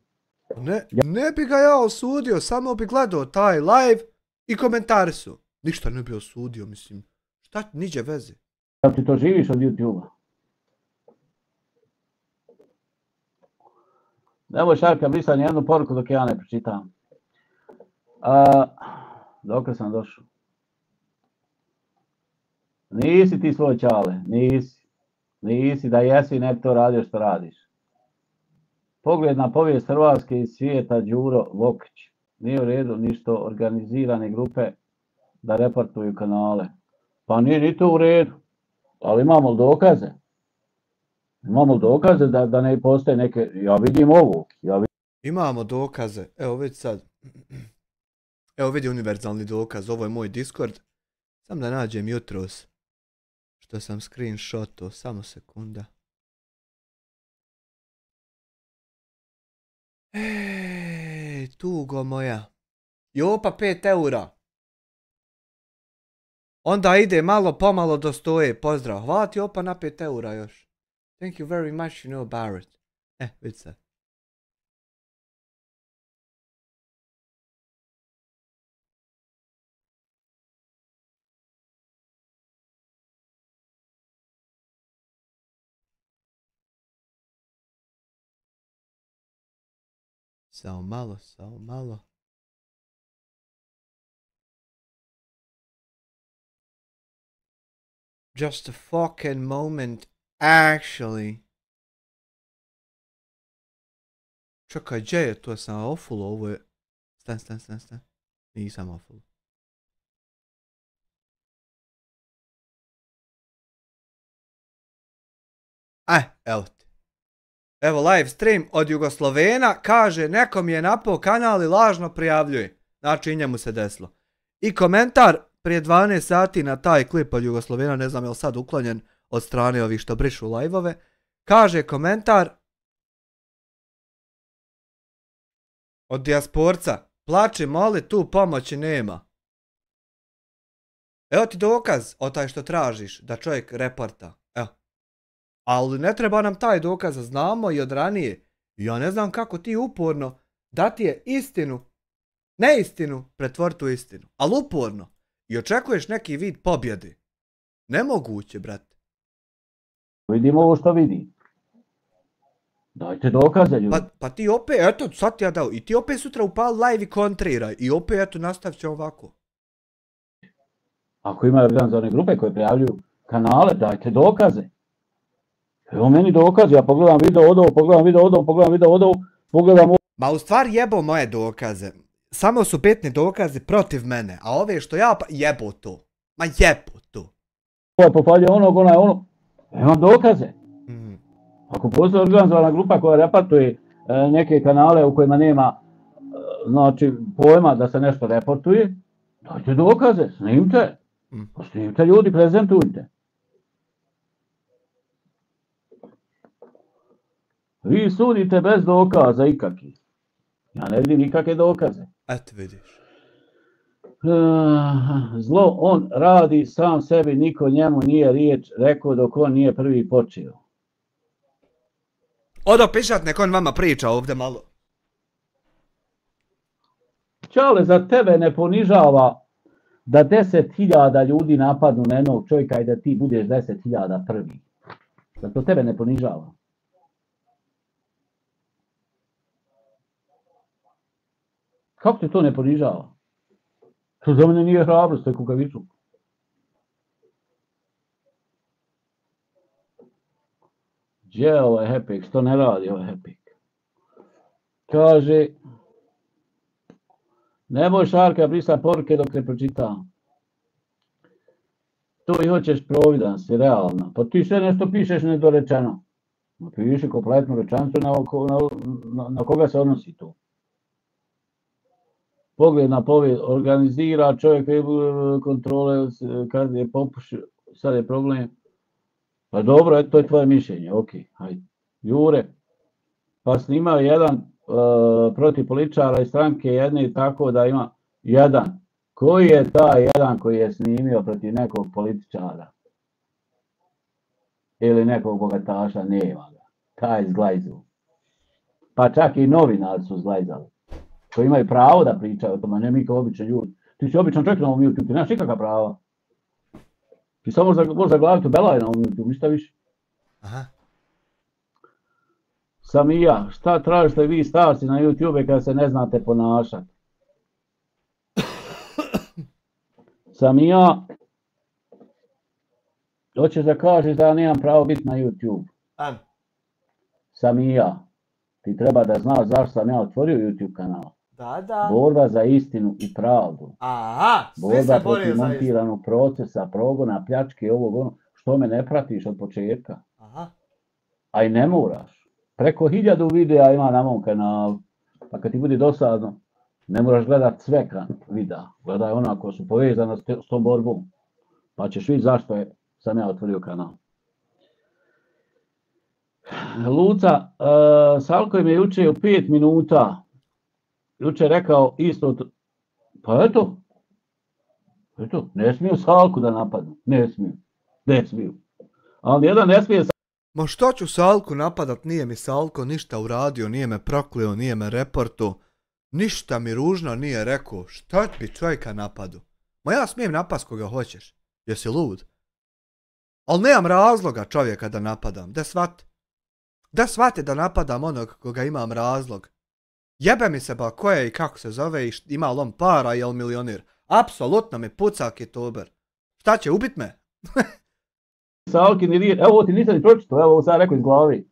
Ne bi ga ja osudio, samo bi gledao taj live i komentari su. Ništa ne bi osudio, mislim. Šta niđe veze? Da ti to živiš od YouTube-a. Nemoj Šarka brisati nijednu poruku dok ja ne pročitam. Dokle sam došao? Nisi ti svoj Ćale, nisi. Nisi, da jesi, ne bi to radio što radiš. Pogled na povijest Hrvatske i svijeta, Đuro Vokić. Nije u redu ništo organizirane grupe da reportuju kanale. Pa nije ni to u redu, ali imamo dokaze. Imamo dokaze da ne postoje neke, ja vidim ovo. Imamo dokaze, evo vidi sad. Evo vidi univerzalni dokaz, ovo je moj Discord. Sam da nađem jutros što sam screenshoto, samo sekunda. Ej, tugo moja. Jopa 5 eura. Onda ide malo pomalo do stoje, pozdrav. Hvala ti Jopa na 5 eura još. Thank you very much, you know, Barrett. Vidi sad. Samo malo, samo malo. Just a fucking moment, actually. Čekaj, gdje je to? Sam ofulo, ovo je... Stan. Nisam ofulo. Evo ti. Evo live stream od Jugoslovena, kaže nekom je napao kanal i lažno prijavljuje. Znači i njemu se desilo. I komentar prije 12 sati na taj klip od Jugoslovena, ne znam je li sad uklonjen od strane ovih što brišu live-ove. Kaže komentar od dijasporca, plači moli, tu pomoći nema. Evo ti dokaz o taj što tražiš da čovjek reporta. Evo. Ali ne treba nam taj dokaz, znamo i od ranije. Ja ne znam kako ti uporno da ti je istinu, neistinu, pretvoriti u istinu. Ali uporno. I očekuješ neki vid pobjede. Nemoguće, brate. Vidimo ovo što vidi. Dajte dokaze, ljudi. Pa ti opet, eto, sad ti ja dao. I ti opet sutra upali live i kontriraj. I opet, eto, nastavit će ovako. Ako imaju organizovane grupe koje prijavljuju kanale, dajte dokaze. Evo meni dokaze, ja pogledam video od ovo, pogledam ovo. Ma u stvari jebo moje dokaze. Samo su bitni dokazi protiv mene. A ove što ja pa jebo to. Ma jebo to. Ovo je popalje onog, ona je ono. Imam dokaze. Ako postoji organizovana grupa koja reportuje neke kanale u kojima nema znači, pojma da se nešto reportuje, dajte dokaze, snimite. Snimite ljudi, prezentujte. Vi sudite bez dokaza ikakvih. Ja ne vidim nikakve dokaze. Eto vidiš. Zlo on radi sam sebi, niko njemu nije riječ rekao dok on nije prvi počeo. Odo pišat, nek on vama priča ovdje malo. Čale, za tebe ne ponižava da 10.000 ljudi napadnu na jednog čovjeka i da ti budeš 10.000 prvi. Da to tebe ne ponižava. Kako te to ne ponižava? To za mene nije hrabrost, to je kukavičluk. Gdje je ovaj Hepik? Što ne radi ovaj Hepik? Kaže, nemoj Šarka brisati poruke dok ne pročitam. To i hoćeš providan si, realno. Pa ti sve nešto pišeš nedorečeno. Piši kompletnu rečenicu na koga se odnosi to. Pogled na povijed organizira čovjek kontrole kad je popušio, sad je problem. Pa dobro, to je tvoje mišljenje, ok, hajde. Jure, pa snimao jedan protiv političara i stranke jedne i tako da ima jedan. Koji je taj jedan koji je snimio protiv nekog političara? Ili nekog bogataša? Nema ga. Taj zglajzu. Pa čak i novinari su zglajzali. Koji imaju pravo da pričaju o tome, ne mi kao obični ljudi. Ti si običan čovjek na ovom YouTube, ti nemaš nikakva prava. Ti samo možeš zaglaviti u Belaj na ovom YouTube, ništa više. Aha. Sam i ja, šta tražite vi starci na YouTube kada se ne znate ponašati? Sam i ja, hoćeš da kažeš da ja nemam pravo biti na YouTube. Sam i ja, ti treba da znaš zašto sam ja otvorio YouTube kanal. Da. Borba za istinu i pravdu. Aha, svi se Borba bore protiv za istinu. montiranog procesa, progona, pljačke, ovog ono, što me ne pratiš od početka. Aha. A i ne moraš. Preko 1000 videa ima na mom kanalu. Pa kad ti bude dosadno, ne moraš gledat sve videa. Gledaj ona koja su povezana s tom borbom. Pa ćeš vidjeti zašto sam ja otvorio kanal. Luca, Salko im je juče u 5 minuta. Juče rekao isto. Pa eto, ne smiju Salku da napadnu. Ne smiju. Ali jedan ne smije. Ma što ću Salku napadat, nije mi Salko ništa uradio, nije me prokleo, nije me reportu, ništa mi ružno nije rekao, šta bi čovjeka napadu? Ma ja smijem napast koga hoćeš, jesi lud? Ali nemam razloga čovjeka da napadam, da shvati da napadam onog koga imam razlog. Jebe mi se ba ko je i kako se zove i ima li on para, jel milionir. Apsolutno mi pucak je tober. Šta će, ubit me? Salkini riječ, evo ovo ti nisam ni pročitao, evo ovo sam rekao iz glavi.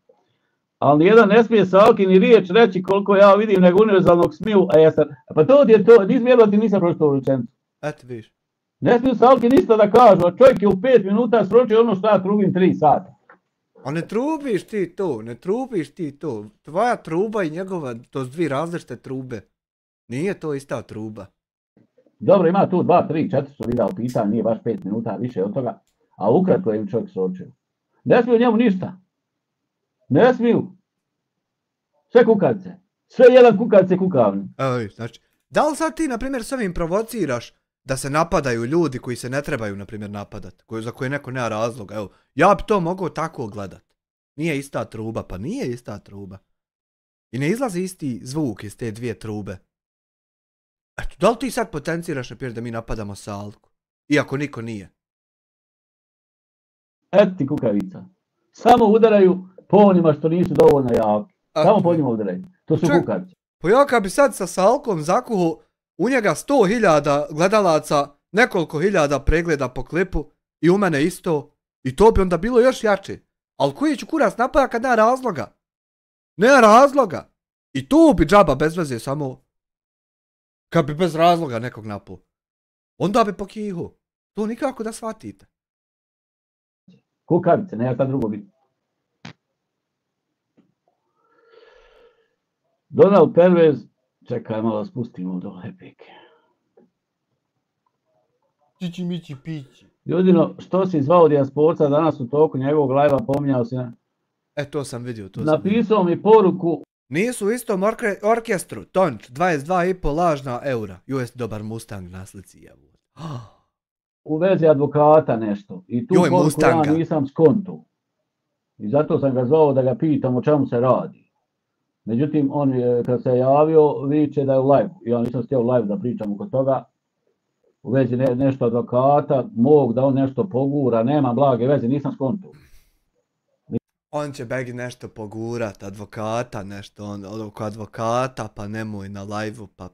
Ali nijedan ne smije Salkini riječ reći koliko ja vidim nego univerzalnog smiju, a jesam. Pa to ti je to, nisam vjerovat ti nisam pročitao rečenicu. Eto viš. Ne smiju Salkini ništa da kažu, a čovjek je u 5 minuta sročio ono što ja trubim 3 sata. A ne trubiš ti to, tvoja truba i njegova, to su dvije različite trube. Nije to ista truba. Dobro, ima tu 2, 3, 4 su videa pitanja, nije baš 5 minuta više od toga. A ukratko je im čovjek sročio. Ne smiju njemu ništa. Ne smiju. Sve kukavice. Sve jedan kukavice kukavni. Evo, znači, da li sad ti, na primjer, s ovim provociraš da se napadaju ljudi koji se ne trebaju, na primjer, napadat, za koje neko nema razloga? Evo, ja bi to mogao tako gledat. Nije ista truba, pa nije ista truba. I ne izlazi isti zvuk iz te dvije trube. Eto, da li ti sad potenciraš, na primjer, da mi napadamo Salku? Iako niko nije. Eto ti kukavica. Samo udaraju po onima što nisu dovoljno jaki. Samo po njima udaraju. To su kukavice. Pa ja kad bi sad sa Salkom zakuhu u njega 100.000 gledalaca, nekoliko hiljada pregleda po klipu i u mene isto, i to bi onda bilo još jače. Ali koji ću kurac napada kad nema razloga? Nema razloga. I tu bi džaba bez veze samo kad bi bez razloga nekog napao. Onda bi pokihu. To nikako da shvatite. Kukavice, nema šta drugo biti. Donald Pervez, čekaj malo spustimo dole Epike. Čići mići pići. Ljudino, što si zvao Dijasporca danas u toku njegovog live-a, pominjao si na... To sam vidio, Napisao mi poruku... Nisu u istom orkestru, Tonč, 22,5 lažna eura. US dobar Mustang na slici, evo. U vezi advokata nešto. I tu poruku Mustanga. Ja nisam skontu. I zato sam ga zvao da ga pitam o čemu se radi. Međutim, on je, kad se javio, viče da je u live. Ja nisam htio u live da pričam oko toga. U vezi nešto advokata, mog da on nešto pogura, nema blage veze, nisam skontu. On će Begi nešto pogurat, advokata, nešto, on oko advokata, pa nemoj na live-u, pa.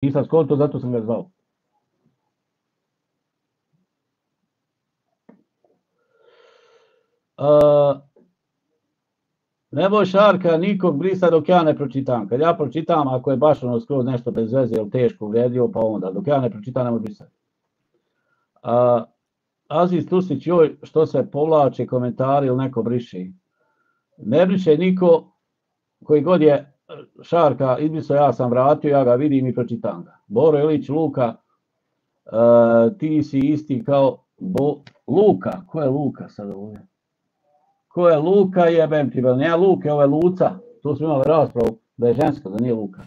Nisam skonto, zato sam ga zvao. Nemoj Šarka nikog brisa dok ja ne pročitam. Kad ja pročitam, ako je baš ono skroz nešto bez veze ili teško uvredio, pa onda. Dok ja ne pročitam, nemoj brisati. Aziz Tusnić, joj, što se povlače komentari ili neko briši. Ne briše niko, koji god je Šarka izbrisao, ja sam vratio, ja ga vidim i pročitam ga. Boro Ilić, Luka, ti si isti kao Luka. Ko je Luka sad ovdje? Ko je Luka, jebem ti, ne Luke, ovo je Luca. Tu smo imali raspravu da je ženska, da nije Luka.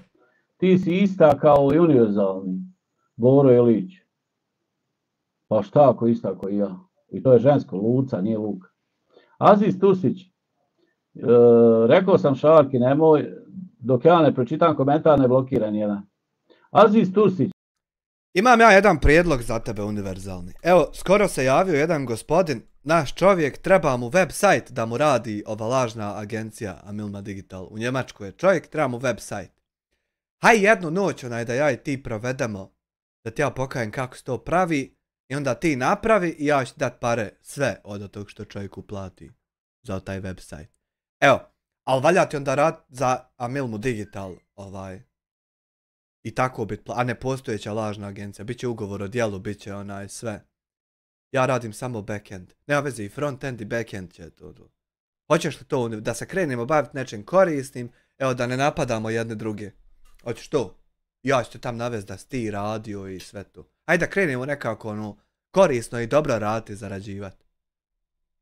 Ti si ista kao univerzalni. Boro Ilić. Pa šta ako ista ako i ja? I to je žensko, Luca, nije Luka. Aziz Tusić, rekao sam Šarki, nemoj, dok ja ne pročitam komentar, ne blokiran jedan. Aziz Tusić. Imam ja jedan prijedlog za tebe univerzalni. Evo, skoro se javio jedan gospodin, naš čovjek, treba mu website da mu radi ova lažna agencija Amilma Digital. U Njemačkoj je čovjek, treba mu website. Haj jednu noć da ja i ti provedemo, da ti ja pokajem kako se to pravi, i onda ti napravi i ja ću dat pare sve od tog što čovjeku plati za taj website. Evo, ali valja ti onda rad za Amilmu Digital, i tako bit, a ne postojeća lažna agencija, bit će ugovor o djelu, bit će sve. Ja radim samo backend, nema veze i frontend i backend će to. Hoćeš li to, da se krenemo baviti nečim korisnim, evo da ne napadamo jedne druge. Hoćeš to? Ja ću te tam navesti da si ti radio i sve to. Ajde da krenemo nekako korisno i dobro raditi i zarađivati.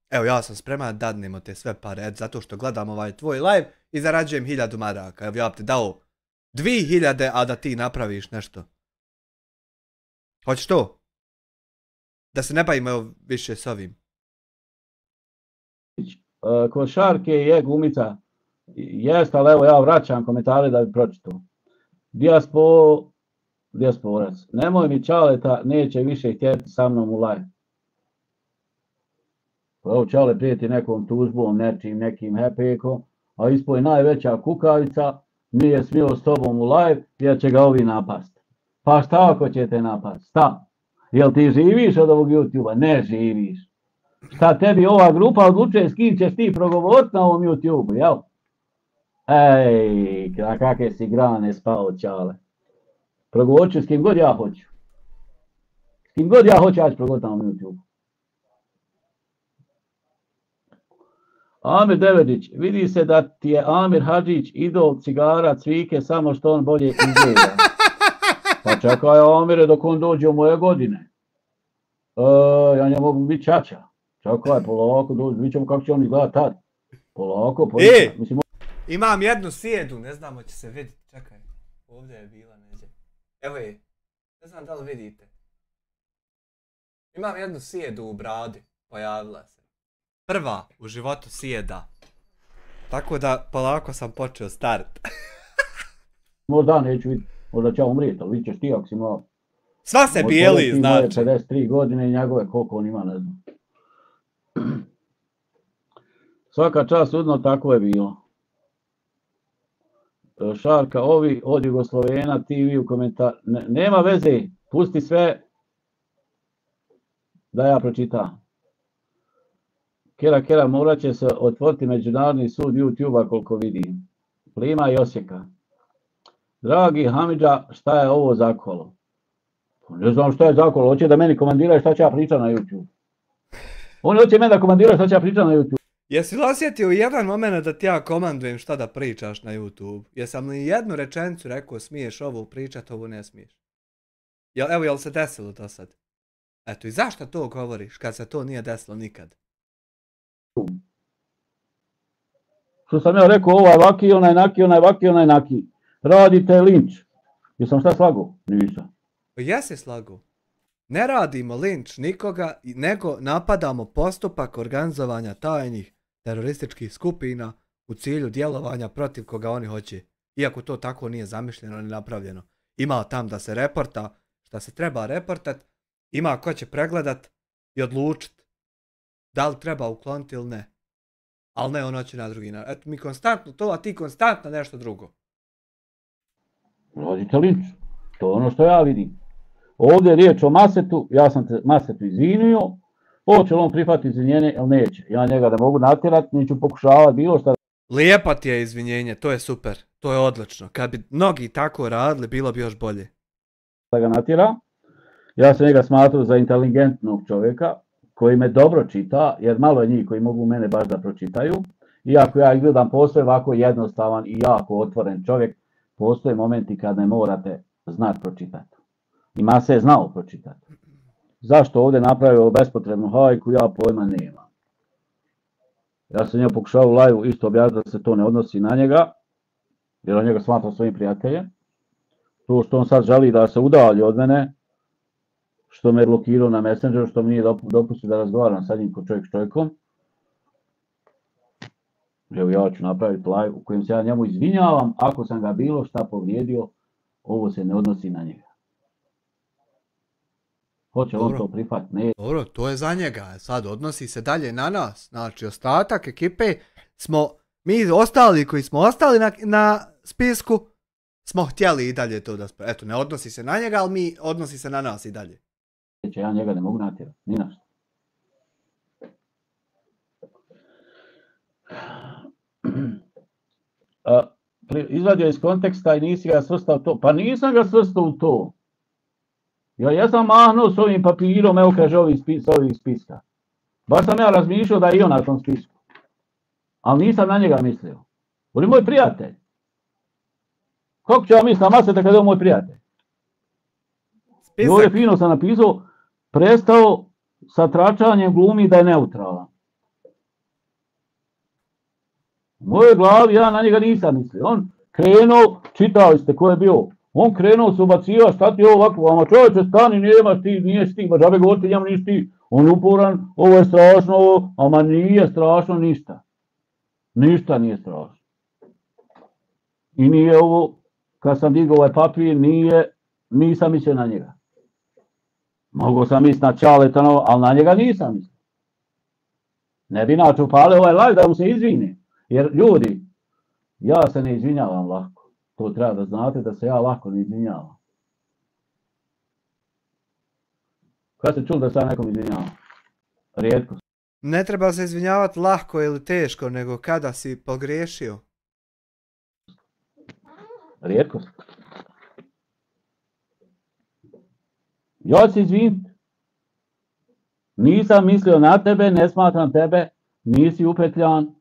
Evo ja sam spreman da dadnemo te sve pare, zato što gledam ovaj tvoj live i zarađujem 1000 maraka. Evo ja bi ti dao 2000, a da ti napraviš nešto. Hoćeš to? Da se ne bavimo više s ovim. Kod Šarke je gumica. Jest, ali evo ja vraćam komentare da bi pročitao. Dijasporac. Nemoj mi Čaleta, neće više htjeti sa mnom u live. Evo Čale prijeti nekom tužbom, nekim hepekom, a ispod je najveća kukavica, nije smio s tobom u live, jer će ga ovi napast. Pa šta ako će te napast? Šta? Jel ti živiš od ovog YouTube-a? Ne živiš. Šta tebi ova grupa odlučuje s kim ćeš ti progovoriti na ovom YouTube-u, jel? Ej, kakve si grane spao, Čale. Progovorit ću s kim god ja hoću. S kim god ja hoću, ja ću progovoriti na ovom YouTube-u. Amir Devedić, vidi se da ti je Amir Hadžić idol cigara, cvike, samo što on bolje izgleda. Pa čekaj Amire dok on dođe u moje godine. Ja ne mogu biti čača. Čekaj, polako dođe, vidit ćemo kako će on izgledati tad. Polako, mislim... Imam jednu sjedu, ne znam hoće se vidjeti, čekaj. Ovdje je bila neđe. Evo je, ne znam da li vidite. Imam jednu sjedu u bradi, pojavila se. Prva u životu sjeda. Tako da polako sam počeo start. Možda neću vidjeti, možda će umrijeti, ali vidit ćeš ti ako si imao... Sva se bijeli, znači. 53 godine i njegove koliko on ima, ne znam. Svaka čast udno, tako je bilo. Šarka, ovi od Jugoslovena, TV u komentar... Nema veze, pusti sve da ja pročitam. Kera, morat će se otvoriti Međunarodni sud YouTube-a koliko vidim. Plima i Osijeka. Dragi Hamidža, šta je ovo zakolo? Ne znam šta je zakolo, hoće da meni komandiraju šta će ja pričati na YouTube. Oni hoće meni da komandiraju šta će ja pričati na YouTube. Jesi li osjetio u jedan moment da ti ja komandujem šta da pričaš na YouTube? Jesam li jednu rečenicu rekao smiješ ovo pričati, ovo ne smiješ? Evo, jel se desilo to sad? Eto, i zašto to govoriš kad se to nije desilo nikad? Što sam ja rekao, ovaj vaki, onaj naki, onaj vaki, onaj naki. Radite linč. Jesam šta slagao? Nisam. Jesi slagao. Ne radimo linč nikoga, nego napadamo postupak organizovanja tajnih terorističkih skupina u cilju djelovanja protiv koga oni hoće. Iako to tako nije zamišljeno ni napravljeno. Ima tam da se reporta šta se treba reportat, ima ko će pregledat i odlučit Da li treba ukloniti ili ne. Ali ne, ono će na drugi način. Eto mi konstantno to, a ti konstantno nešto drugo. Radite linč. To je ono što ja vidim. Ovdje je riječ o Masetu, ja sam te Masetu izvinio, hoće li on prihvatiti izvinjenje ili neće. Ja njega ne mogu natjerati, neću pokušavati bilo šta. Lijepa ti je izvinjenje, to je super, to je odlično. Kad bi mnogi tako radili, bilo bi još bolje. Da ga natjera. Ja sam njega smatrao za inteligentnog čovjeka koji me dobro čita, jer malo je njih koji mogu mene baš da pročitaju. Iako ja gledam postoje ovako jednostavan i jako otvoren čovjek, postoje momenti kad ne morate znati pročitati. I Mase je znao pročitati. Zašto ovdje napravio bespotrebnu hajku, ja pojma nema. Ja sam njega pokušao u live isto objasniti da se to ne odnosi na njega, jer on njega smatra svojim prijateljem. To što on sad želi da se udalji od mene, što me je blokirao na Messengeru, što mi nije dopustio da razgovaram sa njim ko čovjek s čovjekom. Evo ja ću napraviti live u kojem se ja njemu izvinjavam, ako sam ga bilo šta povrijedio, ovo se ne odnosi na njega. Hoće on to prihvatiti? Ne. Dobro, to je za njega, sad odnosi se dalje na nas. Znači, ostatak ekipe smo, mi ostali koji smo ostali na spisku, smo htjeli i dalje to da... Eto, ne odnosi se na njega, ali mi odnosi se na nas i dalje. Ja njega ne mogu natjerati, ni na što. Izvadio iz konteksta i nisi ga svrstao to. Pa nisam ga svrstao u to. Ja sam mahnuo s ovim papirom, evo kaže ovih spiska. Baš sam ja razmišljao da je i on na tom spisku. Ali nisam na njega mislio. On je moj prijatelj. Kako ću ja misliti na Maseta kada je on moj prijatelj? I ovdje fino sam napisao, prestao sa tračanjem glumi da je neutralan. U mojoj glavi ja na njega nisam mislio. On krenuo, čitali ste ko je bio, on krenuo se ubaciva, šta ti ovo ovako, ama čovječe stani, nemaš ti, nije ti, ba žabe govoriti njemu nisi ti, on uporan, ovo je strašno, ovo, ama nije strašno ništa. Ništa nije strašno. I nije ovo, kad sam digao ovaj papir, nisam mislio na njega. Mogao sam misliti na Čaletanovo, ali na njega nisam mislio. Ne bi inače upalio ovaj live da mu se izvine. Jer ljudi, ja se ne izvinjavam lako. To treba da znate da se ja lako ne izvinjavam. Kad ste čuli da se ja nekom izvinjavam? Rijetko. Ne treba se izvinjavati lako ili teško, nego kada si pogriješio. Rijetko. Ja se izviniti. Nisam mislio na tebe, ne smatram tebe, nisi upetljan.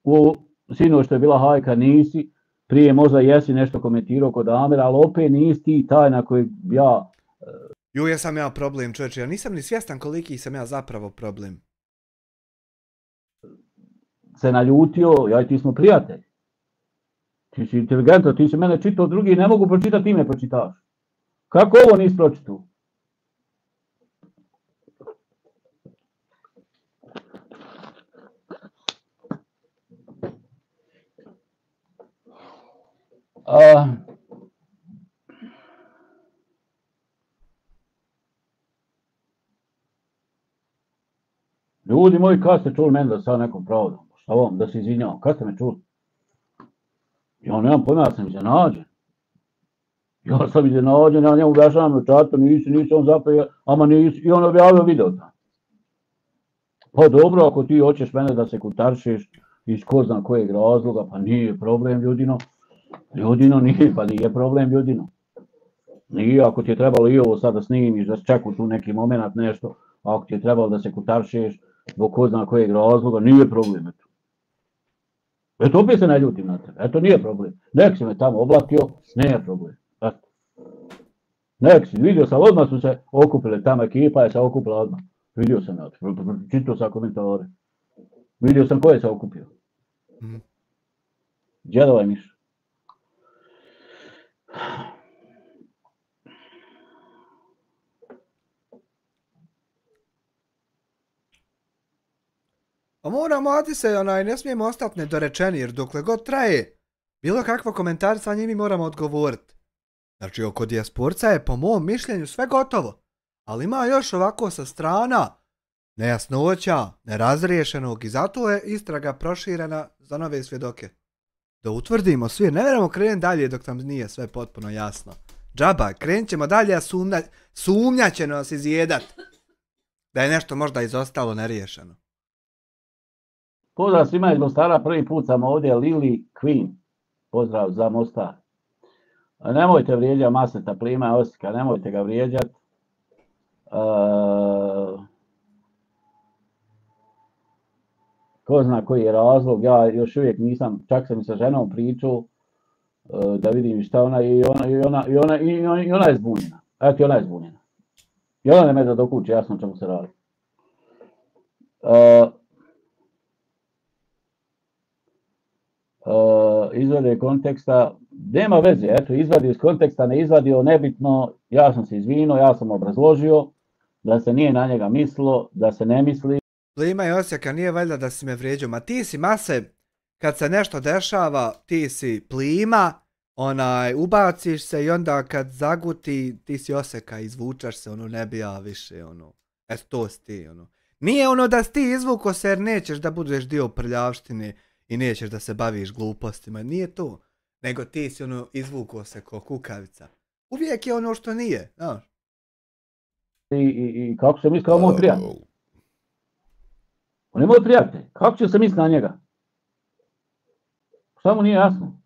U sinu što je bila hajka nisi, prije možda jesi nešto komentirao kod Amira, ali opet nisi ti taj na koji ja... Ju, sam ja problem, čovječe, ja nisam ni svjestan koliki sam ja zapravo problem. Se naljutio, ja i ti smo prijatelji. Ti si inteligentan, ti si mene čitao, drugi ne mogu pročitati, ti me pročitaš. Kako ovo nisi pročitao? Ljudi moji, kad ste čuli meni da sad nekom pravdam? Šta vam, da se izvinjavam? Kad ste me čuli? Ja nemam pojma, ja sam iznenađen. Ja njemu objašnjavam u čatu, nisi on zapravo, ama nisi, i on objavio video tam. Pa dobro, ako ti hoćeš mene da se kutaršiš iz ko zna kojeg razloga, pa nije problem, ljudino. Ljudino nije, pa nije problem, ljudino. Nije, ako ti je trebalo i ovo sad da snimiš, da čeku tu neki moment, nešto, ako ti je trebalo da se kutaršiš zbog ko zna kojeg razloga, nije problem, eto. Eto, opet se ne ljutim na tebe, eto, nije problem. Nek si me tamo oblatio, nije problem, eto. Nek si, vidio sam, odmah su se okupili, tamo ekipa je se okupila odmah. Vidio sam, čitao sam komentare. Vidio sam ko je se okupio. Džedova je miš. A moramo, ne smijemo ostati nedorečeni, jer dokle god traje bilo kakvo komentar sa njimi moramo odgovoriti. Znači, oko dijasporca je po mom mišljenju sve gotovo. Ali ima još ovako sa strana nejasnoća, nerazriješenog i zato je istraga proširena za nove svjedoke. Da utvrdimo svi, ne moramo krenuti dalje dok nam nije sve potpuno jasno. Džaba, krenut ćemo dalje, a sumnja će nas izjedat. Da je nešto možda izostalo neriješeno. Pozdrav svima iz Mostara, prvi put sam ovdje, Lili Queen. Pozdrav za Mostar. Nemojte vrijeđati Maseta Plima Osika, nemojte ga vrijeđati. Ko zna koji je razlog, ja još uvijek nisam, čak sam i sa ženom pričao da vidim šta ona i ona je zbunjena. Eto, ona je zbunjena. I ona ne me da dokući, jasno čemu se radi. Izvade konteksta, nema veze, eto, izvadi iz konteksta, ne izvadio, nebitno, ja sam se izvinuo, ja sam obrazložio da se nije na njega mislilo, da se ne misli. Plima i Osijeka, nije valjda da si me vrijeđao, ma ti si Mase, kad se nešto dešava, ti si Plima, ubaciš se i onda kad zaguti, ti si Osijeka, izvučaš se, ne bi ja više, to si ti, Nije da si ti izvuko se jer nećeš da budeš dio prljavštine i nećeš da se baviš glupostima, nije to. Nego ti si izvuko se ko kukavica. Uvijek je ono što nije, znaš. I kako se misli kao moj prijatelj? On je moj prijatelj, kako će se misli na njega? Šta mu nije jasno?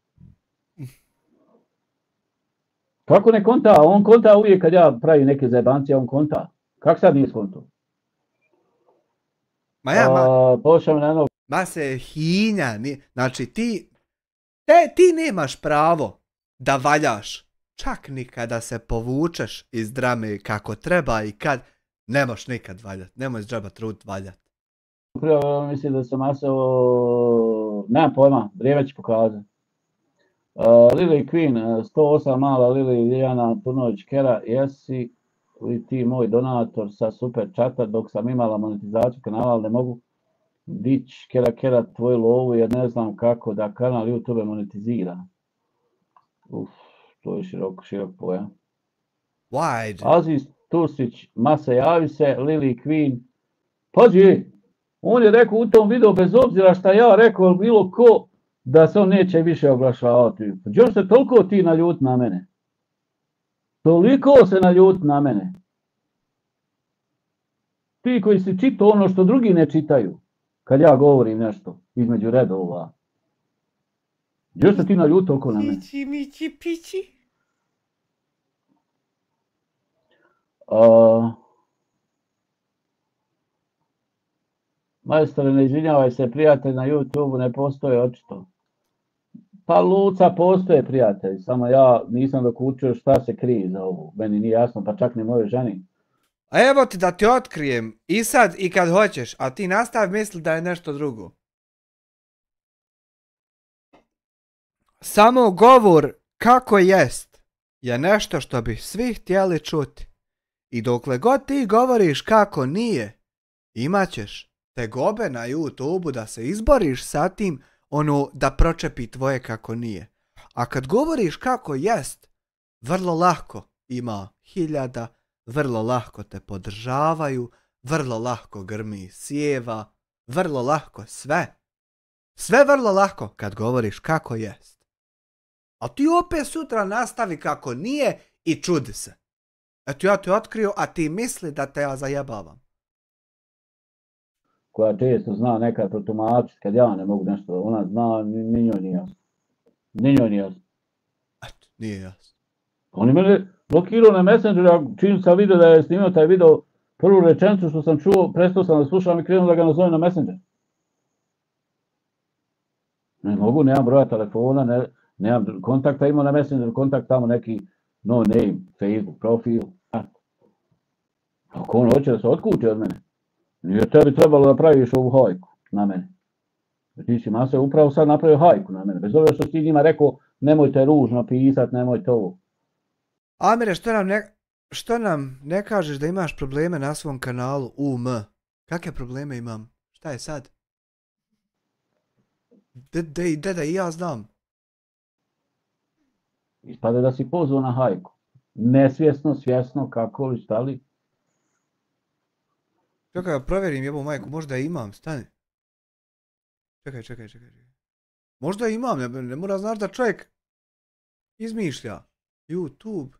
Kako ne konta? On konta uvijek kad ja pravim neke zajebancije, on konta. Kako sad nije skonto? Se hinja, znači ti nemaš pravo da valjaš, čak ni kada se povučeš iz drame kako treba i kad ne moš nikad valjat, nemoj džaba trud valjat. Mislim da sam nemam pojma, vrijeme će pokazati. Lili Queen, 108 mala Lili Lijana Turnović Kera, jesi li ti moj donator sa super čata dok sam imala monetizaciju kanala, ali ne mogu dić Kera tvoju lovu jer ne znam kako da kanal YouTube monetizira. To je širok pojam. Wide. Aziz Tursić, Mase javi se, Lili Queen. Pazi, on je rekao u tom videu, bez obzira šta ja rekao ili bilo ko, da se on neće više oglašavati. Još se toliko ti naljut na mene. Toliko se naljut na mene. Ti koji si čitao ono što drugi ne čitaju. Kad ja govorim nešto između redova. Još se ti naljut toliko na mene. Pići. Majstore, ne izvinjavaj se, prijatelj na YouTube ne postoje očito. Pa Luca postoje prijatelj, samo ja nisam dokučio šta se krije za ovo. Meni nije jasno, pa čak ni mojoj ženi. A evo ti da ti otkrijem i sad i kad hoćeš, a ti nastavi misli da je nešto drugo. Samo govor kako jest je nešto što bi svi htjeli čuti. I dokle god ti govoriš kako nije, imat ćeš tegobe na YouTube da se izboriš sa tim da pročepi tvoje kako nije. A kad govoriš kako jest, vrlo lako ima hiljada, vrlo lako te podržavaju, vrlo lako grmi sjeva, vrlo lako sve. Sve vrlo lako kad govoriš kako jest. A ti opet sutra nastavi kako nije i čudi se. Eto ja te otkrio, a ti misli da te ja zajebavam. Koja često zna nekad protumačiti, kad ja ne mogu nešto, ona zna, ni njoj nije jasno. Ni njoj nije jasno. Eto, nije jasno. On je mene blokirao na Messengeru, čim sam vidio da je snimio taj video, prvu rečenicu što sam čuo, prestao sam da slušam i krenuo da ga nazovem na Messenger. Ne mogu, nemam broja telefona, nemam kontakta, imao na Messengeru kontakt tamo neki no name, Facebook, profil. Ako on hoće da se otkuće od mene, nije tebi trebalo da praviš ovu hajku na mene. Ti si Mase upravo sad napravio hajku na mene. Bez obzira što si njima rekao nemojte ružno pisat, nemojte ovo. Amire, što nam ne kažeš da imaš probleme na svom kanalu Kakve probleme imam? Šta je sad? Da i ja znam. Ispade da si pozvao na hajku. Nesvjesno, svjesno, kako li, šta li. Čekaj, ja provjerim jebo majku, možda imam, stani. Čekaj. Možda imam, ne mora znaš da čovjek izmišlja. YouTube.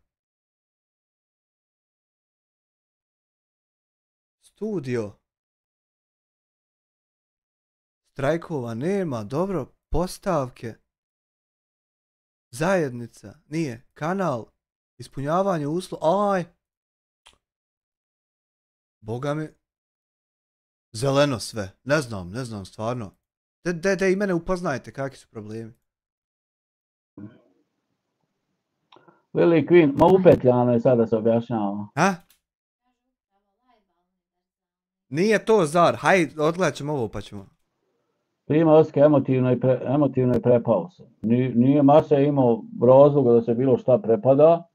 Studio. Strajkova nema, dobro, postavke. Zajednica, nije, kanal, ispunjavanje uslova, aj. Boga mi. Zeleno sve, ne znam stvarno. De i mene upoznajte, kakvi su problemi. Lily Queen, ma upetljano je sada se objašnjava. Ha? Nije to zar, hajde, odgledat ćemo ovo pa ćemo. Prima Oske emotivno je prepao se. Nije Masa imao razloga da se bilo šta prepada.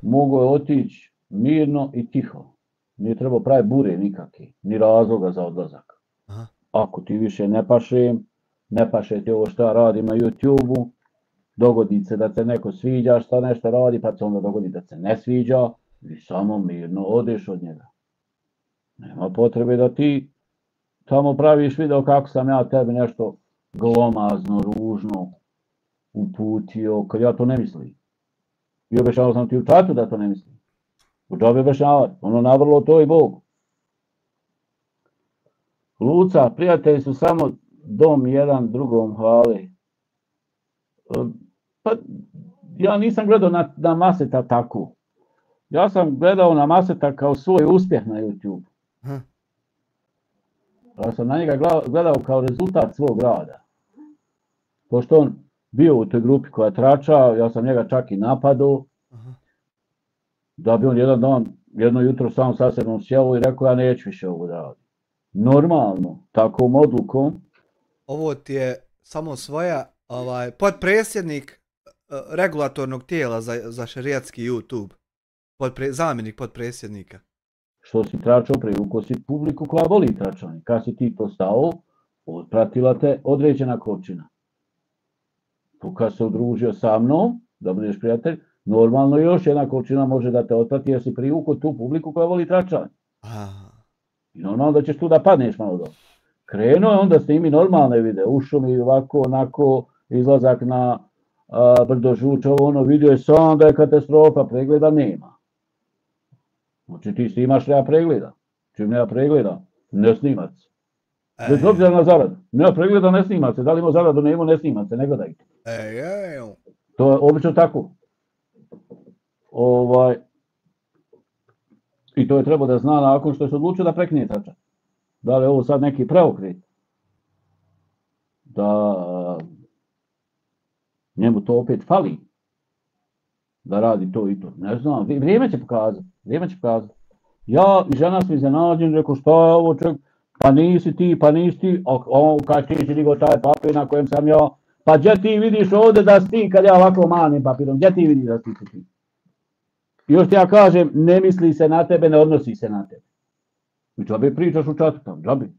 Mogao je otići mirno i tiho. Nije trebao pravi bure nikakvi, ni razloga za odlazak. Aha. Ako ti više ne paše ti ovo šta radim na YouTube-u, dogodi se da se neko sviđa šta nešto radi, pa se onda dogodi da se ne sviđa i samo mirno odeš od njega. Nema potrebe da ti tamo praviš video kako sam ja tebi nešto glomazno, ružno uputio, kad ja to ne mislim. I objašnjavao sam ti u čatu da to ne mislim. U džabe objašnjavati, ono navrlo to i Bogu. Luca, prijatelji su samo dom jedan drugom hvali. Pa, ja nisam gledao na Maseta tako. Ja sam gledao na Maseta kao svoj uspjeh na YouTube. Ja sam na njega gledao kao rezultat svog rada. Pošto on bio u toj grupi koja trača, ja sam njega čak i napadao. Da bi on jedno jutro sam sa sebom sjeo i rekao ja neću više ovo da radim. Normalno, takvom odlukom. Ovo ti je samo svoja, potpredsjednik regulatornog tijela za šerijatski YouTube. Zamjenik potpredsjednika. Što si tračao, privukao si publiku koja voli tračanje. Kad si ti to stao, otpratila te određena količina. Tu kad se udružio sa mnom, da budeš prijatelj, normalno još jedna količina može da te otprati jer si privukao tu publiku koja voli tračanje. I normalno da ćeš tu da padneš malo dobro. Krenuo je onda snimi normalne videe, ušao mi ovako, onako, izlazak na brdo Žučevo, ono vidio je sam da je katastrofa, pregleda nema. Znači ti snimaš, nema pregleda. Čim nema pregleda, ne snimac. Bez obzira na zaradu. Nema pregleda, ne snimac. Da li ima zaradu, ne ima, ne snimac. Ne gledajte. To je obično tako. I to je trebao da zna nakon što se odlučio da prekine trača. Da li je ovo sad neki preokret? Da njemu to opet fali. Da radi to i to. Ne znam, vrijeme će pokazati. Ja i žena smo iznenađeni, rekao šta je ovo čovjek, pa nisi ti, kad ti si digao taj papir na kojem sam ja, pa gdje ti vidiš ovdje da si ti kad ja ovako manim papirom, gdje ti vidiš da si ti? I još ti ja kažem, ne misli se na tebe, ne odnosi se na tebe. I džabe pričaš u čatu tam, džabe.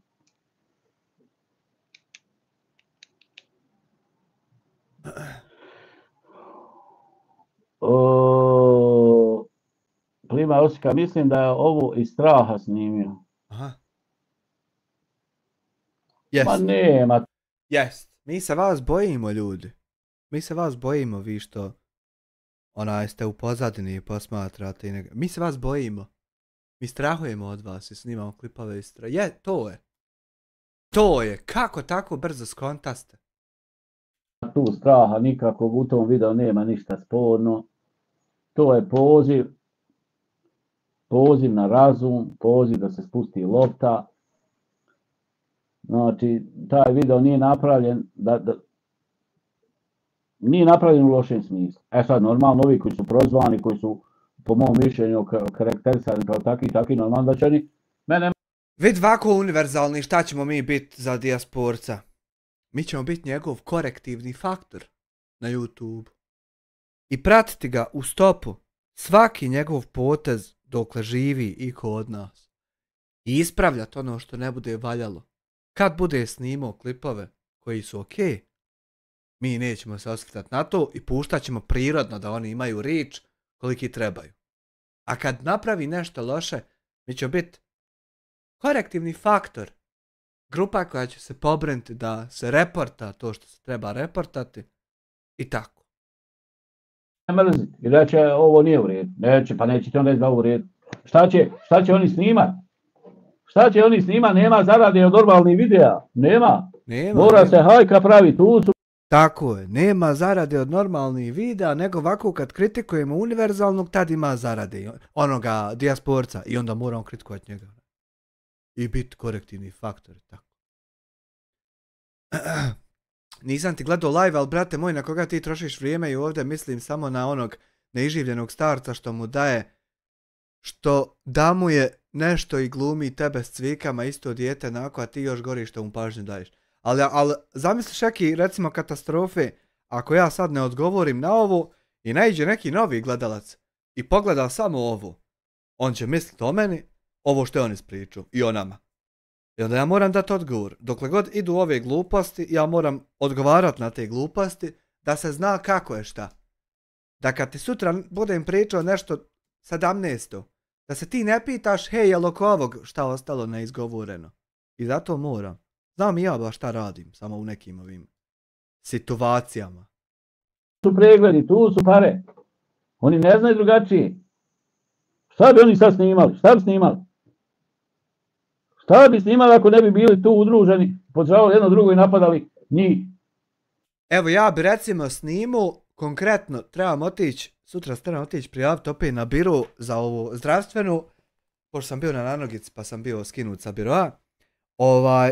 Plima Osika, mislim da je ovo iz straha snimio. Aha. Ma nema. Jest. Mi se vas bojimo, ljudi. Mi se vas bojimo, vi što ste u pozadini i posmatrate. Mi se vas bojimo. Mi strahujemo od vas i snimamo klipove iz straha. To je. Kako tako brzo skontaste? Tu straha nikako, u tom videu nema ništa sporno. To je poziv na razum, poziv da se spusti lopta. Znači, taj video nije napravljen nije napravljen u lošem smislu. Sad, normalno, ovi koji su prozvani, koji su, po mom mišljenju, karakterisani kao takvi, normalno da će oni mene... Vid ovako univerzalni, šta ćemo mi biti za dijasporca? Mi ćemo biti njegov korektivni faktor na YouTube. I pratiti ga u stopu, svaki njegov potez dokle živi i kod nas. I ispravljati ono što ne bude valjalo. Kad bude snimao klipove koji su okej, mi nećemo se osvrtati na to i puštat ćemo prirodno da oni imaju rič koliki trebaju. A kad napravi nešto loše, mi ćemo biti korektivni faktor. Grupa koja će se pobrinuti da se reporta to što se treba reportati i tako. Mrziti i reći ovo nije u redu. Neće, pa neće ti onda reći da ovo u redu. Šta će oni snimat? Šta će oni snimat? Nema zarade od normalnih videa. Nema. Mora se hajka pravi. Tu su. Tako je. Nema zarade od normalnih videa, nego ovako kad kritikujemo univerzalnog, tad ima zarade. Onoga dijasporca. I onda moramo kritikovati njega. I biti korektivni faktor. Tako. Nisam ti gledao live, ali brate moj, na koga ti trošiš vrijeme i ovdje mislim samo na onog neiživljenog starca što mu daje, što da mu je nešto i glumi tebe s cvikama, isto dijete nako, a ti još gori što mu pažnju daješ. Ali zamisliš neki, recimo, katastrofe, ako ja sad ne odgovorim na ovo i naiđe neki novi gledalac i pogleda samo ovo, on će misliti o meni, ovo što je on ispričao i o nama. I onda ja moram dati odgovor. Dokle god idu ove gluposti, ja moram odgovarati na te gluposti, da se zna kako je šta. Da kad ti sutra budem pričao nešto 17. da se ti ne pitaš, hej, jel oko ovog šta ostalo neizgovoreno. I zato moram. Znam i ja baš šta radim, samo u nekim ovim situacijama. Tu pregledi, tu su pare. Oni ne znaju drugačije. Šta bi oni sad snimali? Šta bi snimali? Šta bi snimali ako ne bi bili tu udruženi, podržavali jedno drugo i napadali njih? Evo ja bi recimo snimu, konkretno trebam otići, sutra trebam otići prijaviti opet na biro za ovu zdravstvenu, pošto sam bio na nanogici pa sam bio skinut sa biroa,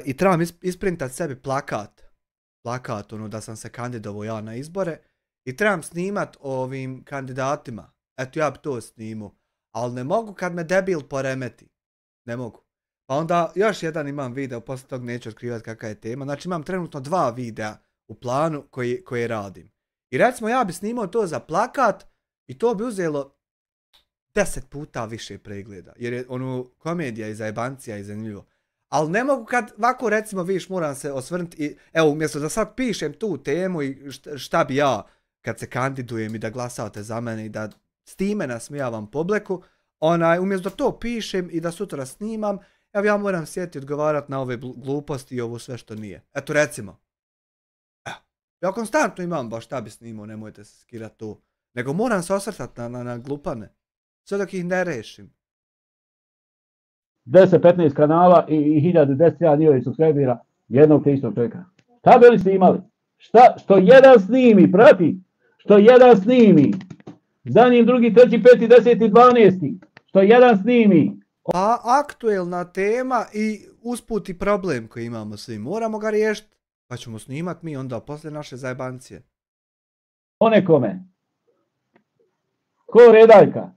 i trebam isprintati sebi plakat, ono da sam se kandidovao ja na izbore, i trebam snimat ovim kandidatima, eto ja bi to snimu, ali ne mogu kad me debil poremeti, ne mogu. Pa onda još jedan imam video, poslije tog neću otkrivati kakva je tema. Znači imam trenutno 2 videa u planu koje radim. I recimo ja bi snimao to za plakat i to bi uzelo 10 puta više pregleda. Jer je ono komedija i zajebancija i zanimljivo. Ali ne mogu kad ovako recimo vidiš moram se osvrnuti i evo umjesto da sad pišem tu temu i šta bi ja kad se kandidujem i da glasate za mene i da s time nasmijavam publiku, umjesto da to pišem i da sutra snimam, evo ja moram sjetiti odgovarati na ove gluposti i ovo sve što nije. Eto recimo. Evo. Ja konstantno imam baš šta bi snimao, nemojte se skirati to. Nego moram se osvrtati na glupane. Sve dok ih ne rešim. 10-15 kanala i 1010 njihovih subscribera jednog te istog čovjeka. Šta bi oni snimali? Što jedan snimi, prati. Što jedan snimi. Za njim drugi, treći, peti, 10, 12. Što jedan snimi. Pa aktuelna tema i usputi problem koji imamo svi. Moramo ga riješiti. Pa ćemo snimat mi onda posle naše zajebancije. O nekome. Ko redaljka.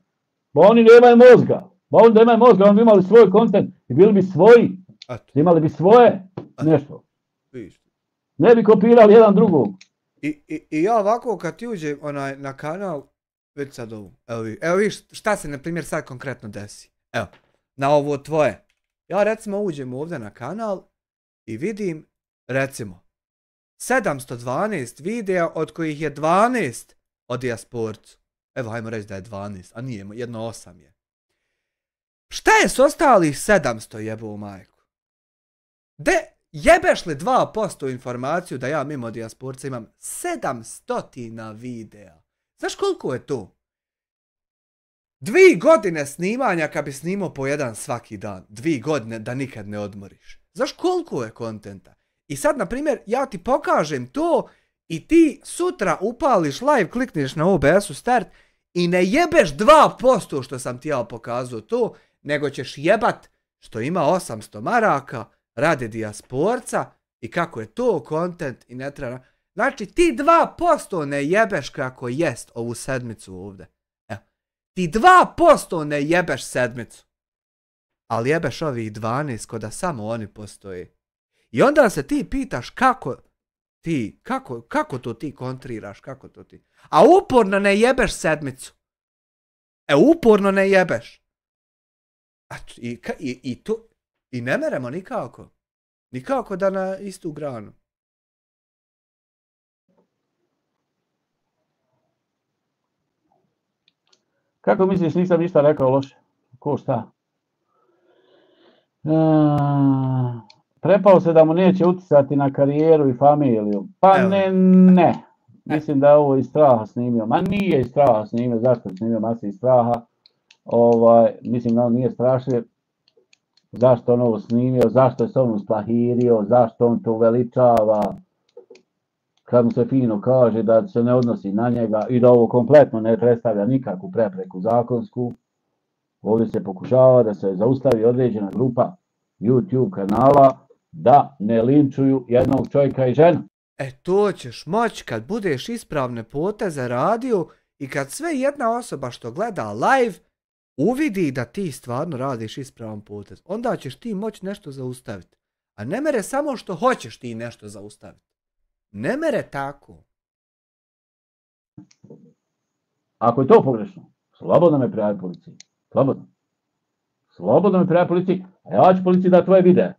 Ba oni nemaju mozga. Oni bi imali svoj kontent i bili bi svoji. Eto. Imali bi svoje nešto. Viš. Ne bi kopirali jedan drugog. I ja ovako kad ti uđem na kanal, već sad ovo. Evo viš šta se na primjer sad konkretno desi. Evo. Na ovo tvoje. Ja recimo uđem ovdje na kanal i vidim recimo 712 videa od kojih je 12 o dijasporcu. Evo hajmo reći da je 12, a nije, jedno 8 je. Šta je s ostalih 700 jebo majku? De jebeš li 2% informaciju da ja mimo dijasporca imam 700 videa? Znaš koliko je to? 2 godine snimanja kad bi snimao po jedan svaki dan. 2 godine da nikad ne odmoriš. Znaš koliko je kontenta? I sad, na primjer, ja ti pokažem to i ti sutra upališ live, klikneš na OBS-u start i ne jebeš 2% što sam ti ja pokazao to, nego ćeš jebat što ima 800 maraka, rade dijasporca i kako je to kontent i ne treba. Znači ti 2% ne jebeš kako jest ovu sedmicu ovdje. Ti 2% ne jebeš sedmicu, ali jebeš ovih 12 ko da samo oni postoje. I onda se ti pitaš kako to ti kontriraš, kako to ti... A uporno ne jebeš sedmicu. Uporno ne jebeš. I ne meremo nikako. Nikako da na istu granu. Kako misliš, nisam ništa rekao loše? Ko šta? Prepao se da mu neće utjecati na karijeru i familiju. Pa Evo. ne. Mislim da je ovo iz straha snimio. Ma nije iz straha snimio. Zašto je snimio masi iz straha? Mislim da on nije strašljiv. Zašto on ovo snimio? Zašto je se on usplahirio? Zašto on to uveličava? Kad mu se fino kaže da se ne odnosi na njega i da ovo kompletno ne predstavlja nikakvu prepreku zakonsku. Ovdje se pokušava da se zaustavi određena grupa YouTube kanala da ne linčuju jednog čovjeka i ženu. To ćeš moći kad budeš ispravne poteze radio i kad sve jedna osoba što gleda live uvidi da ti stvarno radiš ispravan potez. Onda ćeš ti moći nešto zaustaviti. A ne mere samo što hoćeš ti nešto zaustaviti. Ne mere tako. Ako je to pogrešno, slobodno me prijavi policiji. Slobodno. Slobodno me prijavi policiji, a ja ću policiji dati tvoje videe.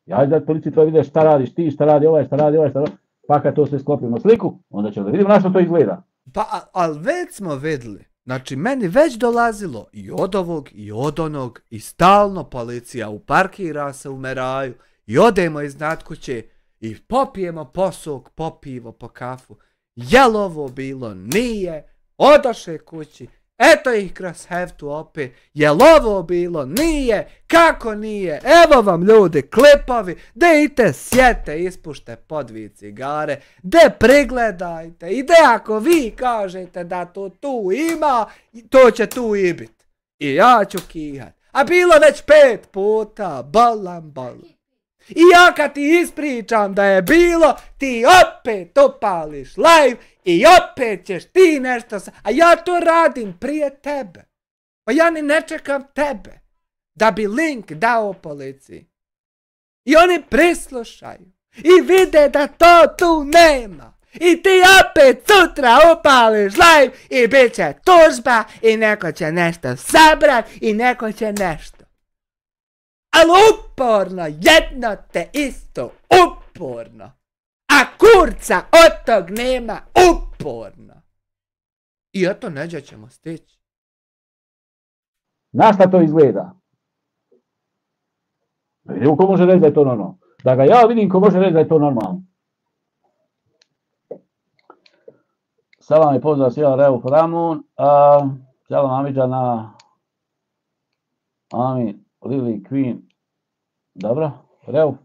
Ja ću dati policiji tvoje videe šta radiš ti, šta radi ovaj, šta radi ovaj, šta radi. Pa kad to sve sklopimo sliku, onda ćemo da vidimo na što to izgleda. Pa, ali već smo vidjeli. Znači, meni već dolazilo i od ovog, i od onog, i stalno policija uparkira se u Meraju, i odemo iznad kuće, i popijemo posok, po pivo, po kafu. Jel ovo bilo? Nije. Odoše kući. Eto ih kroz heftu opet. Jel ovo bilo? Nije. Kako nije? Evo vam ljudi klipovi. De ite sjete, ispušte po 2 cigare. De pregledajte. I de ako vi kažete da to tu ima, to će tu i bit. I ja ću kihat. A bilo već 5 puta. Bolam. I ja kad ti ispričam da je bilo, ti opet upališ live i opet ćeš ti nešto a ja to radim prije tebe. Pa ja ni ne čekam tebe da bi link dao policiji. I oni prislušaju i vide da to tu nema. I ti opet sutra upališ live i bit će tužba i neko će nešto sabrat i neko će nešto. Ali uporno, jedno te isto, uporno. A kurca od tog nema, uporno. I eto neđe ćemo stići. Na šta to izgleda? Da vidimo ko može reći da je to normalno. Da ga ja vidim ko može reći da je to normalno. Salam i pozdrav svijela Reuf Ramun. Salam Amidžana. Amin. Lili Queen. Dobro. Reuf.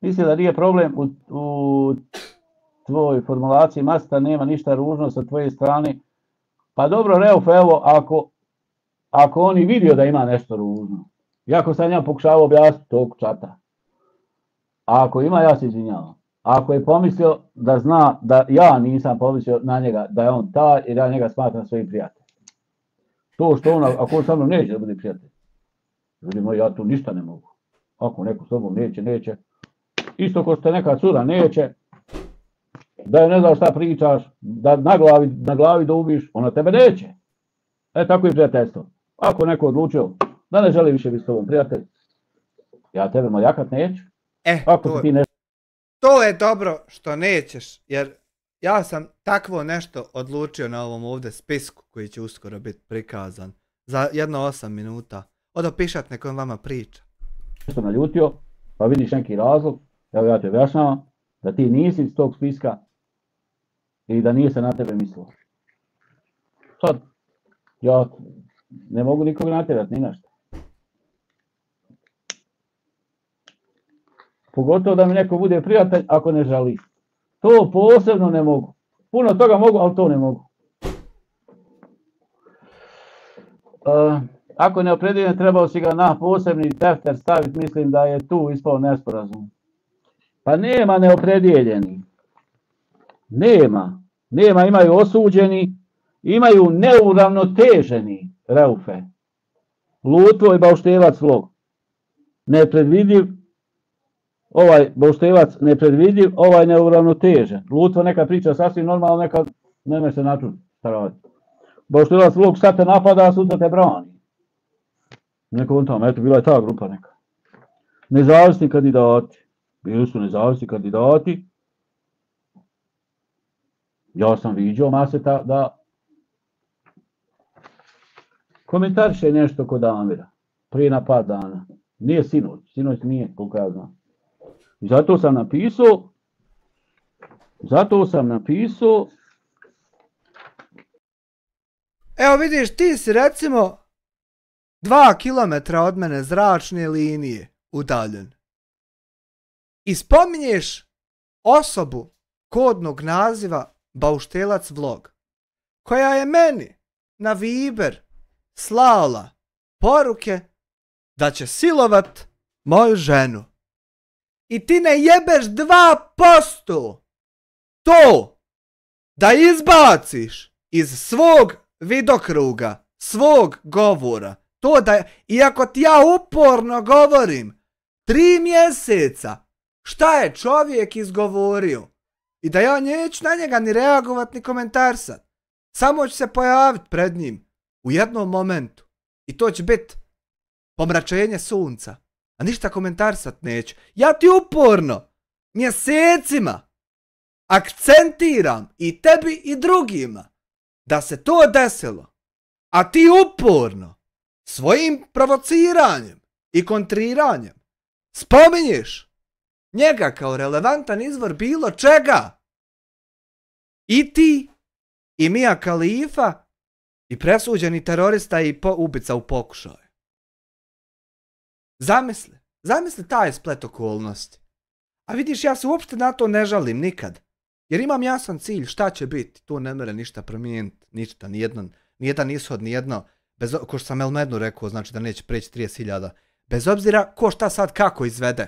Mislim da nije problem u tvojoj formulaciji. Masta nema ništa ružno sa tvoje strane. Pa dobro, Reuf, evo, ako on i vidio da ima nešto ružno. Iako sam ja pokušavao objasniti tog čata. A ako ima, ja se izvinjavam. Ako je pomislio da zna da ja nisam pomislio na njega, da je on taj, jer ja njega smatram svojim prijateljem. To što on, ako on sa mnom neće da bude prijatelj. Ljudi moji, ja tu ništa ne mogu. Ako neko s tobom neće. Isto ko što neka cura neće, da je ne znaš šta pričaš, da na glavi da ubiš, ona tebe neće. Tako je prijateljstvo. Ako neko odlučio da ne želi više biti s tobom prijatelj, ja tebe majakat neću. Ako ti ne... To je dobro što nećeš, jer ja sam takvo nešto odlučio na ovom ovdje spisku koji će uskoro biti prikazan. Za jedno 8 minuta. Odopišat nekom vama priča. Što naljutio, pa vidiš neki razlog, evo ja te objašnjavam, da ti nisi iz tog spiska i da nije se na tebe mislilo. Sad, ja ne mogu nikog natjerati, ni nešto. Pogotovo da mi neko bude prijatelj ako ne želi. To posebno ne mogu. Puno toga mogu, ali to ne mogu. Ako je neopredjeljen, trebao si ga na posebni defter staviti, mislim da je tu ispao nesporazum. Pa nema neopredjeljeni. Nema, imaju osuđeni, imaju neuravnoteženi, Reufe. Lutvo i bauštevac vlog. Nepredvidiv, ovaj bauštevac nepredvidiv, ovaj neuravnotežen. Lutvo neka priča sasvim normalno, neka neme se načuti šta radi. Bauštevac vlog sad te napada, a sutra te brani. Neko on tamo, eto, bila je ta grupa neka. Nezavisni kandidati. Bili su nezavisni kandidati. Ja sam viđao Maseta da komentariše nešto kod Amira. Prije na par dana. Nije sinoć nije, koliko ja znam. I zato sam napisao, Evo vidiš, ti si recimo 2 kilometra od mene zračne linije udaljen. I spominješ osobu kodnog naziva Bauštelac vlog, koja je meni na Viber slala poruke da će silovat moju ženu. I ti ne jebeš 2% to da izbaciš iz svog vidokruga, svog govora. To da, iako ti ja uporno govorim 3 mjeseca šta je čovjek izgovorio i da ja neću na njega ni reagovat ni komentarsat. Samo ću se pojaviti pred njim u jednom momentu i to će biti pomračenje sunca. A ništa komentarsat neću. Ja ti uporno mjesecima akcentiram i tebi i drugima da se to desilo. A ti uporno svojim provociranjem i kontriranjem spominješ njega kao relevantan izvor bilo čega. I ti, i Mia Khalifa, i presuđeni terorista i ubica u pokušaju. Zamisli taj splet okolnosti. A vidiš, ja se uopšte na to ne žalim nikad. Jer imam jasan cilj šta će biti. Tu ne mere ništa promijeniti, ništa, nijedan ishod, nijedno. Ko što sam Elmednu rekao, znači da neće preći 30.000. Bez obzira ko šta sad kako izvede.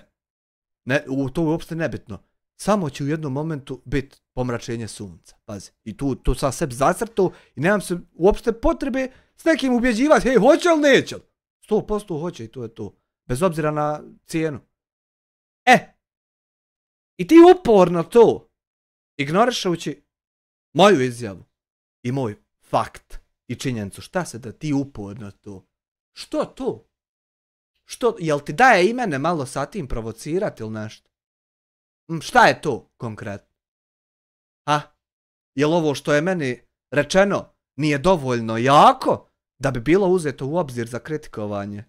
To je uopšte nebitno. Samo će u jednom momentu biti pomračenje sunca. Pazi. I tu sam sebi zacrtao i nemam se uopšte potrebe s nekim ubjeđivati. Hej, hoće li neće? 100% hoće i to je to. Bez obzira na cijenu. I ti uporno to ignorišući moju izjavu i moj fakt i činjenicu. Šta se da ti uporno to? Što to? Jel ti daje i mene malo sa tim provocirati ili nešto? Šta je to konkretno? Jel ovo što je meni rečeno nije dovoljno jako da bi bilo uzeto u obzir za kritikovanje?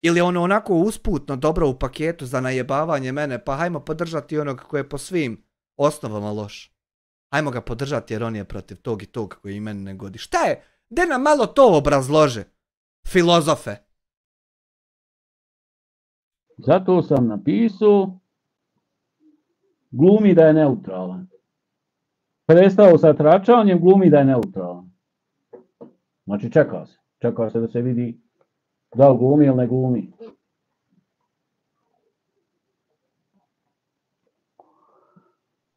Ili ono onako usputno dobro u paketu za najebavanje mene, pa hajmo podržati onog koji je po svim osnovama loš. Hajmo ga podržati jer on je protiv tog i tog koji i meni ne godi. Šta je? De nam malo to obrazlože, filozofe. Zato sam napisao, glumi da je neutralan. Prestao sa tračanjem, glumi da je neutralan. Znači čeka se da se vidi da li glumi ili ne glumi.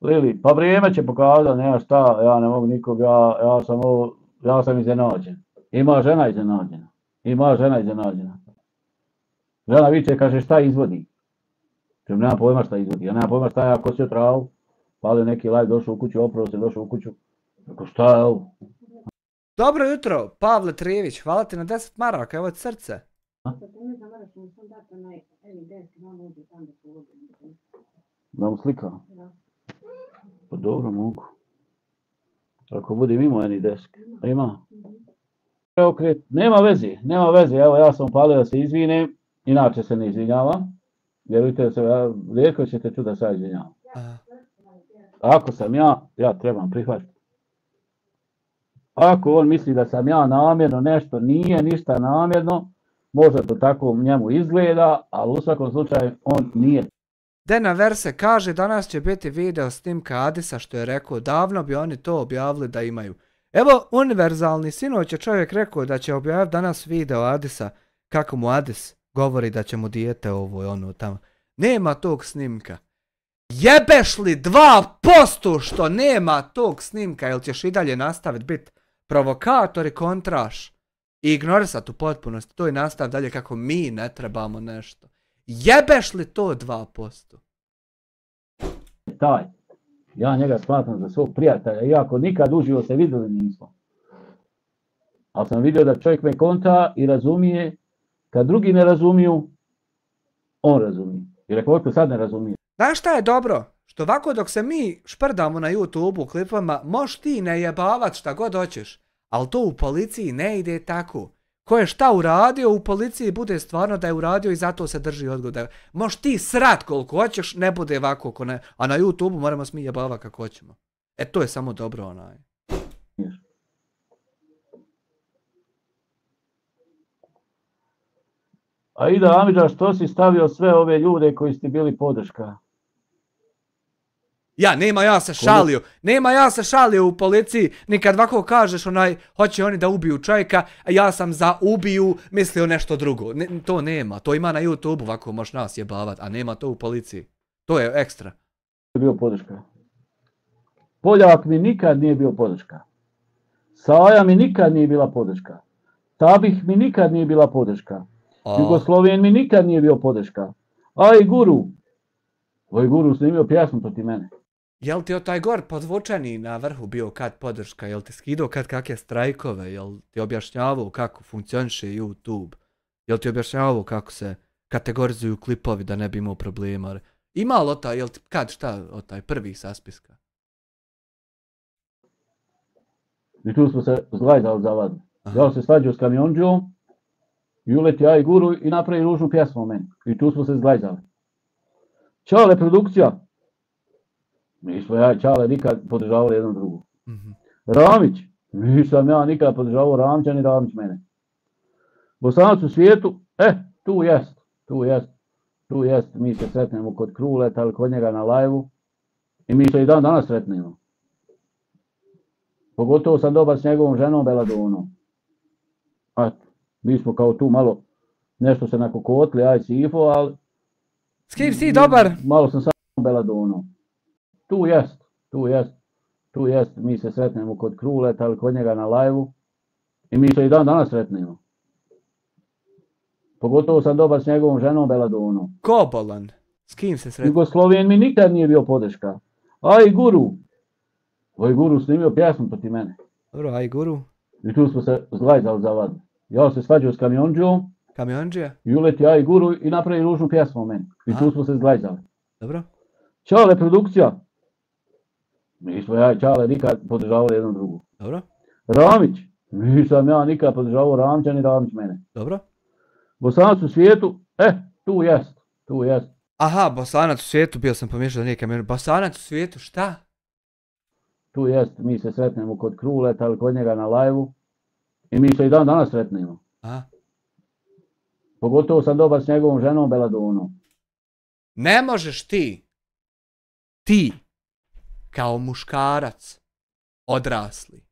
Lili, pa vrijeme će pokazati, nema šta, ja ne mogu nikog, ja sam iznenađen. Ima žena iznenađena. Žena viče, kaže šta izvodi. Nema pojma šta izvodi, ja nema pojma šta ja kosio travu, palio neki live, došao u kuću, opravo se, došao u kuću. Tako šta je ovo? Dobro jutro, Pavle Trijević, hvala ti na 10 maraka, evo je srce. Da mu slika? Pa dobro mogu. Ako budem imao eni desk, ima. Nema veze, evo ja sam palio da se izvinem, inače se ne izvinjavam. Vjerujte se, rijetko ćete čuti da se izvinjavam. Ako sam ja trebam prihvatiti. Ako on misli da sam ja namjerno nešto, nije ništa namjerno, možda to tako njemu izgleda, ali u svakom slučaju on nije. Dena Verse kaže danas će biti video snimka Adisa što je rekao davno bi oni to objavili da imaju. Evo univerzalni sinoć je čovjek rekao da će objaviti danas video Adisa kako mu Adis govori da će mu dijete ovo i ono tamo. Nema tog snimka. Jebeš li 2% što nema tog snimka ili ćeš i dalje nastaviti biti provokator i kontraš i ignorisati u potpunosti to i nastav dalje kako mi ne trebamo nešto. Jebeš li to 2%? Ja njega smatram za svog prijatelja, iako nikad uživo se vidjeli nismo. Ali sam vidio da čovjek me konta i razumije, kad drugi ne razumiju, on razumije. I rekao, otko sad ne razumije. Znaš šta je dobro? Što ovako dok se mi šprdamo na YouTube u klipama, možeš ti ne jebavat šta god hoćeš. Ali to u policiji ne ide tako. ko je šta uradio u policiji bude stvarno da je uradio i zato se drži odgoda. Možeš ti srat koliko hoćeš, ne bude ovako ko ne. A na YouTube moramo mi jebava kako hoćemo. E to je samo dobro onaj. A Ida Amidža, što si stavio sve ove ljude koji ste bili podrška? Ja, nema ja se šalio u policiji, nikad ovako kažeš onaj, hoće oni da ubiju čovjeka, a ja sam za ubiju mislio nešto drugo. To nema, to ima na YouTube, ovako možeš nas jebavat, a nema to u policiji. To je ekstra. Bio podrška. Poljak mi nikad nije bio podrška. Saja mi nikad nije bila podrška. Tabih mi nikad nije bila podrška. Jugosloven mi nikad nije bio podrška. Aj Guru. Oj Guru snimio pjesmu protiv mene. Jel ti taj gor podvučeni na vrhu bio kad podrška? Jel ti skidao kad kakve strajkove? Jel ti objašnjavao kako funkcioniše YouTube? Jel ti objašnjavao kako se kategorizuju klipovi da ne bi imao problema? Ima li taj, jel ti kad šta od taj prvi saspiska? I tu smo se zglajzali zavadili. Ja se svađao s kamionđom i uleti aj Guru i napravi ružnu pjesmu o meni. I tu smo se zglajzali. Čale produkcija. Mi smo ja i Čale nikad podržavali jedno drugo. Ramić. Nisam ja nikad podržavao Ramića ni Ramić mene. Bosanac u svijetu. Tu jest. Mi se sretnemo kod Kruleta ili kod njega na live-u. I mi se i dan danas sretnemo. Pogotovo sam dobar s njegovom ženom Beladonom. Mi smo kao tu malo nešto se nakokotli, aj Sifo, ali... S kim si dobar? Malo sam samo Beladonom. Tu jest, mi se sretnemo kod Kruleta ili kod njega na live-u. I mi se i dan danas sretnemo. Pogotovo sam dobar s njegovom ženom Beladonom. Ko bolan? S kim se sretnemo? Jugosloven mi nikad nije bio podrška. Aj Guru. Oj Guru snimio pjesmu protiv mene. Dobro, aj Guru. I tu smo se zglajzali zavadili. Ja se svađao s kamionđom. Kamionđija? I uleti aj Guru i napravi ružnu pjesmu o meni. I tu smo se zglajzali. Dobro. Čale produkcija. Mi smo ja i Čale nikad podržavali jedno drugo. Dobro. Ramić. Nisam ja nikad podržavao Ramića ni Ramić mene. Dobro. Bosanac u svijetu. Tu jest. Aha, Bosanac u svijetu, bio sam pomiješao da nije kamion. Bosanac u svijetu, šta? Tu jest, mi se sretnemo kod Kruleta ili kod njega na live-u. I mi se i dan danas sretnemo. Pogotovo sam dobar s njegovom ženom Beladonom. Ne možeš ti, kao muškarac, odrasli,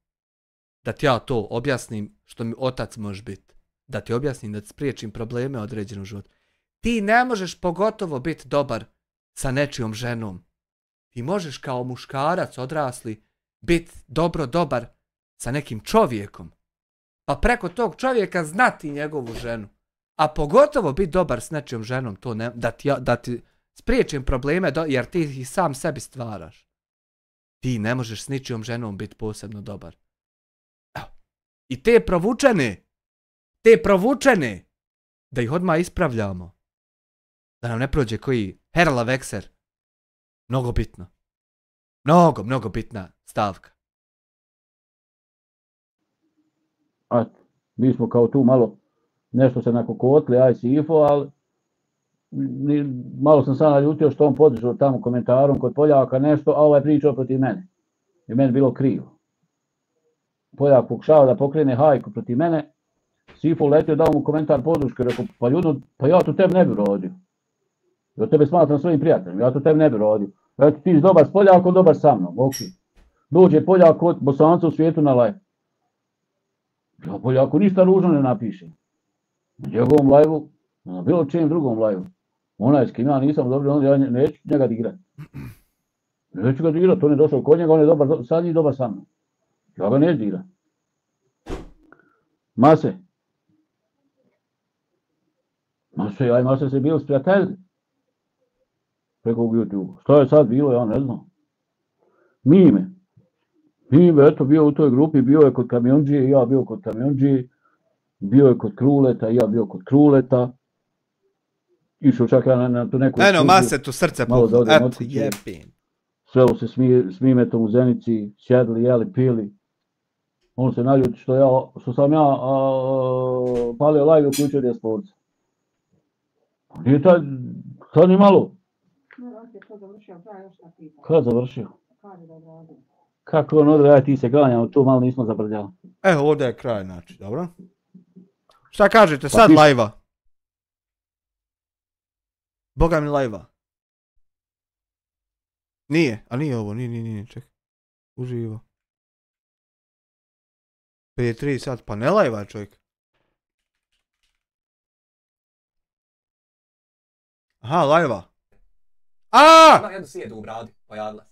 da ti ja to objasnim što mi otac može biti. Da ti objasnim, da ti spriječim probleme određenog života. Ti ne možeš pogotovo biti dobar sa nečijom ženom. Ti možeš kao muškarac odrasli biti dobar sa nekim čovjekom. Pa preko tog čovjeka znati njegovu ženu. A pogotovo biti dobar s nečijom ženom, to ne, da ti spriječim probleme jer ti ih sam sebi stvaraš. Ti ne možeš s ničijom ženom biti posebno dobar. Evo. I te provučene, da ih odmah ispravljamo. Da nam ne prođe koji Herla Vekser. Mnogo bitno. Mnogo bitna stavka. Mi smo kao tu malo nešto se nakokotli, aj Sifo, ali malo sam sam naljutio što on podržao tamo komentarom kod Poljaka nešto, a ovaj pričao protiv mene. I meni bilo krivo. Poljak pokušao da pokrene hajku protiv mene, Sifo letio, dao mu komentar podrške, rekao, pa ja to tebi ne bi rodio. Ja tebe smatram svojim prijateljem, ja to tebi ne bi rodio. Eto ti si dobar s Poljakom, dobar sa mnom, ok. Dođe Poljak kod Bosanca u svijetu na live. Ja Poljaku ništa ružno ne napišem. Na njegovom live-u, na bilo čijem drugom live-u. Onaj s kim ja nisam dobro, onda ja neću njega digrat. Neću ga digrat, on je došao kod njega, on je dobar, sad je dobar sa mnom. Ja ga neću digrat. Mase, ja i Mase se bili s prijatelji. Preko YouTube. Šta je sad bilo, ja ne znam. Mime, eto, bio u toj grupi, bio je kod kamionđije, ja bio kod kamionđije, bio je kod Kruleta, ja bio kod Kruleta. Išao čak ja na tu neku... Eno, Mase tu srce puklo, eto, jebim. Svelo se s Mimetom u Zenici, sjedli, jeli, pili. On se naljuti što sam ja palio live i uključio Dijasporca. Nije sad ni malo. Kad završio? Kako on odraja, ti se ganjamo, tu malo nismo zabrdjali. Evo, ovdje je kraj, znači, dobro. Šta kažete, sad live-a? Boga mi live-a. Nije, a nije ovo, nije, čekaj. Uživo. 5-3 sad, pa ne live-a čovjek. Aha, live-a. Aaaa! Ima jednu sjedu u bradi, pojavila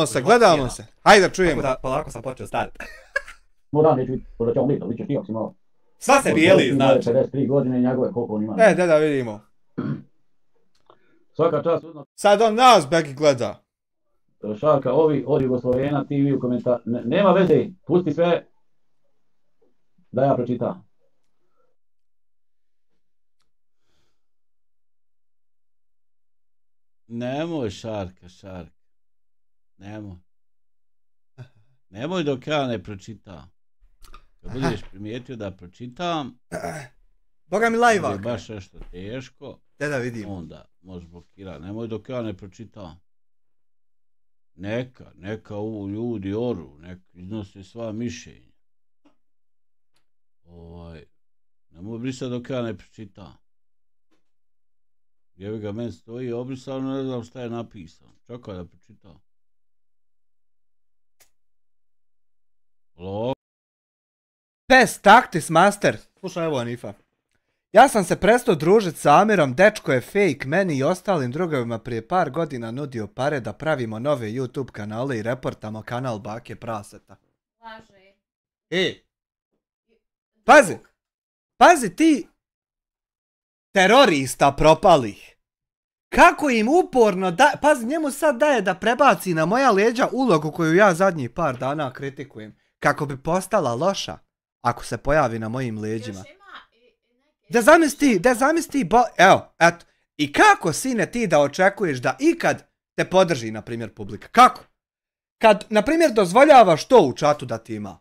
se. Gledamo se. Hajde da čujemo. Tako da polako sam počeo start. Moram neću vidjeti, da ćemo vidjeti, ličeš ti ako si malo. Sva se bijeli, znači. 53 godine i njegove koliko on ima. Da vidimo. Svaka čast, uzno. Sad on nas Beki gleda. Šarka, ovi od Jugoslovena, TV u komentar. Nema veze, pusti sve. Da ja pročitam. Nemoj Šarka. Nemoj dok ja ne pročitam. Kad budeš primijetio da pročitam, Boga mi live-a. je baš nešto teško, Da vidimo. onda možeš blokirati. Nemoj dok ja ne pročitam. Neka ovo ljudi oru, neka iznose sva mišljenja. Nemoj brisati dok ja ne pročitam. Jevi ga, meni stoji obrisano, ne znam šta je napisano. Čekaj da pročitam. Best Tactics Master. Slušaj, evo Anifa. Ja sam se prestao družiti s Amirom, dečko je fake, meni i ostalim drugovima prije par godina nudio pare da pravimo nove YouTube kanale i reportamo kanal Bake Praseta. Laže. Pazi ti terorista propalih. Kako im uporno pazi, njemu sad daje da prebaci na moja leđa ulogu koju ja zadnjih par dana kritikujem. Kako bi postala loša ako se pojavi na mojim leđima. Da zamisli, evo, eto. I kako, sine, ti da očekuješ da ikad te podrži, na primjer, publika? Kako? Kad, na primjer, dozvoljavaš to u čatu da ti ima.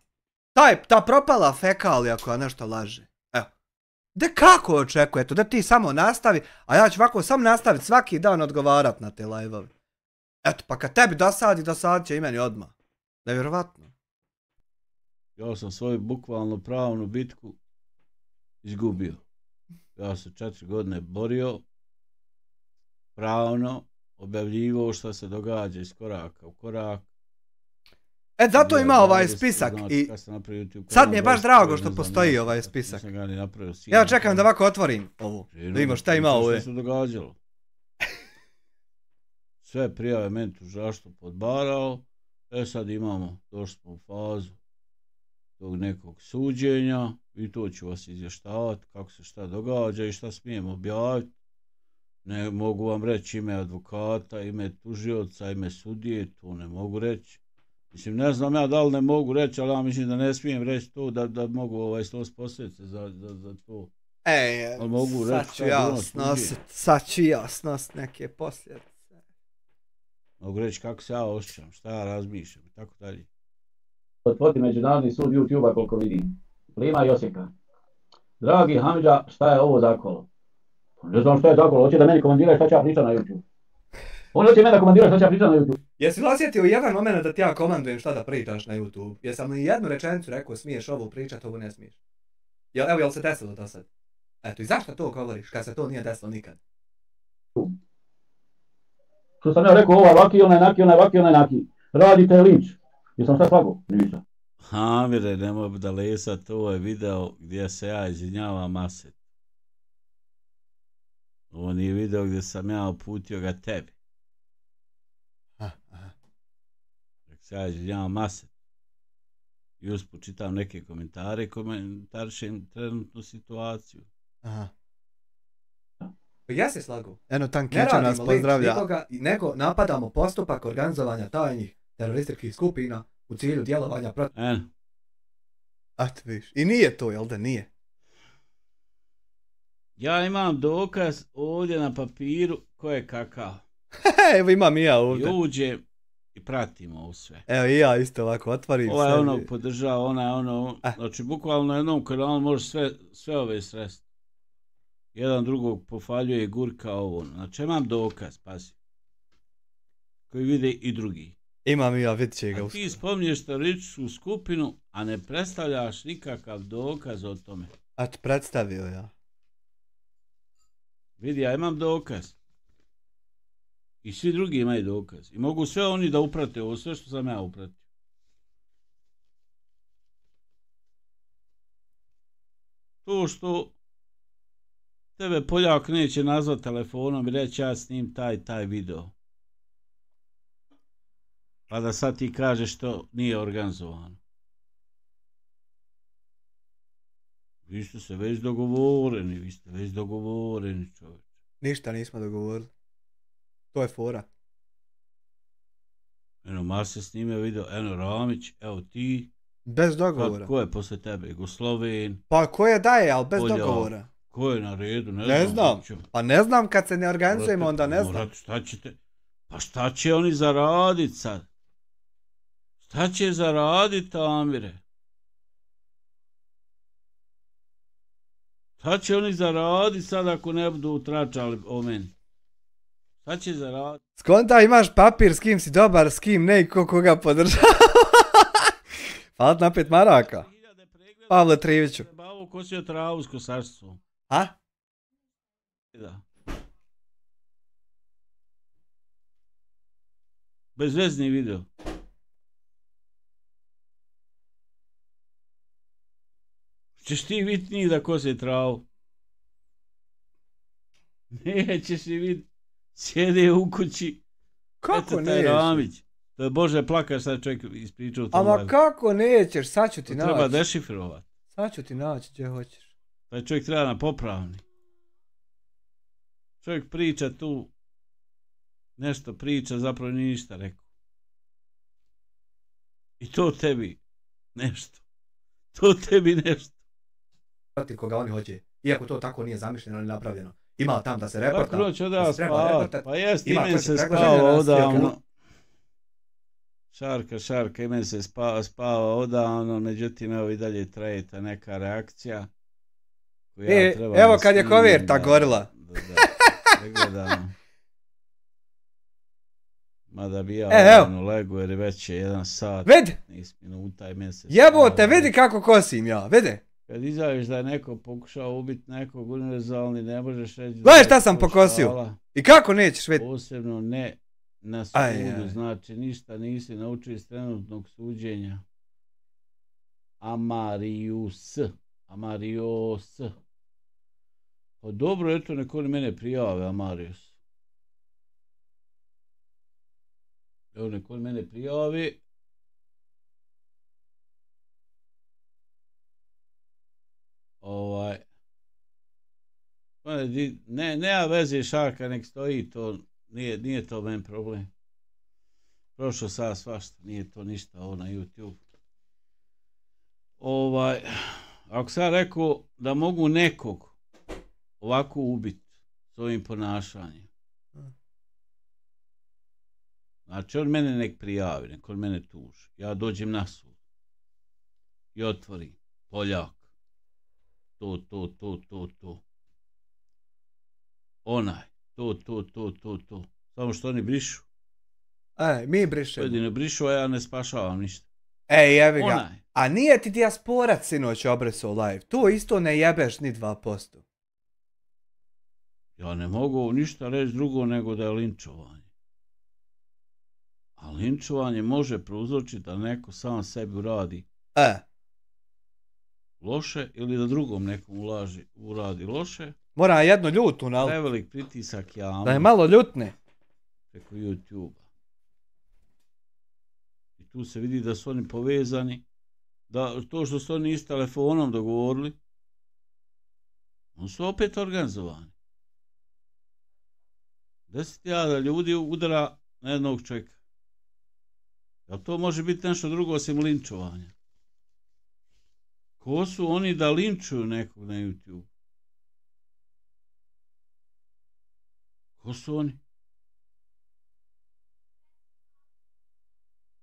Ta propala fekalija koja nešto laže. Evo. Kako očekuje to? Da ti samo nastavi, a ja ću ovako sam nastaviti svaki dan odgovarat na te live-ove. Eto, pa kad tebi dosadit će i meni odmah. Nevjerovatno. Ja sam svoju bukvalno pravnu bitku izgubio. Ja sam 4 godine borio, pravno, objavljivao što se događa iz koraka u korak. Zato ima ovaj spisak i sad mi je baš drago što postoji ovaj spisak. Ja čekam da ovako otvorim ovu, da vidimo šta ima ovdje. Što se događalo. Sve prijave meni tužilaštvo podbarao, sad došli smo u fazu tog nekog suđenja i to ću vas izvještavati kako se šta događa i šta smijem objaviti. Ne mogu vam reći ime advokata, ime tužioca, ime sudije, to ne mogu reći. Mislim, ne znam ja da li ne mogu reći, ali ja mislim da ne smijem reći to da mogu snos posljedice za to. Sad ću ja snosit neke posljedice. Mogu reći kako se ja osjećam, šta ja razmišljam i tako dalje. Otvori Međunarodni sud YouTube-a koliko vidim. Lima i Osijeka. Dragi Hamidža, šta je ovo za kolo? Ne znam šta je za kolo, hoće da meni komandiraju šta će ja pričati na YouTube. On hoće meni da komandiraju šta će ja pričati na YouTube. Jesi li osjetio jedan moment da ti ja komandujem šta da pričaš na YouTube? Jesam li jednu rečenicu rekao smiješ ovo pričat, ovo ne smiješ? Jel se desilo to sad? Eto, i zašto to govoriš kad se to nije desilo nikad? Što sam ja rekao, ova vaki, onaj naki. Radite linč. Jesam šta slago? Ništa. Hamire, nemoj da lesat, ovo je video gdje se ja izvinjavam Maset. Ovo nije video gdje sam ja uputio ga tebi. Dok se ja izvinjavam Maset. I usput čitam neke komentare i komentarišem trenutnu situaciju. Aha. Ja se slagu. Eno Tankića nas pozdravlja. Nego napadamo postupak organizovanja tajnih terorističkih skupina u cilju djelovanja protiv... I nije to, jel da nije? Ja imam dokaz ovdje na papiru ko je kakav. Evo imam i ja ovdje. I i pratimo ovo sve. Evo i ja isto ovako otvorim Ovaj sebi. onog podržava, onaj ono, znači bukvalno na jednom kanalu može sve ove sredstva. Jedan drugog pofaljuje, gurka ovo. Znači imam dokaz, pazi. Koji vide i drugi. Imam i ja, vidit će ga A uskoro. ti spominješ terorističku skupinu, a ne predstavljaš nikakav dokaz o tome. A ti predstavio ja. Vidi, ja imam dokaz. I svi drugi imaju dokaz. I mogu sve oni da uprate ovo, sve što sam ja upratio. To što tebe Poljak neće nazvat telefonom i reći ja snim taj video. Pa da sad ti kažeš što nije organizovano. Vi ste se već dogovoreni, čovječ. Ništa nismo dogovorili. To je fora. Eno, Marse snime video, eno Ramić, evo ti. Bez dogovora. Ko je posle tebe? Jugosloven? Pa ko je daje, ali bez Poljak. dogovora. Ko je na redu? Ne znam. Pa ne znam, kad se ne organizujemo, onda ne znam. Šta će oni zaradit sad? Šta će zaradit, Amire? Šta će oni zaradit sad ako ne budu utračali o meni? Šta će zaradit? Skonta, imaš papir s kim si dobar, s kim ne i koga podržava. Hvala na 5 maraka. Pavle Triviću. Bavo kosio travu s kosačstvom. A? Da. Bezvezni video. Češ ti vidjeti njih da kose travu? Nećeš i vidjeti. Sjede u kući. Kako Eto taj nećeš? Ramić. To je Bože plakaš, sad čovjek ispričao. Ama kako nećeš, sad ću ti naći. Treba dešifrovati. Sad ću ti naći gdje hoćeš. Taj čovjek treba na popravni. Čovjek priča tu. Nešto priča, zapravo nije ništa rekao. I to tebi nešto. To tebi nešto. Proti koga oni hoće. Iako to tako nije zamišljeno ni napravljeno. Ima tam da se reporta. Tako noć da da se treba spavati. reportat. Pa jest, Ima, ime to se će preko spava željena odavno. Šarka, ime se spava odavno, međutim evo i dalje traje ta neka reakcija. Evo kad je koverta gorila. Da gledam. Mada bi ja legu jer već je 1 sat. Vidi! 15 minuta i meni se Jebote, vidi kako kosim ja, vidi. Kad izaviš da je neko pokušao ubiti nekog univerzalni, ne možeš reći... Gledaj šta sam pokosio. I kako nećeš vidjeti? Posebno ne na sudu, znači ništa nisi naučio iz trenutnog suđenja. Amarius. Pa dobro, eto, neko li mene prijave, Amarius. Evo, neko li mene prijavi. Nema veze Šarka, nek stoji to, nije to men problem. Prošao sad svašta, nije to ništa ovo na YouTube. Ako sam rekao da mogu nekog ovako ubiti s ovim ponašanjem, znači on mene nek prijavi, nek on mene tuži. Ja dođem na sud i otvorim Poljak. To. Onaj, to. Samo što oni brišu. Mi brišemo. Pojedine brišu, a ja ne spašavam ništa. Jevi ga. A nije ti dijasporac sinoć obresao live. To isto ne jebeš ni 2%. Ja ne mogu ništa reći drugo nego da je linčovanje. A linčovanje može prouzročiti da neko sam sebi uradi loše ili da drugom nekom uradi loše. Mora jedno ljutu, nal? Prevelik pritisak javno. Da je malo ljutne. Preko YouTube-a. I tu se vidi da su oni povezani. Da to što su oni s telefonom dogovorili, oni su opet organizovani. 10.000 ljudi udara na jednog čovjeka. Jel to može biti nešto drugo osim linčovanja? Ko su oni da linčuju nekog na YouTube? Ko su oni?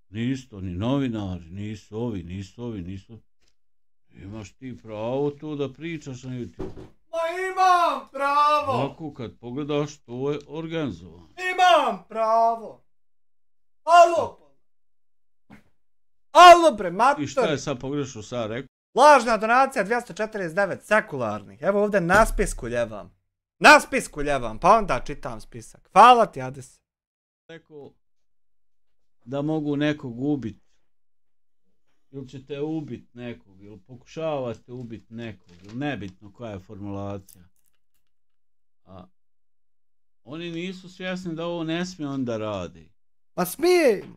Nisu to ni novinari, nisu ovi, nisu... Imaš ti pravo tu da pričaš na YouTube. Ma imam pravo! Ovako kad pogledaš, to je organizovano. Imam pravo! Alo bre, matori! I šta je sad pogrešno sad rekao? Lažna donacija 249 sekularnih. Evo ovdje na spisku ljevam, pa onda čitam spisak. Hvala ti, Ades. Rekao da mogu nekog ubiti. Ili ćete ubiti nekog, ili pokušavate ubiti nekog, ili nebitno koja je formulacija. A oni nisu svjesni da ovo ne smije onda radi. Ma smije im!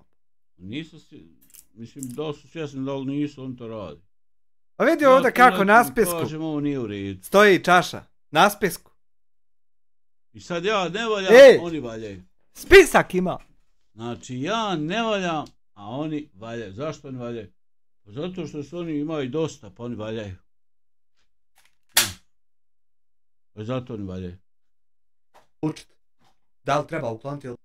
Mislim da su svjesni da nisu, on to radi. Pa vidi ovdje kako na spisku kažem, ovo nije u redu. stoji čaša. Na spisku. I sad ja ne valjam, oni valjaju. Spisak ima. Znači ja ne valjam, a oni valjaju. Zašto oni valjaju? Pa zato što su oni imaju dosta, pa oni valjaju. Pa zato oni valjaju. Učit. Da li treba ukloniti ili...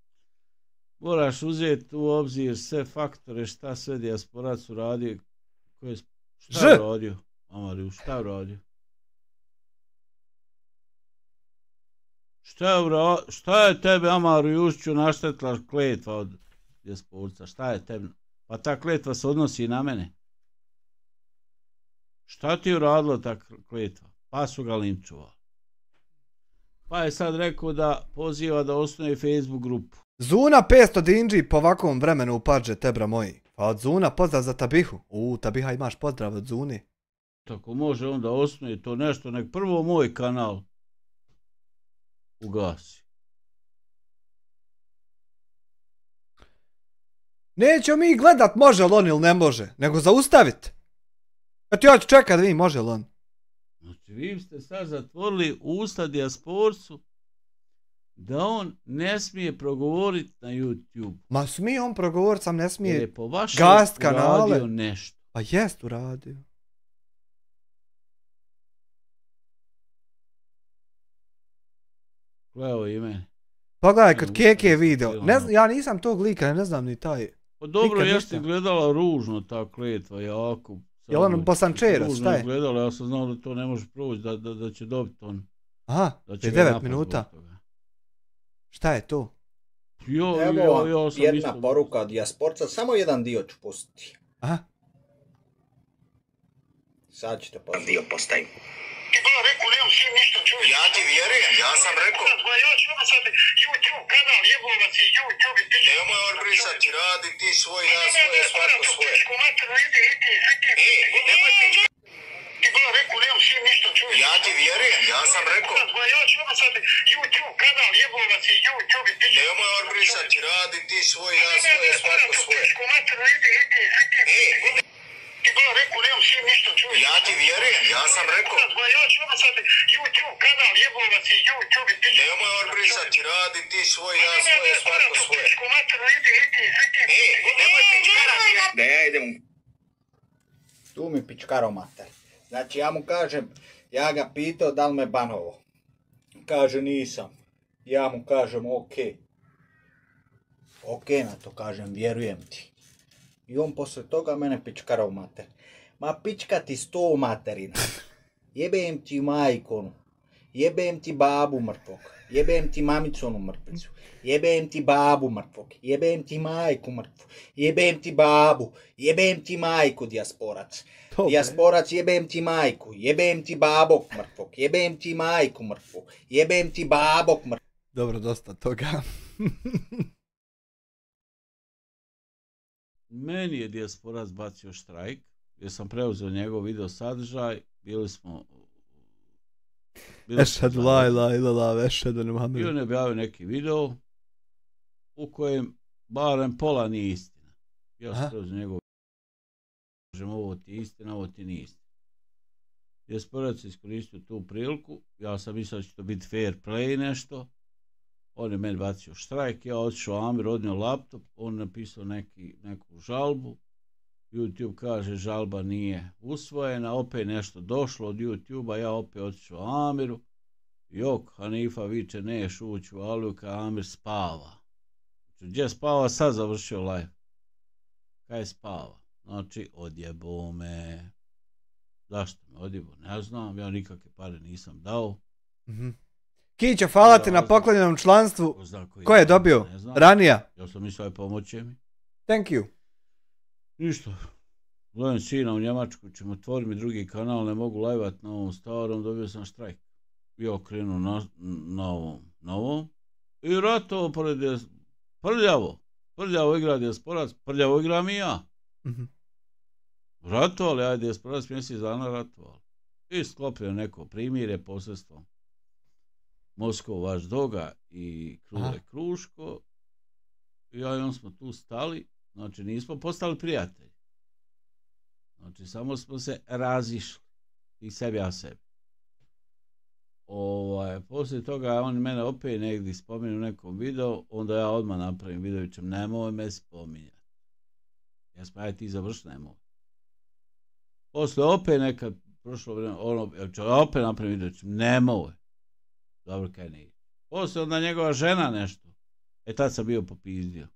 Moraš uzeti u obzir sve faktore, šta sve dijasporac uradio. Šta je uradio? Amariju, šta je uradio? Šta je tebe, Amaru Jušću, naštetila kletva od dijasporca? Šta je tebe? Pa ta kletva se odnosi i na mene. Šta ti je uradila ta kletva? Pa su ga linčovali. Pa je sad rekao da poziva da osnuje Facebook grupu. Zuna 500 dinđi po ovakvom vremenu u pađe, tebra moji. Pa od Zuna pozdrav za Tabihu. Tabiha, imaš pozdrav od Zuni. Tako može onda osnuje to nešto, nek prvo moj kanal ugasi. Nećemo mi gledat može li on ili ne može, nego zaustavit. Eto ja ću čekat da vidim može li on. Znači vi ste sad zatvorili usta dijasporcu da on ne smije progovoriti na YouTube. Ma smije on progovorit, sam ne smije jer je po vašem gast kanale. uradio nešto. Pa jest uradio. Evo i mene. Pogledaj kod Keke video. Ja nisam tog lika, ne znam ni taj. Pa dobro, jeste gledala ružno ta kletva, jako. Jel on bosančeras, šta je? Ružno gledala, ja sam znao da to ne može proći, da će dobiti on. Aha, 9 minuta. Šta je to? Evo jedna poruka od dijasporca, samo jedan dio ću pustiti. Aha. Sad ćete postaviti. Dio postavim. Ja ti vjerujem, ja sam rekao. YouTube kanal, jebovac je YouTube. Nemoj odbrisati, radi ti svoj, ja svoje, svako svoje. Nemoj ti... Ja ti vjerujem, ja sam rekao. YouTube kanal, jebovac je YouTube. Nemoj odbrisati, radi ti svoj, ja svoje, svako svoje. Ja ti vjerujem, ja sam rekao. YouTube kanal, jebovac je YouTube. Nemoj odbrisati, radi ti svoj, ja svoje, svako svoje. Nemoj pičkarati. Da ja idem. Tu mi pičkaro mater. Znači ja mu kažem, ja ga pitao da li me banovo. Kaže nisam. Ja mu kažem okej. Okej na to kažem, vjerujem ti. I on posle toga mene pičkarao mater. Ma pička ti 100 materina. Jebem ti majkonu. Jebem ti babu mrtvog. Jebem ti mamiconu mrtvicu. Jebem ti babu mrtvog. Jebem ti majku mrtvu. Jebem ti babu. Jebem ti majku dijasporac. Dijasporac jebem ti majku. Jebem ti babog mrtvog. Jebem ti majku mrtvu. Jebem ti babog mrtvog. Dobro, dosta toga. Meni je dijasporac bacio štrajk, jer sam preuzeo njegov video sadržaj, bili smo... Ešhadu la ilaha illallah, ešhadu enne Muhammed. I on je objavio neki video u kojem barem pola nije istina. Ja sam preuzeo njegov video. Kažem, ovo ti je istina, ovo ti nije istina. Dijasporac je iskoristio tu priliku, ja sam mislio da će to biti fair play nešto. On je meni bacio štrajk, ja otišao Amir, odnio laptop, on napisao neku žalbu. YouTube kaže žalba nije usvojena, opet nešto došlo od YouTube-a, ja opet otišao Amiru. Jok, Hanifa viče neš ući u Aluka, Amir spava. Gdje spava, sad završio live. kaj spava. Znači, odjebo me. Zašto me odjebo? Ne znam, ja nikakve pare nisam dao. Kića, hvala ti na poklonjenom članstvu. Ko je dobio? Ranija? Ja sam mislio pomoći mi. Thank you. Ništa. Gledam sina u Njemačku, ćemo otvoriti mi drugi kanal, ne mogu lajvat na ovom starom, dobio sam štrajk. I okrenuo na ovom. I ratovo pored prljavo igra dijasporac, prljavo igram i ja. Ratovali, ajde dijasporac mjesec dana ratovali. I sklopio neko primirje posredstvom Moskov vaš Doga i Krule Kruško. I ja i on smo tu stali, znači nismo postali prijatelji. Znači samo smo se razišli. I sebi, ja sebi. Poslije toga on mene opet negdje spomenu u nekom videu, onda ja odmah napravim video i ćem nemoj me spominjati. Jesmo, aj ti završi, nemoj. Poslije opet nekad prošlo vrijeme, opet napravim video i ćem nemoj. Dobro, kaj ne ide. Poslije onda njegova žena nešto. Tad sam bio popizdio.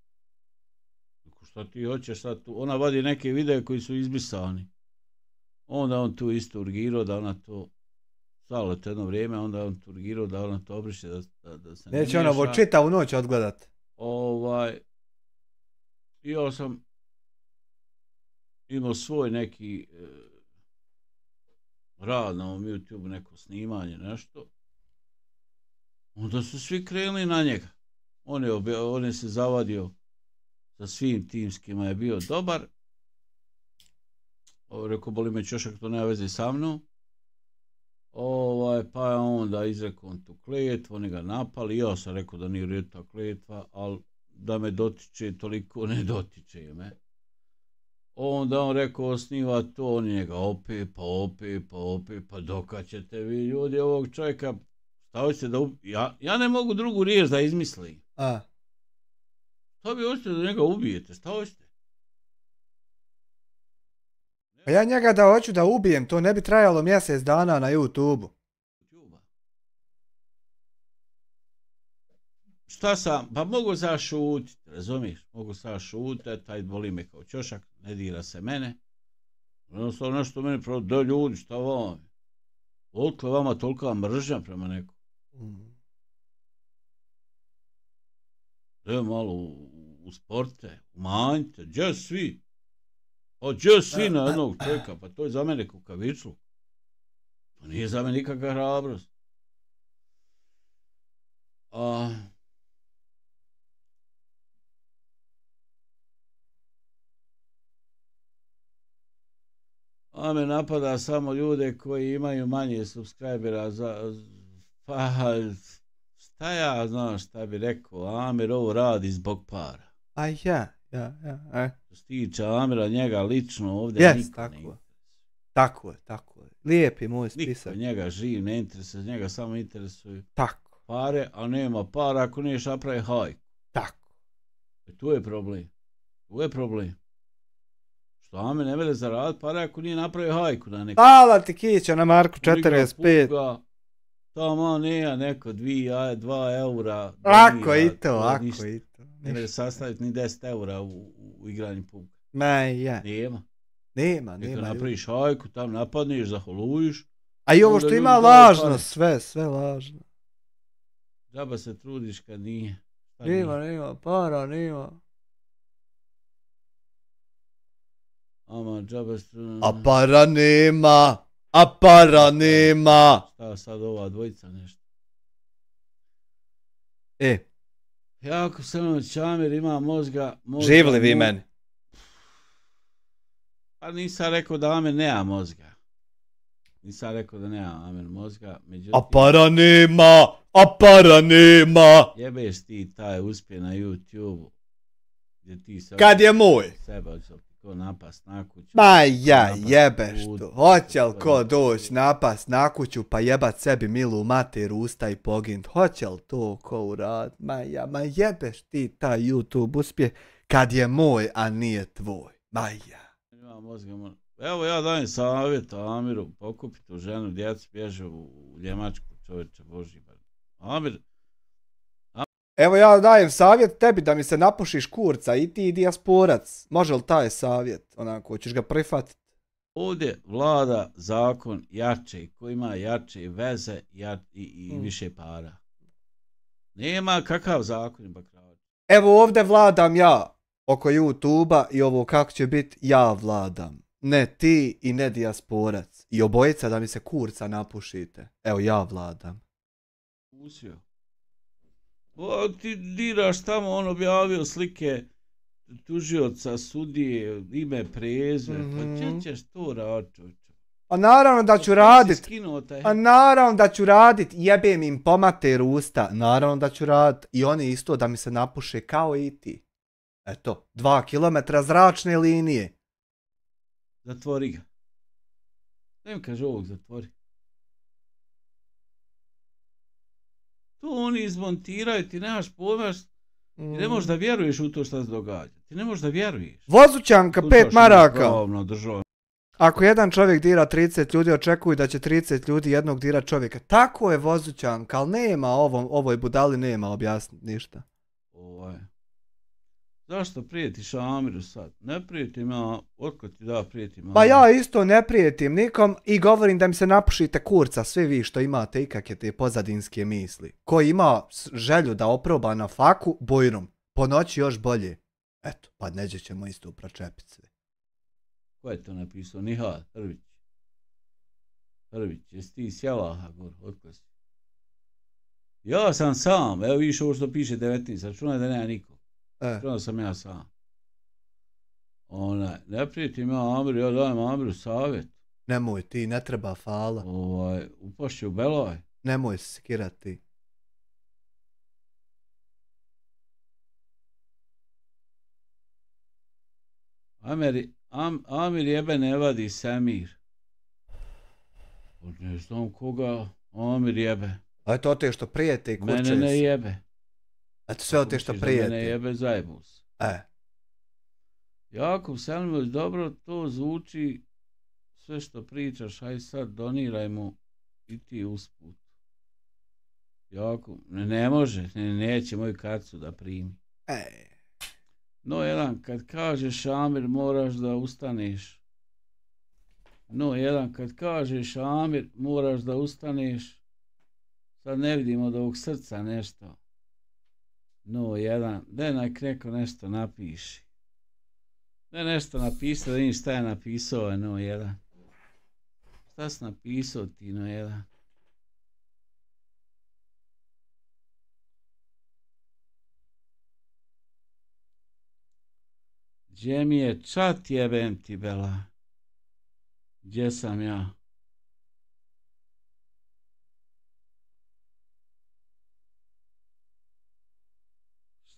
Šta ti hoćeš sad tu? Ona vadi neke videe koji su izbrisani. Onda on tu isto urgirao da ona to stalo jedno vrijeme, onda on urgirao da ona to obriše da se ne neće ona ovo čitavu noć odgledat. I ja sam imao svoj neki rad na ovom YouTube, neko snimanje, nešto. Onda su svi krenuli na njega. On je se zavadio sa svim timskima, je bio dobar. Rekao, boli me čošak, to nema veze sa mnom. Pa je onda izrekao tu kletvu, oni ga napali. Ja sam rekao da nije u redu ta kletva, ali da me dotiče, toliko ne dotiče me. Onda on rekao, osniva to, oni njega opet, pa dokad ćete vi ljudi ovog čovjeka, šta hoćete da ja ne mogu drugu riječ da izmislim. Šta bi hoćete da njega ubijete, šta hoćete? Pa ja njega da hoću da ubijem, to ne bi trajalo mjesec dana na YouTube-u. Šta sam, pa mogu sad šutit, razumiješ? Mogu sad šutit, taj boli me kao čošak, ne dira se mene. Jednostavno nešto meni pravo, da ljudi, šta vam je? Odkle vama tolika mržnja prema nekom? Da malo u sporte, umanjite, gdje svi? Gdje svi na jednog čovjeka, pa to je za mene kukavičluk. To nije za mene nikakva hrabrost. Me napada samo ljude koji imaju manje subscribera pa šta ja znam šta bi rekao, Amir ovo radi zbog para. Ja. Što se tiče Amira, njega lično ovdje niko ne interesuje. Tako je. Lijepi moj spisak. Niko njega živ ne interesuje, njega samo interesuju pare, a nema para ako niješ napravi hajku. Tako. Tu je problem. Što Amir ne vele zaraditi pare ako nije napravio hajku na neko. Hvala ti Kića na Marku 45. Tamo nije neko 2 eura. Ako i to. Ne vele sastaviti ni 10 eura u igranju puga. Nema. Neka napraviš hajku, tam napadneš, zaholujiš. A i ovo što ima lažno, sve lažno. Džaba se trudiš kad nije. Nema, para nema. Ama džaba se trudiš. A para nema. Šta sad ova dvojica nešto? Jako sam Amir ima mozga. Živli vi meni. Pa nisam rekao da Amir nema mozga. Nisam rekao da nema Amir mozga. Međutim, a para nema. Jebeš ti taj uspje na YouTube-u. Kad je moj? Sebe ko napast na kuću. Ma ja jebeš to. Hoće li ko doći napast na kuću pa jebat sebi milu mater usta i pogint? Hoće li to ko urad? Ma jebeš ti taj YouTube uspje kad je moj a nije tvoj. Ma ja. Evo ja dajem savjet Amiru, pokupi tu ženu, djecu bježe u Njemačku, čovječe Boži. Amir, Evo ja dajem savjet tebi da mi se napušiš kurca i ti dijasporac. Može li taj savjet? Onako, hoćeš ga prihvatiti? Ovdje vlada zakon jače, koji ima jače veze i više para. Nema kakav zakon, bakrač. Evo ovdje vladam ja oko YouTube-a i ovo kako će biti, ja vladam. Ne ti i ne dijasporac. I obojica da mi se kurca napušite. Evo ja vladam. Usio. O, ti diraš tamo, on objavio slike tužioca, sudije, ime, prezme. Pa če ćeš to raditi? A naravno da ću radit. A naravno da ću radit. Jebem im pomater usta. Naravno da ću radit. I oni isto da mi se napuše kao i ti. Eto, 2 kilometra zračne linije. Zatvori ga. Ne mi kaže ovog zatvori. To oni izmontiraju, ti nemaš pojma, ti ne možeš da vjeruješ u to što se događa. Ti ne možeš da vjeruješ. Vozućanka 5 maraka. Državno. Ako jedan čovjek dira 30 ljudi, očekuju da će 30 ljudi jednog dira čovjeka. Tako je vozućanka, ali nema ovoj budali nema objasniti ništa. Zašto prijetiš Amiru sad? Ne prijetim ja, otko ti da prijetim Amiru? Pa ja isto ne prijetim nikom i govorim da mi se napušite kurca, svi vi što imate ikakve te pozadinske misli. Ko ima želju da oproba na faku, bojrum. Po noći još bolje. Eto, pa neđe ćemo isto pročepiti sve. Ko je to napisao? Nihad, Hrvić. Hrvić, jesi ti sjelaha gor, otko si? Ja sam sam, evo vidiš ovo što piše 19, računaj da nema niko. Računaj sam ja sam. Ne prijetim ja Amiru, ja dajem Amiru savjet. Nemoj ti, ne treba fala. Upašće u belaj. Nemoj se skirati. Amir jebe ne vadi Semir. Ne znam koga Amir jebe. A je to te što prijete i kuće. Mene ne jebe. Eto sve te što prijete. Mene jebe zajebus. Jakub Selimović, dobro to zvuči, sve što pričaš, aj sad doniraj mu i ti usput. Jakub, ne može, neće moju kartu da primi. No jedan, kad kažeš Amir, moraš da ustaneš. No jedan, kad kažeš Amir, moraš da ustaneš. Sad ne vidimo od ovog srca nešto. No jedan, daj neko nešto napiši. Daj nešto napisao, da vidim šta je napisao, no jedan. Šta si napisao ti, no jedan? Gdje mi je čat, jebem ti bela? Gdje sam ja?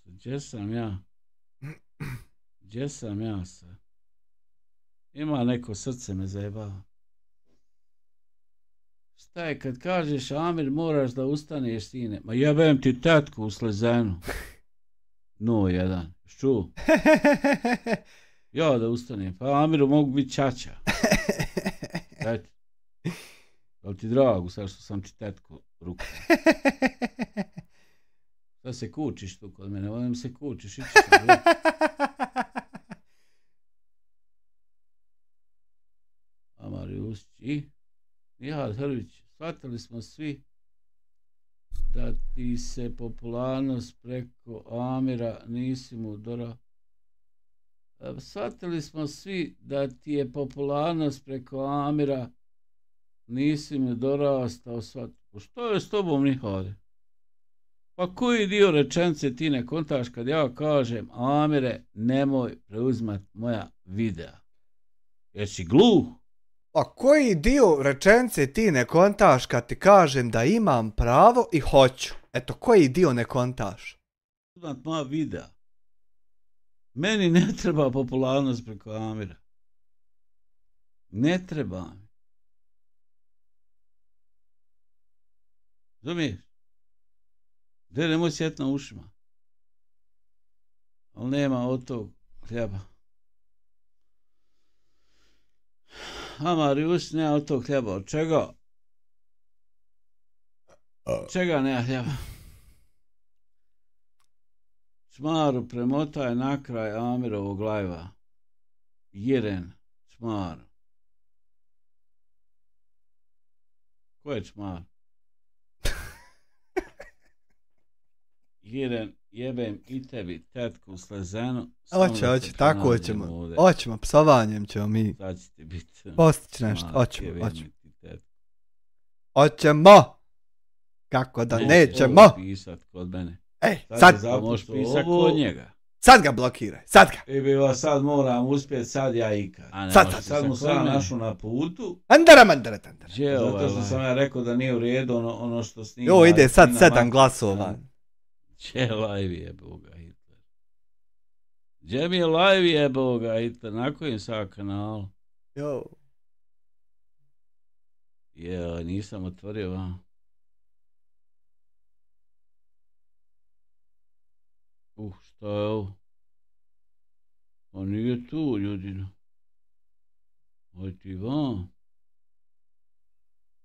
Gdje sam ja? Gdje sam ja sad? Ima neko srce me zajebava. Šta je kad kažeš Amir moraš da ustaneš sine? Ma jebem ti tetku u Slezenu. No jedan. Čuo? Ja da ustanem. Pa Amiru mogu biti čača. Dajte. Da li ti drago sad što sam ti tetku ruku? Sad se kučiš tu kod mene. Volim se kučiš. Ići sam. Amari Ušći. Nihad Hrvić. Shvatili smo svi da ti se popularnost preko Amira nisi mu dorao. Shvatili smo svi da ti je popularnost preko Amira nisi mu dorastao shvatiti. Što je s tobom Nihade? Pa koji dio rečenice ti ne kontaš kad ja kažem Amire nemoj preuzmat moja videa? Jesi gluh? A koji dio rečenice ti ne kontaš kad ti kažem da imam pravo i hoću? Eto, koji dio ne kontaš? Preuzmat moja videa. Meni ne treba popularnost preko Amira. Ne treba mi. Razumiješ? Gdje nemoj sjeti na ušima. Ali nema od tog hljeba. Amarius nema od tog hljeba. Od čega? Od čega nema hljeba? Čmaru premotaj na kraj Amirovog lajva. Jiren, Čmar. Ko je Čmar? Jiren, jebem i tebi, tetku slezenu. Hoće, tako ćemo. Hoćemo, psovanjem ćemo mi. Sad će ti biti. Postići nešto, hoćemo. Hoćemo! Kako da nećemo? Pisat kod mene. Sad možeš pisat kod njega. Sad ga blokiraj, sad ga. I bila sad moram uspjet, sad ja ikad. Sad mu sam našao na putu. Andara. Zato što sam ja rekao da nije u redu ono što snima. Jo, ide sad 7 glasova. Gdje live je Boga Hitler? Gdje mi je live je Boga Hitler? Na kojem sad kanalu? Jo. Nisam otvorio vam. Šta je ovo? On nije tu, ljudino. Oj ti van.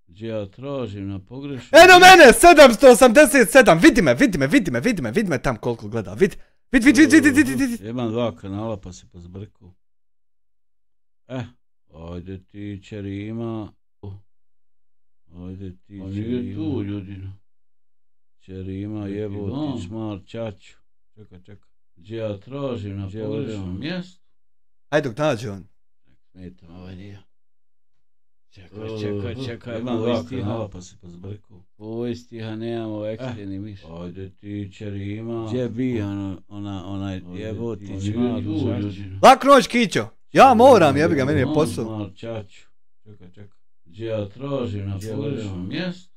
Gdje ja tražim na pogrešnu. Eno mene, 787, vidi me tam koliko gleda, vidi. Imam 2 kanala pa se pozbrku. Ajde ti Čerima. Ajde ti Čerima. On nije tu, ljudino. Čerima, jebo ti Čmar, čaču. Čekaj. Gdje ja tražim na pogrešnom mjestu. Ajde dok nađe on. Smetam ovaj dio. Čekaj, imam 2 kanala pa se pozbrku. Poistiha nemamo ekstreni miš. Ajde ti Čerima. Gdje bi onaj jebo ti Čmar, čaču. Lak noć Kićo. Ja moram, jebi ga, meni je posao. Čaču. Čekaj. Gdje ja tražim na pogrešnom mjestu.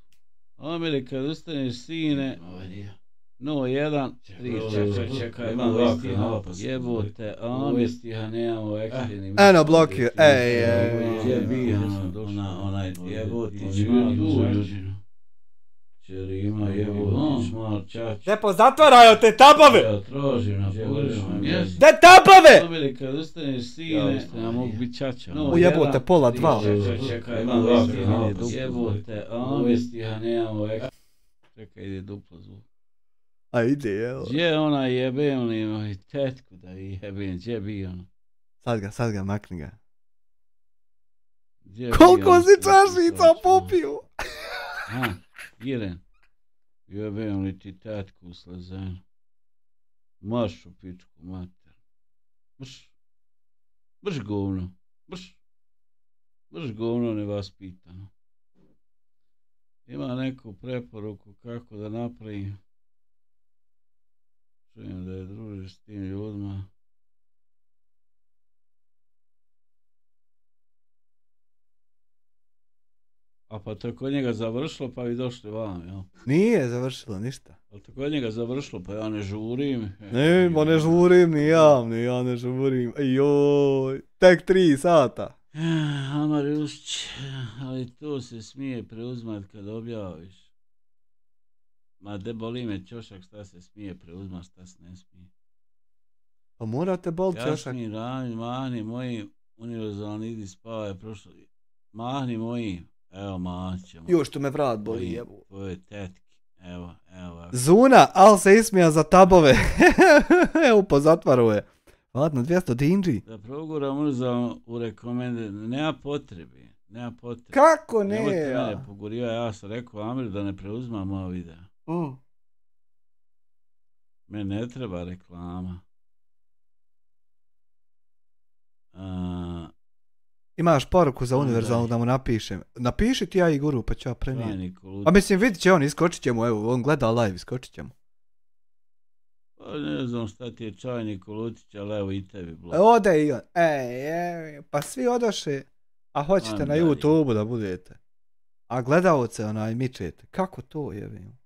Amerika, kad ustaneš sine. Ovaj dio. 0, 1, 3, čekaj, imam 2 kanala pa se jebote, poistiha nemamo ekstreni miš. Eno blokio, Gdje bi onaj jebo ti Čmar, čaču. Čerima, jebo ti Čmar, čaču. Ne pozatvaraju te tabove! Ja tražim na pogrešnom mjestu. De tabove! Amerika, kad ustaneš sine. Ja mogu biti čača. Ujebote, 1:30. Čekaj, imam 2 kanala pa se jebote, poistiha nemamo ekstreni miš. Čekaj, ide duplo zvuk. A ide, evo. Gdje ona jebem li moj tetku da jebem, gdje bi ona? Sad ga, makni ga. Gdje koliko si čašica popio? Jiren. Jebem li ti tetku u slezenu? Marš u pičku mater. Brš govno. Brš govno nevaspitano. Ima neku preporuku kako da napravim. Čujem da je družiš s tim ljudima. A pa to je kod njega završilo pa vi došli vam, jel? Nije završilo ništa. Ali to kod njega završilo pa ja ne žurim. Ne žurim, ni ja ne žurim. Joj, tek 3 sata. Amar Jusić, ali to se smije preuzmat kad objaviš. Ma de boli me ćošak šta se smije preuzmat, šta se ne smije. Pa morate bol ćošak. Jasmin, Rami, mahni mojim, univerzalni idi spavaj prošlo. Mahni mojim, evo maćemo. Jo, što me vrat boli, jebu. Tvoje tetki, evo. Zuna, al se ismija za tabove. Evo, pozatvaruje. Ladno, 200 dinđi. Da proguram uzam u rekomende, nema potrebe. Kako ne? Nemojte mene poguriva, ja sam rekao Amir da ne preuzmam ovo video. Meni ne treba reklama. Imaš poruku za univerzalnu da mu napišem. Napiši ti ja Igoru pa ću ja prenijem. A mislim vidit će on, iskočit će mu, evo, on gleda live, iskočit će mu. Pa ne znam šta ti je čajnik Lutić, ali evo i tebi blok. Ode i on. Pa svi odoše, a hoćete na YouTube da budete. A gledalce onaj mičete. Kako to jebim?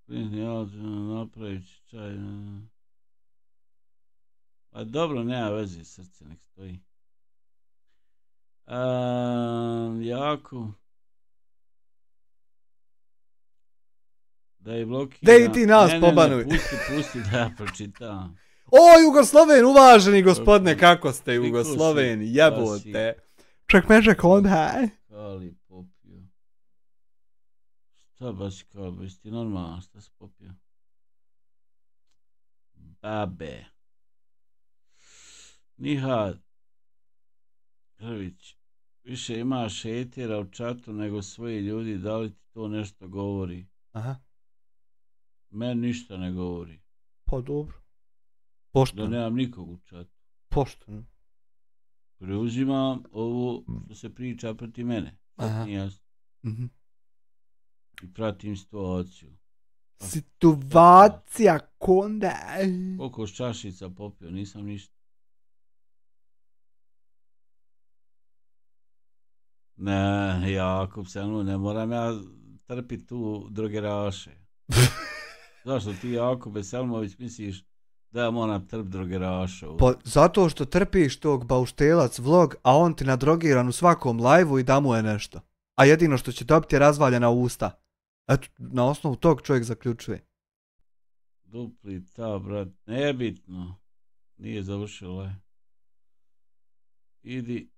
Ja napravit čaj. Pa dobro, nema veze, srce nek stoji. Jako. Da je blokiram. Da i ti nas pobanuj. Pusti da ja pročitam. O, Jugosloven, uvaženi gospodine, kako ste Jugosloveni, jebote. Ček mežek onda. Kali popio. Sad baš kao, bisi ti normalno, šta si popio? Babe. Nihad. Hrvić. Više imaš hejtera u čatu nego svoji ljudi, da li ti to nešto govori? Aha. Meni ništa ne govori. Pa dobro. Da Pošteno. nemam nikog u čatu. Pošteno. Preuzimam ovo što se priča protiv mene. Aha. Nije jasno. Mhm. I pratim situaciju. Situacija konda. Koliko čašica popio, nisam ništa. Ne, Jakub Selmu, ne moram ja trpiti tu drogeraše. Zašto ti, Jakube Selmović, misliš da ja moram trpiti drogeraša? Pa zato što trpiš tog bauštelac vlog, a on ti nadrogiran u svakom live-u i da mu je nešto. A jedino što će dobiti je razvaljena usta. Eto, na osnovu tog čovjek zaključuje. Dupli ta, brat, nebitno. Nije završilo. Idi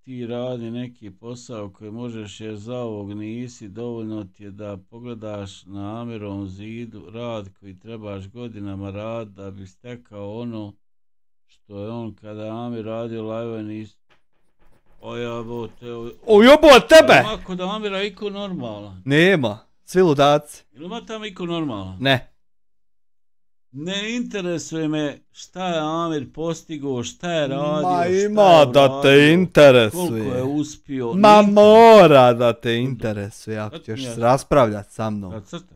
ti radi neki posao koji možeš jer za ovog nisi, dovoljno ti je da pogledaš na Amirovom zidu rad koji trebaš godinama rad da bi stekao ono što je on kada Amir radio live nisi. Ojebo tebe! Ako da Amira iko normalan. Nema, svi ludaci. Ili ima tamo iko normalan? Ne. Ne interesuje me šta je Amir postigao, šta je radio, Ma šta je ima da te uradio, interesuje. koliko je uspio. Ma ne mora da te interesuje, ako Sad ćeš mi je- se raspravljati sa mnom. Da crta.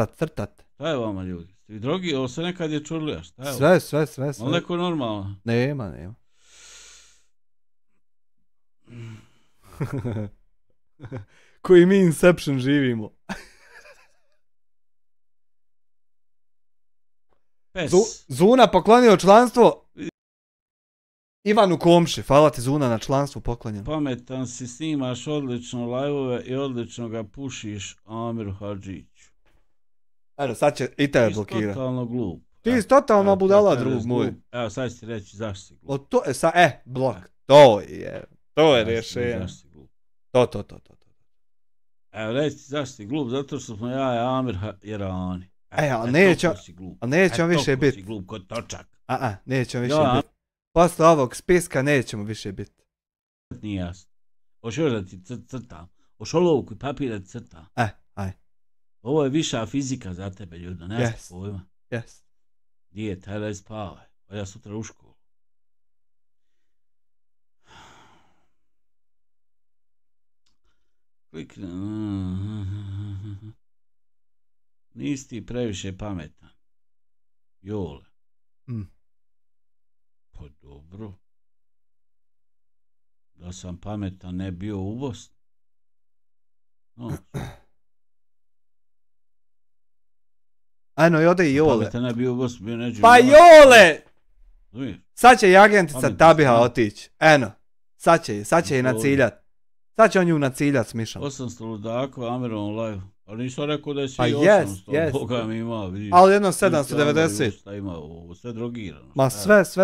Crtat. Šta je vama ljudi? Ste vi drogi, ovo se nekad je čurlija, šta je ovo? Sve. Ali neko je normalno. Nema. Koji mi Inception živimo. Pes. Zuna poklonio članstvo Ivanu Komši. Hvala ti Zuna na članstvu poklonjeno. Pametan si, snimaš odlično live-ove i odlično ga pušiš Amiru Hadžiću. Evo, sad će i tebe Ti si blokirati. totalno glup. Ti si totalno Evo, budala, ti drug glup. moj. Evo, sad ću ti reći zašto si glup. Blok. To je Zašto rješenje. si glup. To. Evo, reći ti zašto si glup, zato što smo ja i Amir Jerani. Ali neće on više biti. biti. Glup kod točak. Neće on više Ja, biti. Posle ovog spiska nećemo više biti. Nije jasno. Hoćeš još da ti crtam. Hoćeš olovku i papir da ti crtam. Aj. Ovo je viša fizika za tebe, ljudno. Nemaš Yes. pojma. Yes. Dije, taj spavaj. A ja sutra u školu. Klikne. Nisi ti previše pametan. Jole. Pa dobro. Da sam pametan ne bio u Bosni. No. Ajno, i ode i Jole. Pametan ne bio u Bosni, bio neđe. Pa Jole! Razumiješ? Sad će i agentica Pametan Tabiha sam. otići. Eno. Sad će i naciljat. Sad će on ju naciljat s mišom. 800 ludakova Amirovom live. Ali nisam rekao da je svi Pa 800. jest. Boga mi ima, vidiš. Ali jedno 790. Šta ima ovo, sve drogirano. Ma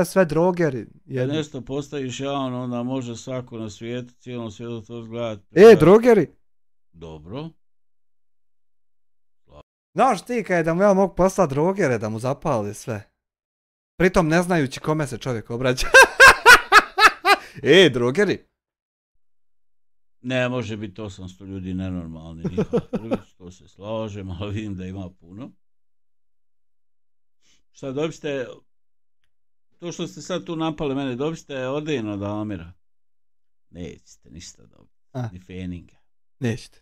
sve drogeri. Kad nešto postaviš javno, onda može svako na svijetu, cijelom svijetu to zgledati. Drogeri. Dobro. Znaš ti kad je da mu ja mogu poslati drogere da mu zapali sve. Pritom ne znajući kome se čovjek obraća. Drogeri. Ne može biti 800 ljudi nenormalni. Prvić, to se slažem, ali vidim da ima puno. Šta dobiste, to što ste sad tu napali mene, dobiste orden od Amira. Nećete ništa dobiti. Ni feninga. Nećete.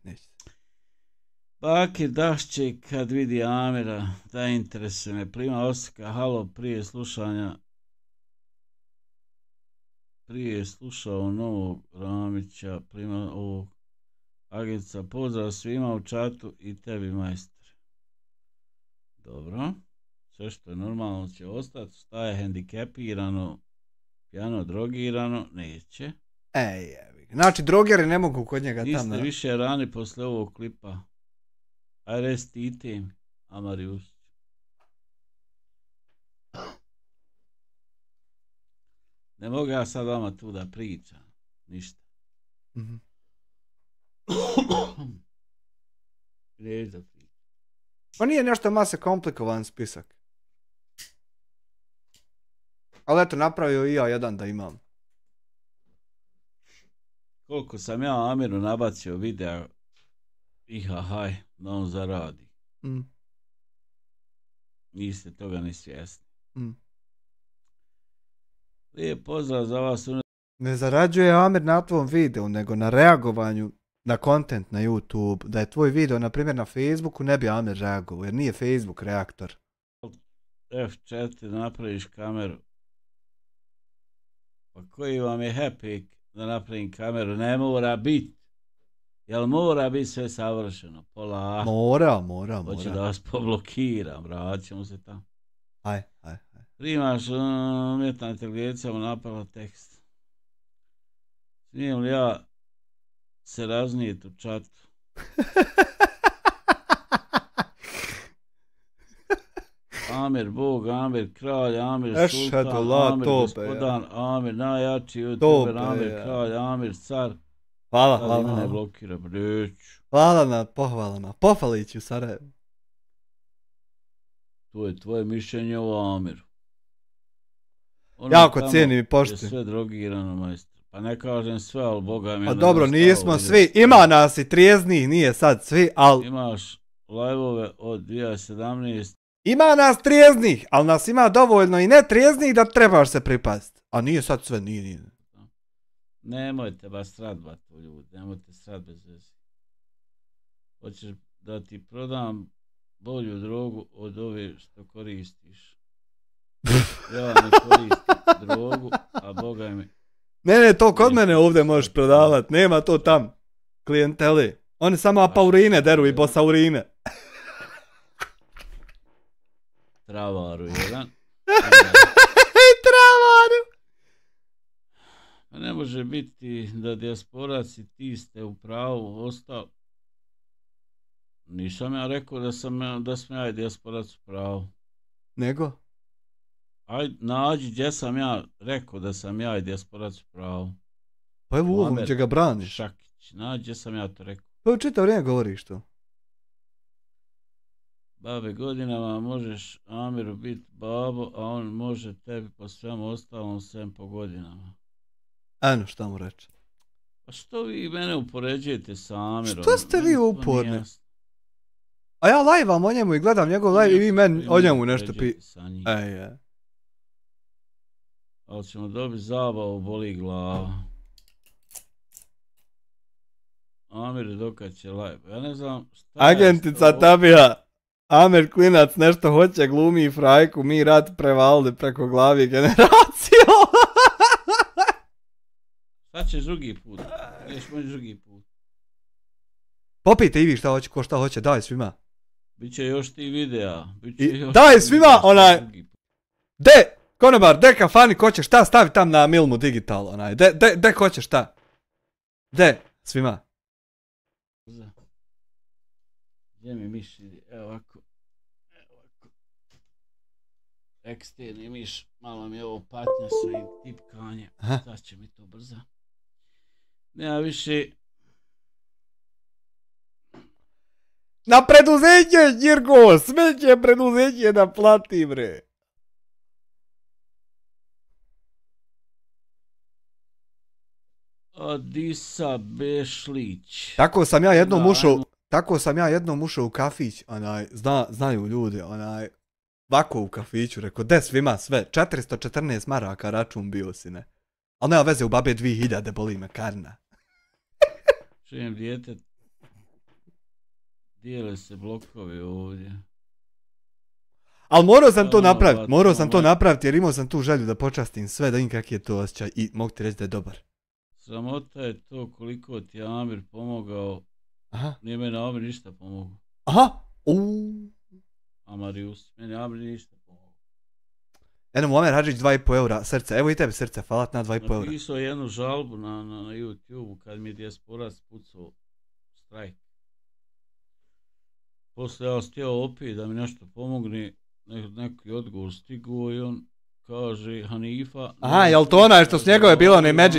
Bakir Dašće kad vidi Amira, da interesuje me. Prima Osika, halo, prije slušao novog Ramića, prima ovog agenca, pozdrav svima u čatu i tebi majstor. Dobro, sve što je normalno će ostati, šta je hendikepirano, pijano drogirano, neće. Znači drogeri ne mogu kod njega Niste tamo. više rani posle ovog klipa. Aj restite im, Amarius. Ne mogu ja sad vama tu da pričam. Ništa. Neću da pričam. Pa nije nešto mase komplikovan spisak. Ali eto, napravio i ja jedan da imam. Koliko sam ja Amiru nabacio videa ihahaj, da on zaradi. Mm. Niste toga ni svjesni. Mm. Lijep pozdrav za vas. Ne zarađuje Amir na tvom videu, nego na reagovanju na kontent na YouTube. Da je tvoj video, na primjer, na Facebooku, ne bi Amir reagovao, jer nije Facebook reaktor. F4 napraviš kameru. Pa koji vam je happy da napravim kameru? Ne mora biti. Jel mora biti sve savršeno? Pola. Mora. Hoće da vas poblokiram, vratit ćemo se tamo. Aj. Primaš umjetna inteligencija mu napala tekst. Smijem li ja se raznijeti u čatu? Amir Bog, Amir Kralj, Amir Sultan, Amir Gospodan, Amir najjači YouTuber, Amir Kralj, Amir Car. Hvala. Ne blokira, breću. Hvala na pohvalama. Pohvalić u Sarajevu. To je tvoje mišljenje o Amiru. Jako cijenim i poštujem. Je sve drogirano, majstor. Pa ne kažem sve, ali Boga mi... Pa dobro, nismo svi. Ima nas i trijeznih, nije sad svi, ali... Imaš live-ove od 2017. Ima nas trijeznih, ali nas ima dovoljno i ne trijeznih da trebaš se pripasti. A nije sad sve, nije. Nemojte baš srat, bato ljudi, nemojte srat bez veze. Hoćeš da ti prodam bolju drogu od ove što koristiš. Ja ne koristim drogu, a Boga mi... Ne, to kod mene ovdje možeš prodavat, nema to tam. Klijenteli. Oni samo apaurine deru i bosaurine. Travaru jedan. Travaru! Ne može biti da dijasporaci ti ste u pravu ostali. Nisam ja rekao da sam ja i dijasporac u pravu. Nego? Ajde, nađi gdje sam ja rekao da sam ja i dijasporac u pravu. Pa evo uvom gdje ga braniš. Šakić, nađi gdje sam ja to rekao. Pa čitav vrijeme govoriš to. Babe, godinama možeš Amiru biti babo, a on može tebi po svemu ostalom sem po godinama. Eno šta mu reče. Pa što vi mene upoređujete sa Amirom? Što ste vi uporni? A ja live-am o njemu i gledam njegov live i vi meni o njemu nešto pi... Ej. Ali ćemo dobiti zabavu, boli glava. Amir dokad će live? Ja ne znam šta Agentica Tabija. Amir Klinac nešto hoće, glumi i frajku, mi rat prevalili preko glavi generaciju. Sad ćeš drugi put. Ideš moći drugi put. Popijte i vi šta hoće, daj svima. Biće još ti videa. Daj svima onaj... De, konobar, de kafani, ko će šta stavi tam na Milmu Digital, onaj. De ko će šta. De, svima. Gdje mi miš ide? Evo ovako. Eksterni miš, malo mi je ovo patnja sa i tipkanje. Sad će mi to brzo. Nema više... Na preduzeće, Đirko, sve će preduzeće da plati, bre. Adisa Bešlić. Tako sam ja jednom ušao u kafić, znaju ljudi, ovako u kafiću, rekao, de svima sve, 414 maraka račun bio si, ne. Ali nema veze, u babe 2000, boli me karna. Čujem dijete, dijele se blokovi ovdje. Ali morao sam to napraviti jer imao sam tu želju da počastim sve, da im kak je to osjećaj i mogu ti reći da je dobar. Sramota je to koliko ti je Amir pomogao. Aha. Nije meni Amir ništa pomogao. Aha. Amarius, meni Amir ništa pomogao. Eno mu Amer Hadžić 2,5 eura, srce, evo i tebi srce, falat na 2,5 eura. Napisao jednu žalbu na YouTube-u kad mi je dijasporac pucao strajk. Poslije ja stjeo opet da mi nešto pomogne, neki odgovor stigao i on kaže Hanifa... Aha, jel to onaj što s njegove bilo ne među,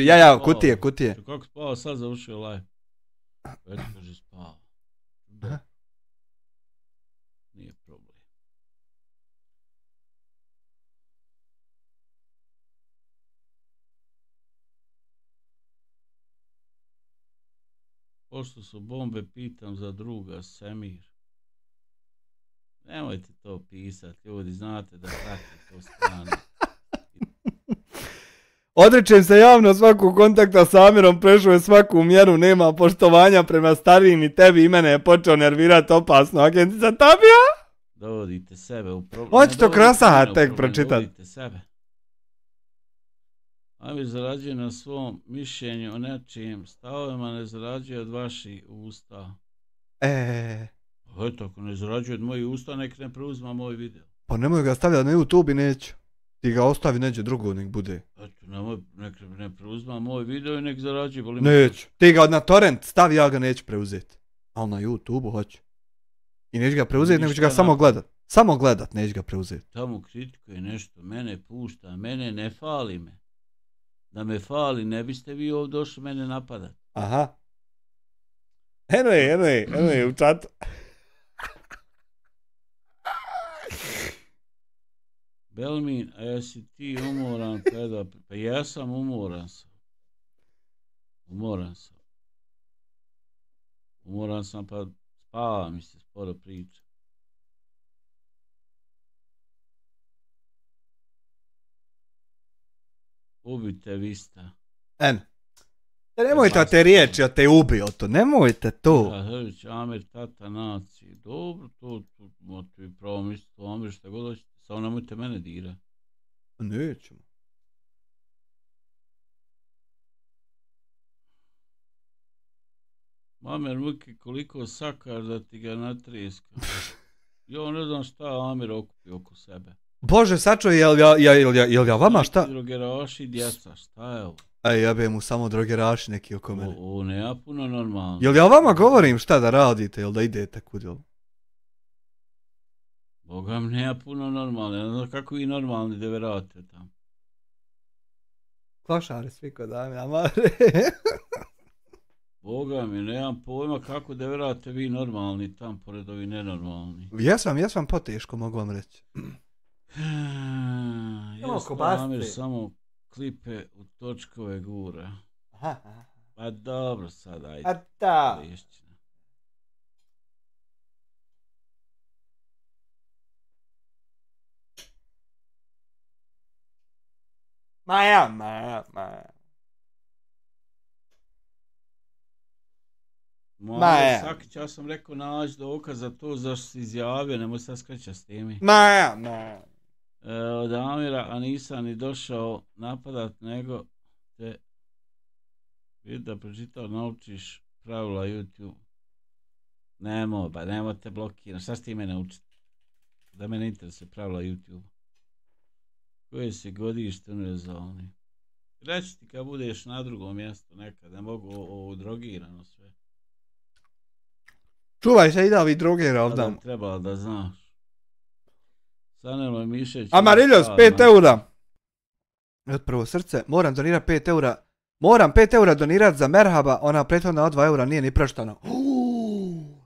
kutije. Kako spava, sad završio live. Već kaže spava. Nije problem. Pošto su bombe, pitam za druga, Semir. Nemojte to pisati, ljudi, znate da pratite to strane. Odričem se javno svakog kontakta s Amirom, prešao je svaku mjeru, nema poštovanja prema starijim i tebi i mene je počeo nervirati opasno. Agentica Tabija? Dovodite sebe u problem. Hoće to Krasaha tek pročitati. Dovodite sebe. Amir zarađuje na svom mišljenju o nečijim stavovima, ne zarađuje od vaših usta. Eto, ako ne zarađuje od mojih usta, nek ne preuzma moj video. Pa nemoj ga stavljati na YouTube i neću. Ti ga ostavi neđe drugo, nek bude. Eto, nek ne preuzma moj video i nek zarađuje. Neću. Ti ga na torrent stavi, ja ga neću preuzeti. Ali na YouTube hoću. I neću ga preuzeti, nego ću ga samo gledat. Samo gledat, neću ga preuzeti. Tamo kritikuje nešto, mene pušta, mene ne fali me. Da me fali, ne biste vi ovdje došli mene napadat. Aha. Eno je u čatu. Belmin, a jesi ti umoran kada... Pa ja sam umoran sam. Umoran sam pa spava mi se sporo priča. Ubite Vista. Nemojte te riječi, te ubio to, nemojte to. Hrvić, Amir, tata naciji. Dobro, to ti pravo misliti o Amir, šta god hoćete. Samo nemojte mene dira. Nećemo. Amer Muki, koliko sakar da ti ga natrijeska. Jo, ne znam šta Amir okupi oko sebe. Bože, sačuj, jel ja vama šta? Drogeraši djeca, šta je ovo? Jebe mu samo drogeraši neki oko mene. Ovo ne ja puno normalno. Jel ja vama govorim šta da radite, jel da idete kud jel? Boga mi ne ja puno normalno, ne znam kako vi normalni da verate tamo. Klošari svi kod Amire. Boga mi, nemam pojma kako da verate vi normalni tam pored ovi nenormalni. Jesam poteško, mogu vam reći. Amir samo klipe u točkove gura. Pa dobro sad, ajde. A da. Maja. Sakić, ja sam rekao naći dokaz za to zašto si izjavio, nemoj sad skrećati s temi. Maja. Od Amira, a nisam ni došao napadat, nego te vidi da pročitao, naučiš pravila YouTube. Nemoj te blokirati, šta si ti mene učiti? Da me ne interesuje pravila YouTube. Koje si godište univerzalni? Reći ti kad budeš na drugom mjestu nekad, ne mogu ovo drogirano sve. Čuvaj se i da vi drogira ovdje. Trebalo da znaš. Sanelo Mišeć... Amariljos, 5 eura. Od prvo srce, moram donirati 5 eura. Moram 5 eura donirati za Merhaba, ona prethodna od 2 eura nije ni proštana.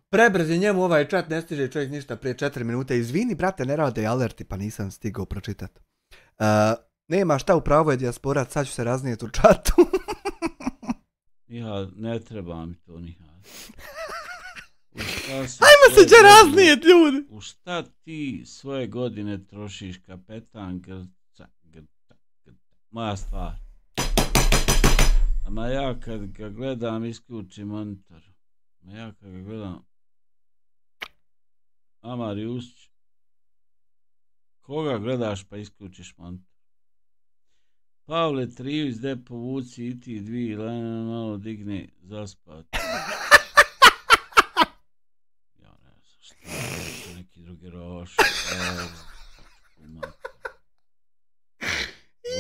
Prebrzi njemu ovaj chat, ne stiže čovjek ništa prije 4 minute. Izvini, brate, ne rade alerti, pa nisam stigao pročitati. Nema šta, upravo je dijasporat, sad ću se raznijeti u chatu. Nihad, ne treba mi to Nihad. Ajmo se će raznijet, ljudi! U šta ti svoje godine trošiš, kapetan Grca? Moja stvar. Ma ja kad ga gledam, isključim monitor. Amar Jusić. Koga gledaš pa isključiš monitor? Pavle Trivić, de povuci i ti dvi, Lena malo digni, zaspati. Neki drugi roš.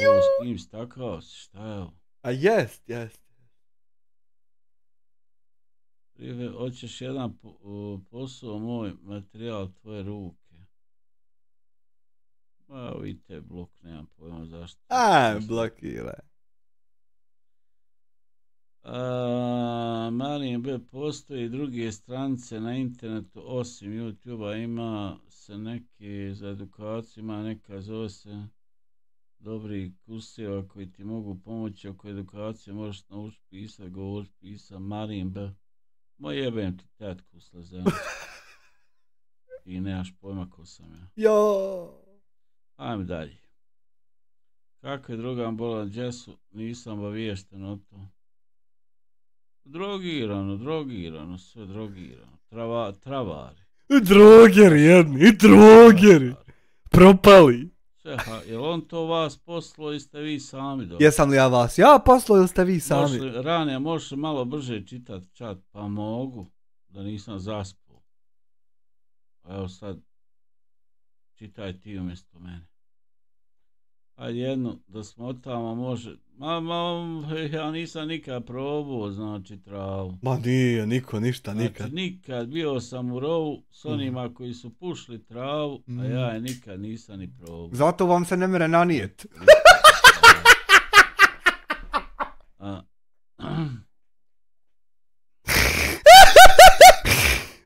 Ovo s kim stakao si, šta je ovo? A jest. Prive, hoćeš jedan posao, moj materijal, tvoje ruke. Ma, vidite, blok, nemam pojma zašto. Blokiraj. Marijan B. Postoje i druge stranice na internetu osim YouTube-a, ima se neke za edukaciju, ima neka zove se dobri kurseva koji ti mogu pomoći oko edukacije, možeš naučiti pisati, govoriti, pisati, Marijan B. Moj jebem ti tetku slezenu. I nemaš pojma ko sam ja. Jo. Ajme dalje. Kako je Drogan bolan Jessu, nisam obaviješten o to. Drogirano, sve drogirano. Travari. Drogeri jedni, drogeri. Propali. Sve, jel on to vas poslao ili ste vi sami došli? Jesam li ja vas poslao ili ste vi sami? Ranije možeš malo brže čitati čat, pa mogu, da nisam zaspao. Evo sad, čitaj ti umjesto mene. Ajde jednu, da smo tamo može... ja nisam nikad probao, znači, travu. Ma nije, niko, ništa, nikad. Znači, nikad bio sam u rovu s onima koji su pušli travu, a ja je nikad nisam ni probao. Zato vam se ne mere nanijet.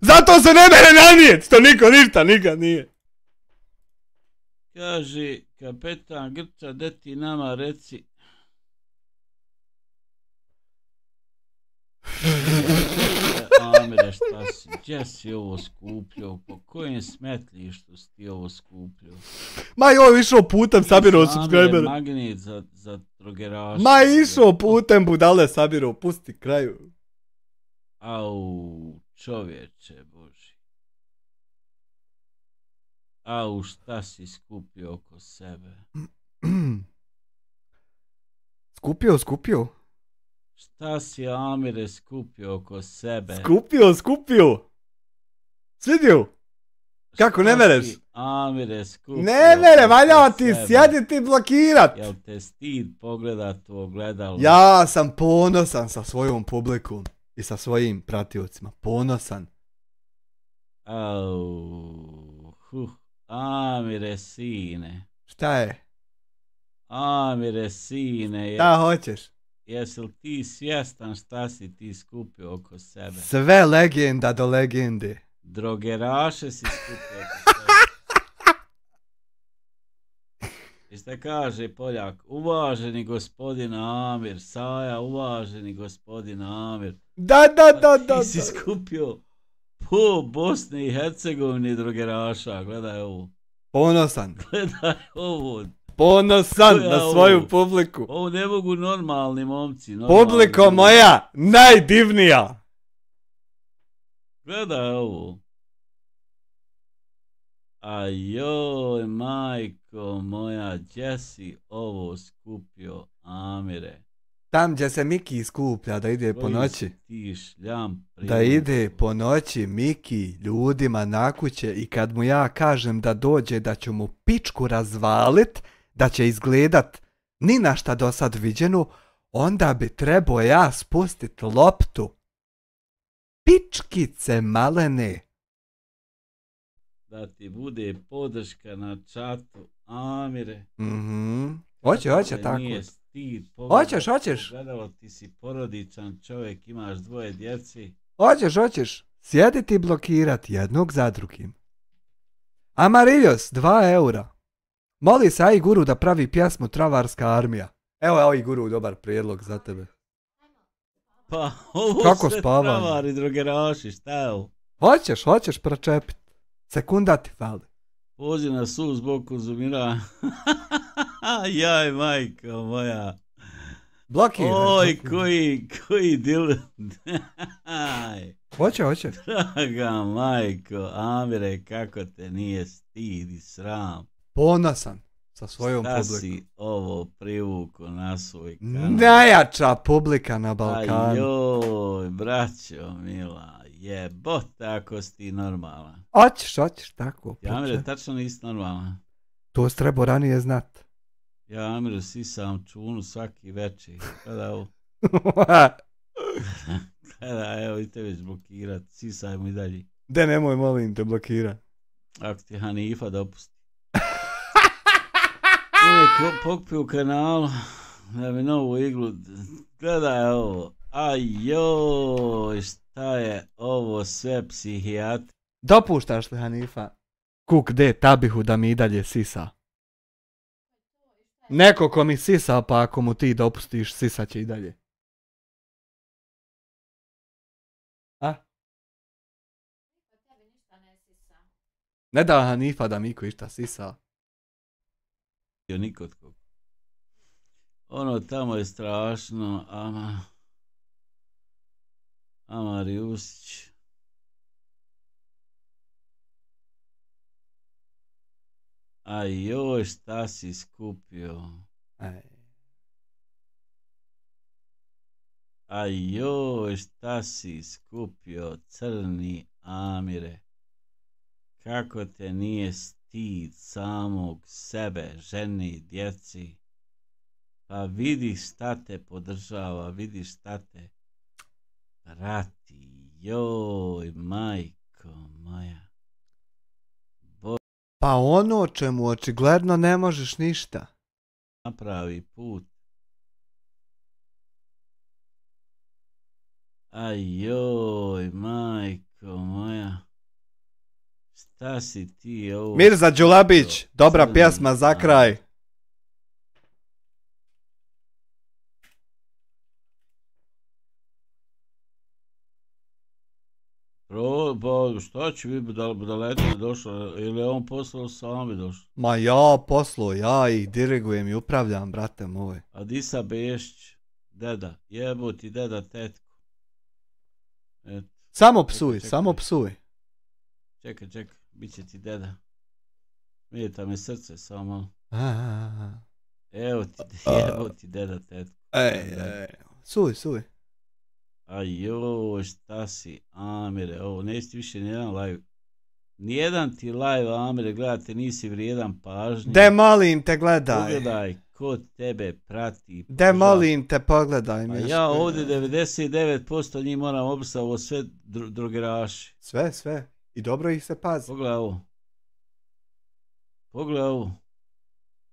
Zato se ne mere nanijet, što niko ništa nikad nije. Kaže kapetan Grča, de ti nama reci. Amire, šta si? Gdje si ovo skupljao? Po kojem smetlištu si ti ovo skupljao? Ma joj, išao putem, sabirao subscribere. Magnet za drogeraša. Ma išao putem, budale sabirao, pusti kraju. Au, čovječe boži. Au, šta si skupio oko sebe? Skupio. Šta si, Amire, skupio oko sebe? Skupio. Svidio? Kako, ne mereš? Amire, skupio. Ne mere, valja ti, sjedi ti blokirat. Jel te stid pogledat u ogledalo? Ja sam ponosan sa svojom publikom i sa svojim pratiocima. Ponosan. Au, Amire, sine. Šta je? Amire, sine. Šta hoćeš? Jesi li ti svjestan šta si ti skupio oko sebe? Sve legenda do legende. Drogeraše si skupio oko sebe. I šta kaže Poljak? Uvaženi gospodin Amir. Saja, uvaženi gospodin Amir. Da. Ti si skupio po Bosne i Hercegovini drogeraša. Gledaj ovo. Ponosan. Gledaj ovo. Ponosan na svoju publiku. Ovo ne mogu normalni momci. Publiko moja, najdivnija. Gledaj ovo. A joj, majko moja, gdje si ovo skupio, Amire? Tam gdje se Miki skuplja da ide po noći. Ti šljam da ide po noći Miki ljudima na kuće i kad mu ja kažem da dođe da ću mu pičku razvalit, da će izgledat ni na šta do sad viđenu, onda bi trebao ja spustit loptu. Pičkice malene. Da ti bude podrška na čatu, Amire. Hoće tako. Nije stid. Hoćeš. Gledalo, ti si porodičan čovjek, imaš 2 djeci. Hoćeš. Sjedi ti blokirat jednog za drugim. Amariljos, 2 eura. Moli se Guru da pravi pjesmu Travarska armija. Evo Guru, dobar prijedlog za tebe. Pa ovo kako sve spavanje? Travari, drogeraši, šta je ovo? Hoćeš pročepit. Sekunda ti fali. Poziv na sud zbog konzumira. Jaj, majko moja. Blokiran. Oj, koji dil... Hoće. Draga majko, Amire, kako te nije stid i sram. Ponosan sa svojom publikom. Šta si ovo privuko na svoj kanal? Najjača publika na Balkanu. Ajoj, braćo mila, jebote ako si ti normalan. Hoćeš tako. Amire, tačno nisi normalan. To si trebao ranije znat. Ja, Amire, sisam čunu svaki večer. Kada ovo? Kada, evo, i tebe ću blokirat. Sisaj mu i dalje. De, nemoj, molim te, blokira. Ako ti Hanifa dopusti. Uvijek pokpi u kanalu da mi novu iglu. Gledaj ovo. Ajoj, šta je ovo sve psihijatri? Dopuštaš li, Hanifa, kuk de tabihu da mi i dalje sisa? Neko ko mi sisa, pa ako mu ti dopustiš, sisat će i dalje. A? Ne da Hanifa da Miko išta sisa. Nikod kog. Ono tamo je strašno, ama Riusić. Ajoj, šta si skupio? Ajoj, šta si skupio, crni Amire? Kako te nije stid samog sebe, ženi, djeci? Pa vidi šta te podržava, vidi šta te prati. Joj, majko moja. Pa ono čemu očigledno ne možeš ništa. Napravi put. Ajoj, majko moja. Šta si ti ovo? Mirza Đulabić, dobra pjesma za kraj. Šta će vi da leti došao, ili je on poslao sami došao? Ma ja poslao, ja ih dirigujem i upravljam, brate moj. A di sa Bešć, deda, jebo ti deda tetku. Eto. Samo psuj, samo psuj. Čekaj, bit će ti deda. Smijeta me srce samo. Evo ti, jebo ti deda tetku. Suj. Ajoj, šta si, Amire, ovo neći više nijedan live. Nijedan ti live, Amire, gledate, nisi vrijedan pažnje. De molim te, gledaj. Pogledaj ko tebe prati. De molim te, pogledaj. A ja ovdje 99% njih moram obrisati, ovo sve drogeraši. Sve. I dobro ih se pazi. Pogledaj ovo.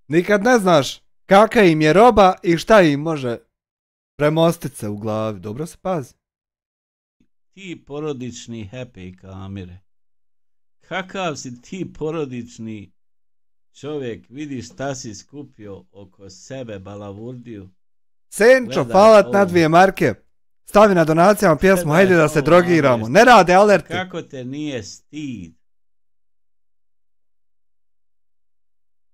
Nikad ne znaš kakva im je roba i šta im može premostit se u glavi. Dobro se pazi. Ti porodični happy Kamire. Kakav si ti porodični čovjek, vidiš šta si skupio oko sebe balavurdiju. Senčo, falat na 2 marke. Stavi na donacijama pjesmu, hajde da se drogiramo. Ne rade alerti. Kako te nije stid?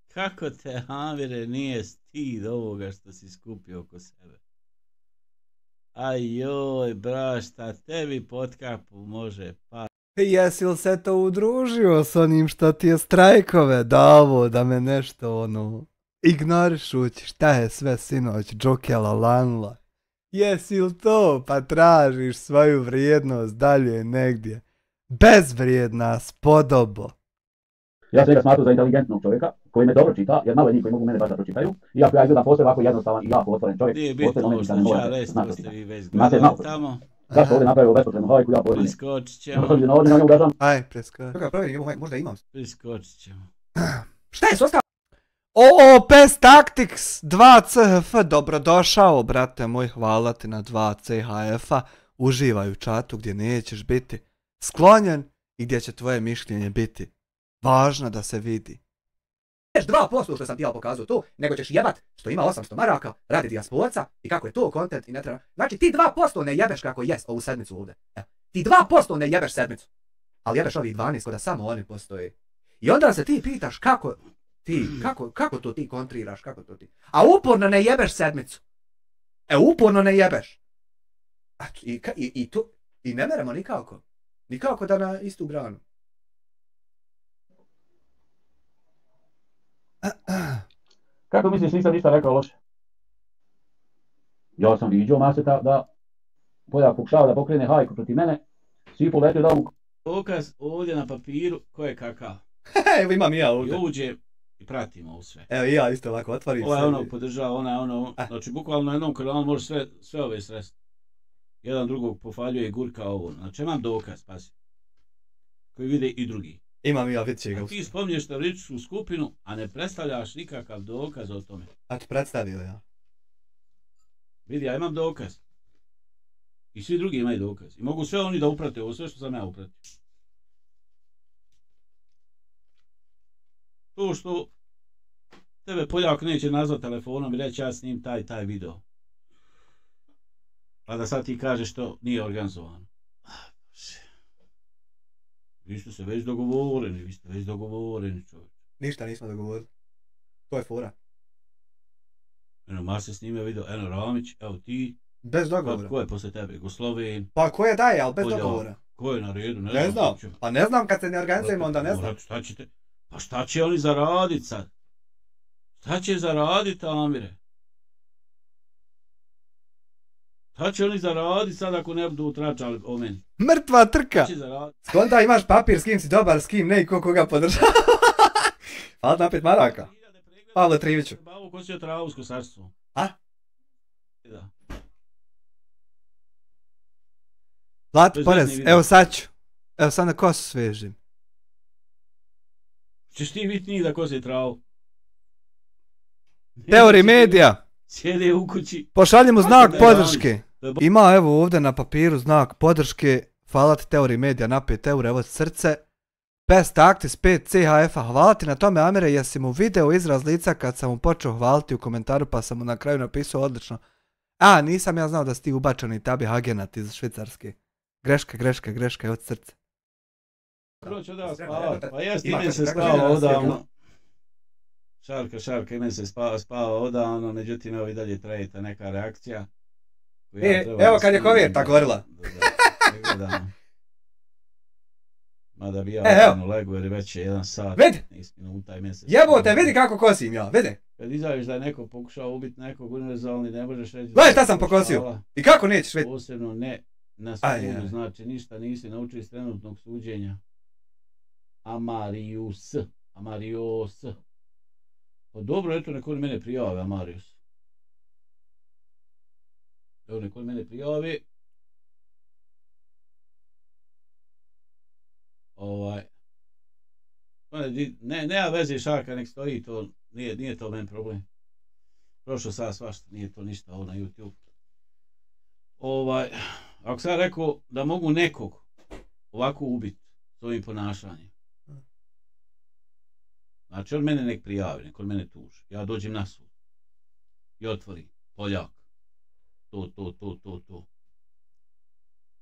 Kako te, Amire, nije stid ovoga što si skupio oko sebe? Ajoj, brašta, tebi potkapu može pa. Jesi li se to udružio s onim što ti je strajkove davo da me nešto ignorišući šta je sve sinoć džokela lanula? Jesi li to pa tražiš svoju vrijednost dalje negdje? Bezvrijedna spodobo. Ja sam ga smatruo za inteligentnog čovjeka koji me dobro čita, jer malo je njih koji mogu mene baš da pročitaju. Iako ja gledam postoje ovako jednostavan i jako otvoren čovjek. Nije bitno ovo što ću ja reći, to ste vi već gledali tamo. Zašto ovdje napravio bespotrebnu hajku, ja povedim. Priskočit ćemo. Aj, preskoči. Možda imam. Priskočit ćemo. Šta je sostav? PES Tactics 2 CHF, dobrodošao, brate moj, hvala ti na 2 CHF-a. Uživaj u čatu gdje nećeš biti sklonjen i gdje će tvoje mišljenje biti važno da se vidi. Neš 2% što sam ti ja pokazao to, nego ćeš jebat što ima 800 maraka, radi dijasporca i kako je to kontent i ne treba. Znači ti 2% ne jebeš kako jest ovu sedmicu ovdje. Ti 2% ne jebeš sedmicu, ali jebeš ovih 12 kada samo oni postoje. I onda se ti pitaš kako to ti kontriraš, kako to ti. A uporno ne jebeš sedmicu. Uporno ne jebeš. I ne meremo nikako. Nikako da na istu granu. Kako misliš, nisam ništa rekao loše? Ja sam vidio Maseta da Poljak pokušava da pokrene hajku protiv mene. Svi poletio da mu... Dokaz ovdje na papiru ko je kakav. Evo imam i ja ovdje. I uđe i pratimo ovo sve. Evo i ja isto ovako otvorim sve. Ovaj ono podržava, onaj ono... Znači bukvalno na jednom kanalu može sve ove sredstva. Jedan drugog pofaljuje i gurka ovo. Znači imam dokaz, pazi. Koji vide i drugi. Imam ja, vidit će ga. Ti spominješ terorističku skupinu, a ne predstavljaš nikakav dokaz o tome. A ti predstavio ja. Vidi, ja imam dokaz. I svi drugi imaju dokaz. I mogu sve oni da uprate ovo, sve što sam ja upratio. To što tebe Poljak neće nazvat telefonom i reći ja snim taj video. Pa da sad ti kažeš što nije organizovano. Vi ste se već dogovoreni, čovječ. Ništa nismo dogovorili. To je fora. Eno, Mar se snime video, eno Ramić, evo ti. Bez dogovora. Ko je posle tebe? Jugosloven? Pa ko je daje, ali bez Poljak. dogovora. Ko je na redu? Ne znam. Pa ne znam kad se ne organizujemo, onda ne znam. Šta ćete? Pa šta će oni zaradit sad? Šta će zaradit, Amire? Šta će oni zaradit sad ako ne budu utračali o meni? Mrtva trka! Šta će zaradit? Skonta imaš papir s kim si dobar, s kim ne i ko koga podržava. Hvala na 5 maraka. Pavle Triviću. Bavo kosio travu s kosarstvom. A? Da. Plati porez, evo sad ću. Evo sad na kosu svežim. Ćeš ti biti njih da kosi travu? Teori medija. Sjede u kući. Pošalji mu znak podrške. Ima evo ovdje na papiru znak podrške. Hvala ti Teori medija na 5 eura, evo srce. Best Actis 5 CHF-a. Hvala ti na tome, Amire, jesi mu video izraz lica kad sam mu počeo hvaliti u komentaru pa sam mu na kraju napisao odlično. A, nisam ja znao da si ti ubačeni tabi agenat iz Švicarske. Greška, evo srce. Proći da spavat, pa jest ime se spava odavno. Šarka, ime se spava odavno, međutim evo i dalje traje ta neka reakcija. Evo kad je Kovjeta gorila. Mada bi ja legu jer već je 1 sat. Vidi! Minuta i mjesec. Jebote, vidi kako kosim ja, vidi. Kad izaviš da je neko pokušao ubiti nekog univerzalni, ne možeš reći... Gledaj šta sam pokosio. I kako nećeš vidjeti? Posebno ne na sudu, znači ništa nisi naučio iz trenutnog suđenja. Amarius. Pa dobro, eto, neko li mene prijave, Amarius. Evo, neko li mene prijavi. Nema veze Šarka, nek stoji to, nije to meni problem. Prošlo sad svašta, nije to ništa ovo na YouTube. Ako sam rekao da mogu nekog ovako ubiti s ovim ponašanjem, znači on mene nek prijavi, nek on mene tuži. Ja dođem na sud i otvorim, Poljak, to.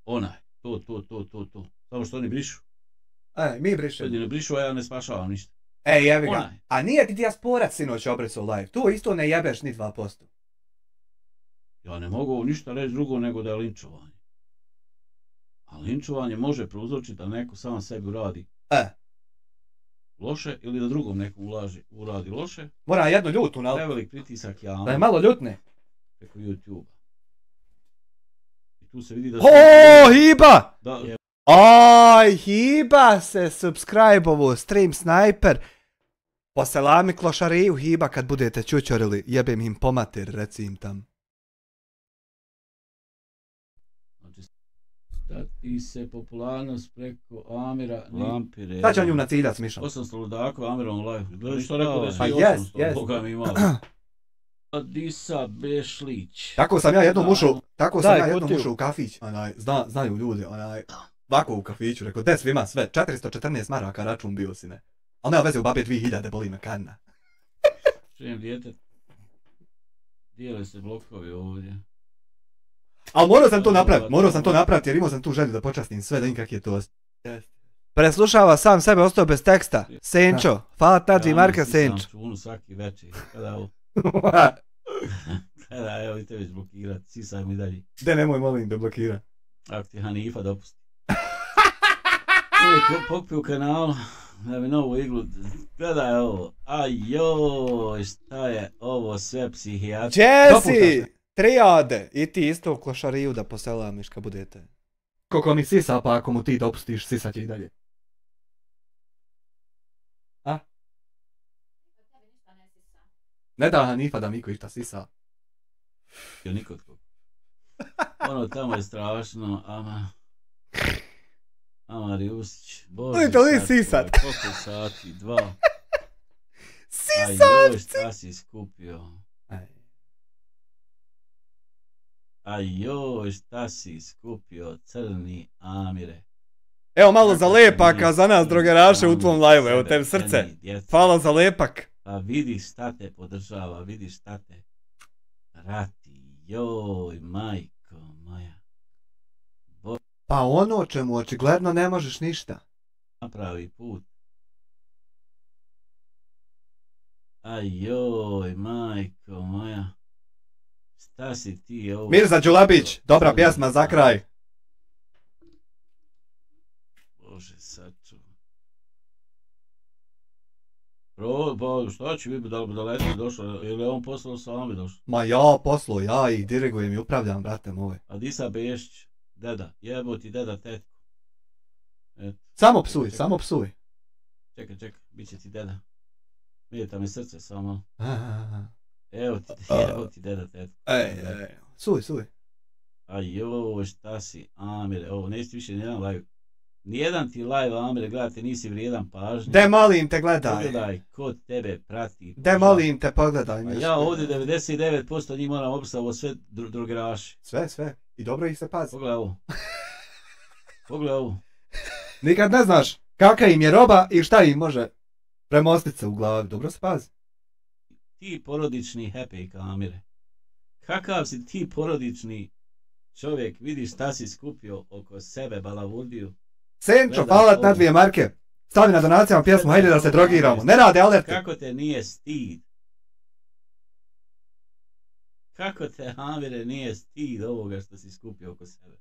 Onaj, to. Samo što oni brišu. Mi brišemo. Ljudi ne brišu, a ja ne spašavam ništa. Jebi ga. A nije ti dijasporac sinoć obrisao live. Tu isto ne jebeš ni 2%. Ja ne mogu ništa reći drugo nego da je linčovanje. A linčovanje može prouzročiti da neko sam sebi uradi loše ili da drugom nekom uradi loše. Mora jedno ljutu na... Prevelik pritisak javno. Da je malo ljutne. Preko YouTube-a. I tu se vidi da... Hiba! Hiba se subscribe-ovo, Stream Sniper. Poselami klošariju Hiba kad budete čučorili, jebem im pomater, reci im tam. Stati se popularnost preko Amira, Lampire. Sad će on nju naciljac, Mišo. 800 ludaka, Amirom live. Gledaj što rekao da si 800, Boga mi malo. Disa Bešlić. Tako sam ja jednom ušao u kafić. Znaju ljudi, ovako u kafiću, rekao, des ima sve, 414 maraka račun bio si, ne. Ali nema veze u babe 2000, boli me kanna. Čujem djete, dijele se blokovi ovdje. Ali morao sam to napraviti jer imao sam tu želju da počastim sve, da im kak je to. Preslušava sam sebe, ostao bez teksta. Senčo, hvala tađi Marka Senčo. Čunu svaki večer, kada ovo. Kada evo i te već blokirat, sisaj mi dalje. De nemoj molim da blokira. Ako ti Hanifa dopusti. Pokpi u kanalu, da mi novu iglu, gledaj ovo, ajoj, šta je ovo sve psihijatri. Jesse, trijade, i ti isto u klošariju da poselamiš kad budete. Koliko mi sisa, pa ako mu ti dopustiš, sisat će i dalje. A? Ne da Hanifa da Miko išta sisa. Nikotko. Ono tamo je strašno, Amar Jusić, bože, koliko sati, 2. Sisat! Šta si skupio? A joj, šta si skupio, crni Amire. Evo malo za lepaka, za nas drogeraše u tvom live, evo tebi srce. Hvala za lepak. Pa vidiš šta te podržava, vidiš šta te rati, joj, majko moja. Pa ono o čemu očigledno ne možeš ništa. Napravi put. Aj joj, majko moja. Šta si ti ovo? Mirza Đulabić, dobra pjesma za kraj. Bože, saču. Pa šta će vi da leti došao, ili je on poslao sami došao? Ma ja poslao, ja ih dirigujem i upravljam, brate moj. A di sa Bešić? Deda, jebo ti deda tetku. Samo psuj, samo psuj. Čekaj, bit će ti deda. Vidite mi srce samo. Evo ti deda tetku. Suj. Aj joj, šta si, Amire, ovo nećete više nijedan live. Nijedan ti live, Amire, gledajte, nisi vrijedan pažnje. De molim te, gledaj. Pogledaj, ko tebe prati. De molim te, pogledaj. Ja ovdje 99% njih moram opisati ovo sve drogeraši. Sve. I dobro ih se pazi. Pogledaj ovo. Nikad ne znaš kakva im je roba i šta im može premostit se u glavi. Dobro se pazi. Ti porodični happy, Amire. Kakav si ti porodični čovjek, vidiš šta si skupio oko sebe, balavurdiju. Senčo, hvala na 2 marke. Stavi na donacijama pjesmu, hajde da se drogiramo. Ne rade alerte. Kako te nije stid? Kako te, Amire, nije stid ovoga što si skupio oko sebe?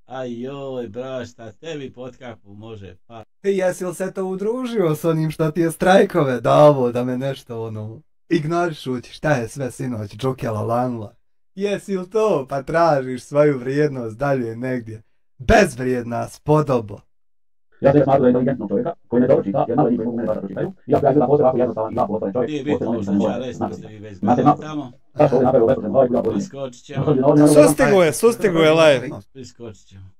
Aj joj, brašta, tebi pod kapu može pa. Jesi li se to udružio s onim što ti je strajkove davo da me nešto ignorišući šta je sve sinoć džokjala lanula? Jesi li to pa tražiš svoju vrijednost dalje negdje? Bezvrijedna spodobo. Ja se smatram inteligentnog čovjeka koji ne dobro čita, jer malo njih mogu mene da pročitaju. I ako ja gledam posle ovako jednostavan, jako otvoren čovjek, nije bitno što će reći da ste vi već tamo. Zašto ovdje napravio besplatno ovaj kuda bolje? Sustigu je live. Priskočit ćemo.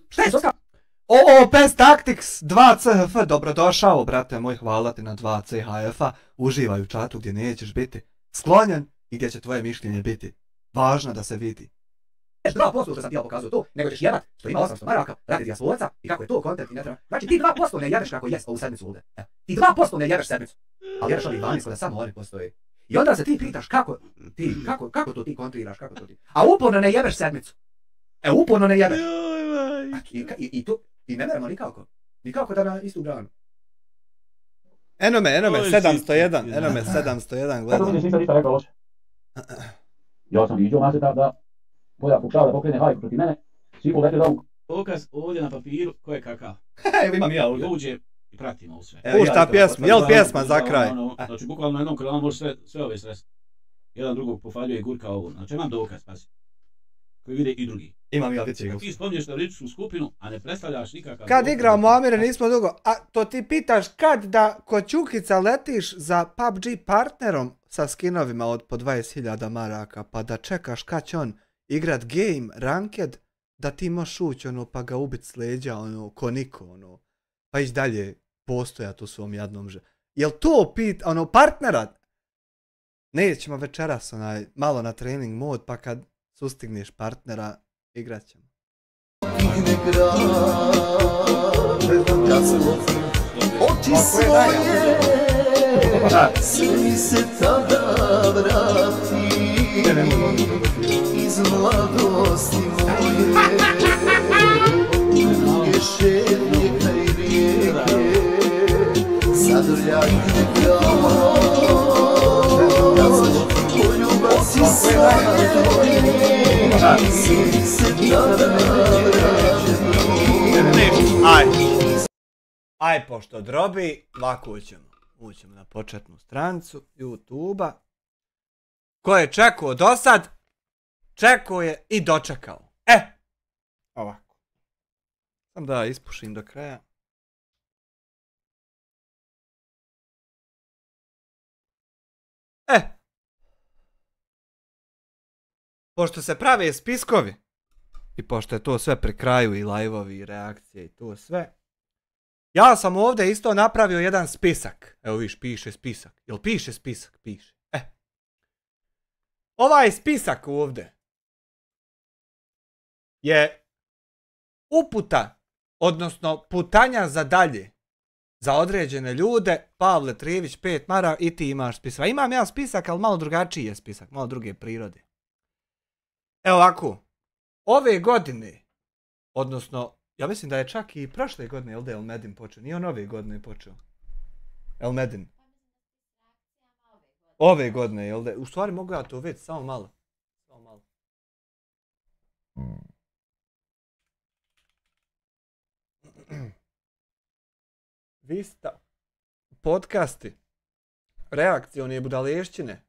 Šta je suska? OOPS Tactics 2 CHF, dobrodošao, brate moj, hvala ti na 2 CHF-a. Uživaj u čatu gdje nećeš biti sklonjen i gdje će tvoje mišljenje biti važno da se vidi. 2% što sam ti ja pokazao to, nego ćeš jebat što ima 800 maraka, radi dijasporca i kako je to kontent i ne treba. Znači ti 2% ne jebeš kako jes ovu sedmicu ovdje. Ti 2% ne jebeš sedmicu, ali jebeš ovih 12 da samo oni postoji. I onda se ti pitaš kako to ti kontriraš, kako to ti. A uporno ne jebeš sedmicu. Uporno ne jebeš. I ne meramo nikako da na istu branu. Eno me 701 gledam. Nisam ništa rekao loše. Ja sam vidio Maseta da Boja pokušava da pokrene hajku protiv mene, svi polete da Pokaz ovdje na papiru ko je kakav. Evo imam ja ovdje. Uđe i pratimo ovo sve. Pušta pjesma, jel pjesma za kraj? Znači bukvalno na jednom kanalu može sve ove sredstva. Jedan drugog pofaljuje i gurka ovo. Znači imam dokaz, pazi. Koji vide i drugi. Imam ja već. Ti spominješ terorističku skupinu, a ne predstavljaš nikakav... Kad igramo Amire nismo dugo, a to ti pitaš kad da kod Čukica letiš za PUBG partnerom sa skinovima od po 20.000 maraka, pa da čekaš kad će on igrat game, ranked, da ti možeš ući pa ga ubit s leđa ko niko pa ići dalje postojat u svom jadnom Jel to partnera? Nećemo večeras malo na trening mod pa kad sustigneš partnera igrat ćemo. Oči svoje svi se tada vrati iz mladosti moje duge šetnje kraj rijeke zadrljaju kao kad sam poljubac i sadoj svi se tada vrati. Aj, pošto drobi, lako ućemo na početnu stranicu YouTube-a. Ko je čekao do sad, čekao je i dočekao. Ovako. Sam da ispušim do kraja. Pošto se prave spiskovi, i pošto je to sve pri kraju i live-ovi i reakcije i to sve, ja sam ovdje isto napravio jedan spisak. Evo viš, piše spisak. Jel piše spisak? Piše. Ovaj spisak ovdje je uputa, odnosno putanja za dalje, za određene ljude. Pavle Trijević, 5 maraka i ti imaš spisak. Imam ja spisak, ali malo drugačiji je spisak, malo druge prirode. Evo ovako, ove godine, odnosno, ja mislim da je čak i prošle godine El Medin počeo, nije on ove godine počeo. El Medin. Ove godine, jel da? U stvari mogu ja to vidjeti, samo malo. Vista. Podcasti. Reakcione budalešćine.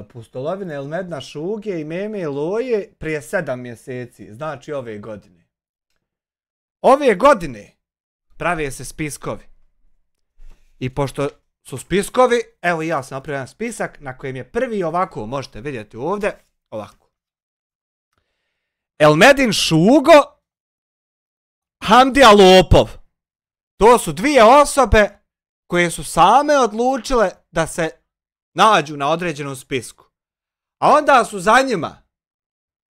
Pustolovine Elmedna Šuge i Meme Loje prije 7 mjeseci. Znači ove godine. Ove godine prave se spiskovi. I pošto su spiskovi, evo ja sam napravio jedan spisak na kojem je prvi ovako, možete vidjeti ovdje, ovako. Elmedin Šugo, Hamdija Lopov. To su dvije osobe koje su same odlučile da se nađu na određenom spisku. A onda su za njima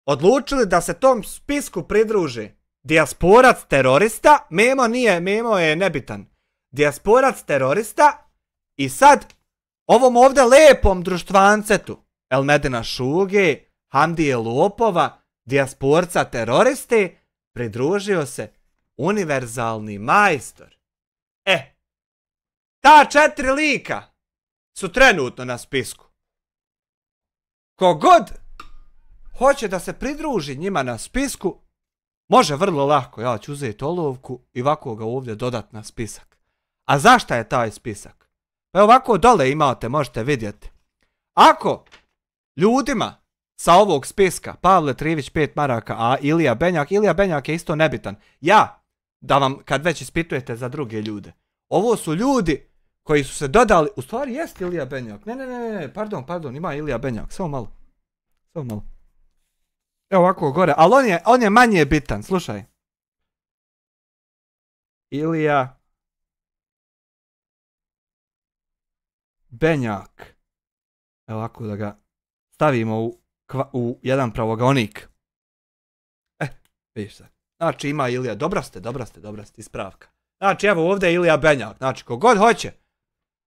odlučili da se tom spisku pridruži dijasporac terorista. Memo je nebitan. Dijasporac terorista i sad ovom ovdje lepom društvancetu Elmedina Šuge, Hamdije Lopova, dijasporca teroriste, pridružio se univerzalni majstor. Ta 4 lika su trenutno na spisku. Kogod hoće da se pridruži njima na spisku, može vrlo lako. Ja ću uzeti olovku i ovako ga ovdje dodat na spisak. A zašto je taj spisak? Pa ovako dole imate, možete vidjeti. Ako ljudima sa ovog spiska, Pavle Trijević 5 maraka, a Ilija Benjak je isto nebitan. Ja, da vam kad već ispitujete za druge ljude, ovo su ljudi koji su se dodali, u stvari jest Ilija Benjak, ne, pardon, ima Ilija Benjak, samo malo. Evo ovako gore, ali on je manje bitan, slušaj. Ilija Benjak. Evo ovako da ga stavimo u jedan pravogaonik. Vidiš sad. Znači ima Ilija, dobra ste, ispravka. Znači evo ovdje je Ilija Benjak, znači kogod hoće.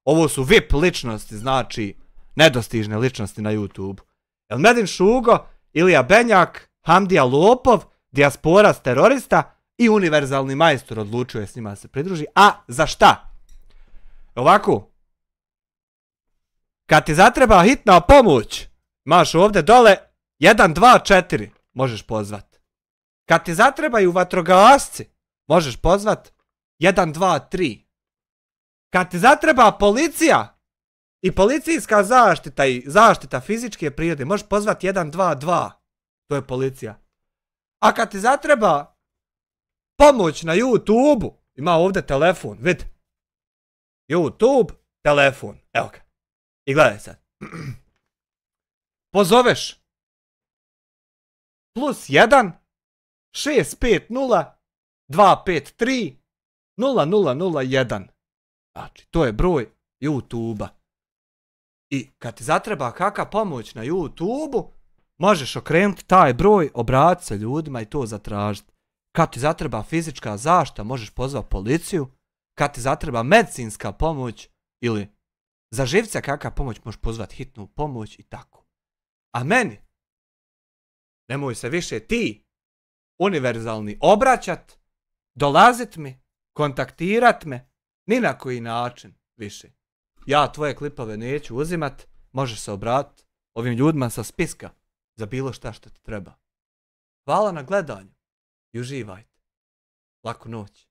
Ovo su VIP ličnosti, znači nedostižne ličnosti na YouTube. Elmedin Šugo, Ilija Benjak, Hamdija Lopov, dijasporac terorista i univerzalni majstor odlučio je s njima da se pridruži. A za šta? Ovako. Kad ti zatreba hitna pomoć, imaš ovdje dole 124 možeš pozvat. Kad ti zatrebaju vatrogasci, možeš pozvat 123. Kad ti zatreba policija i policijska zaštita i zaštita fizičke prirode, možeš pozvati 122. To je policija. A kad ti zatreba pomoć na YouTube-u, ima ovdje telefon, vidi. YouTube, telefon, evo ga. I gledaj sad. Pozoveš +1 650 253 0001. Znači, to je broj YouTube-a. I kad ti zatreba kakva pomoć na YouTube-u, možeš okrenuti taj broj, obratiti se ljudima i to zatražiti. Kad ti zatreba fizička zaštita, možeš pozvati policiju. Kad ti zatreba medicinska pomoć ili za živca kakva pomoć, možeš pozvati hitnu pomoć i tako. A meni, nemoj se više ti univerzalni obraćat, dolazit mi, kontaktirat me, ni na koji način više. Ja tvoje klipove neću uzimat, možeš se obratiti ovim ljudima sa spiska za bilo šta što ti treba. Hvala na gledanju i uživajte. Laku noć.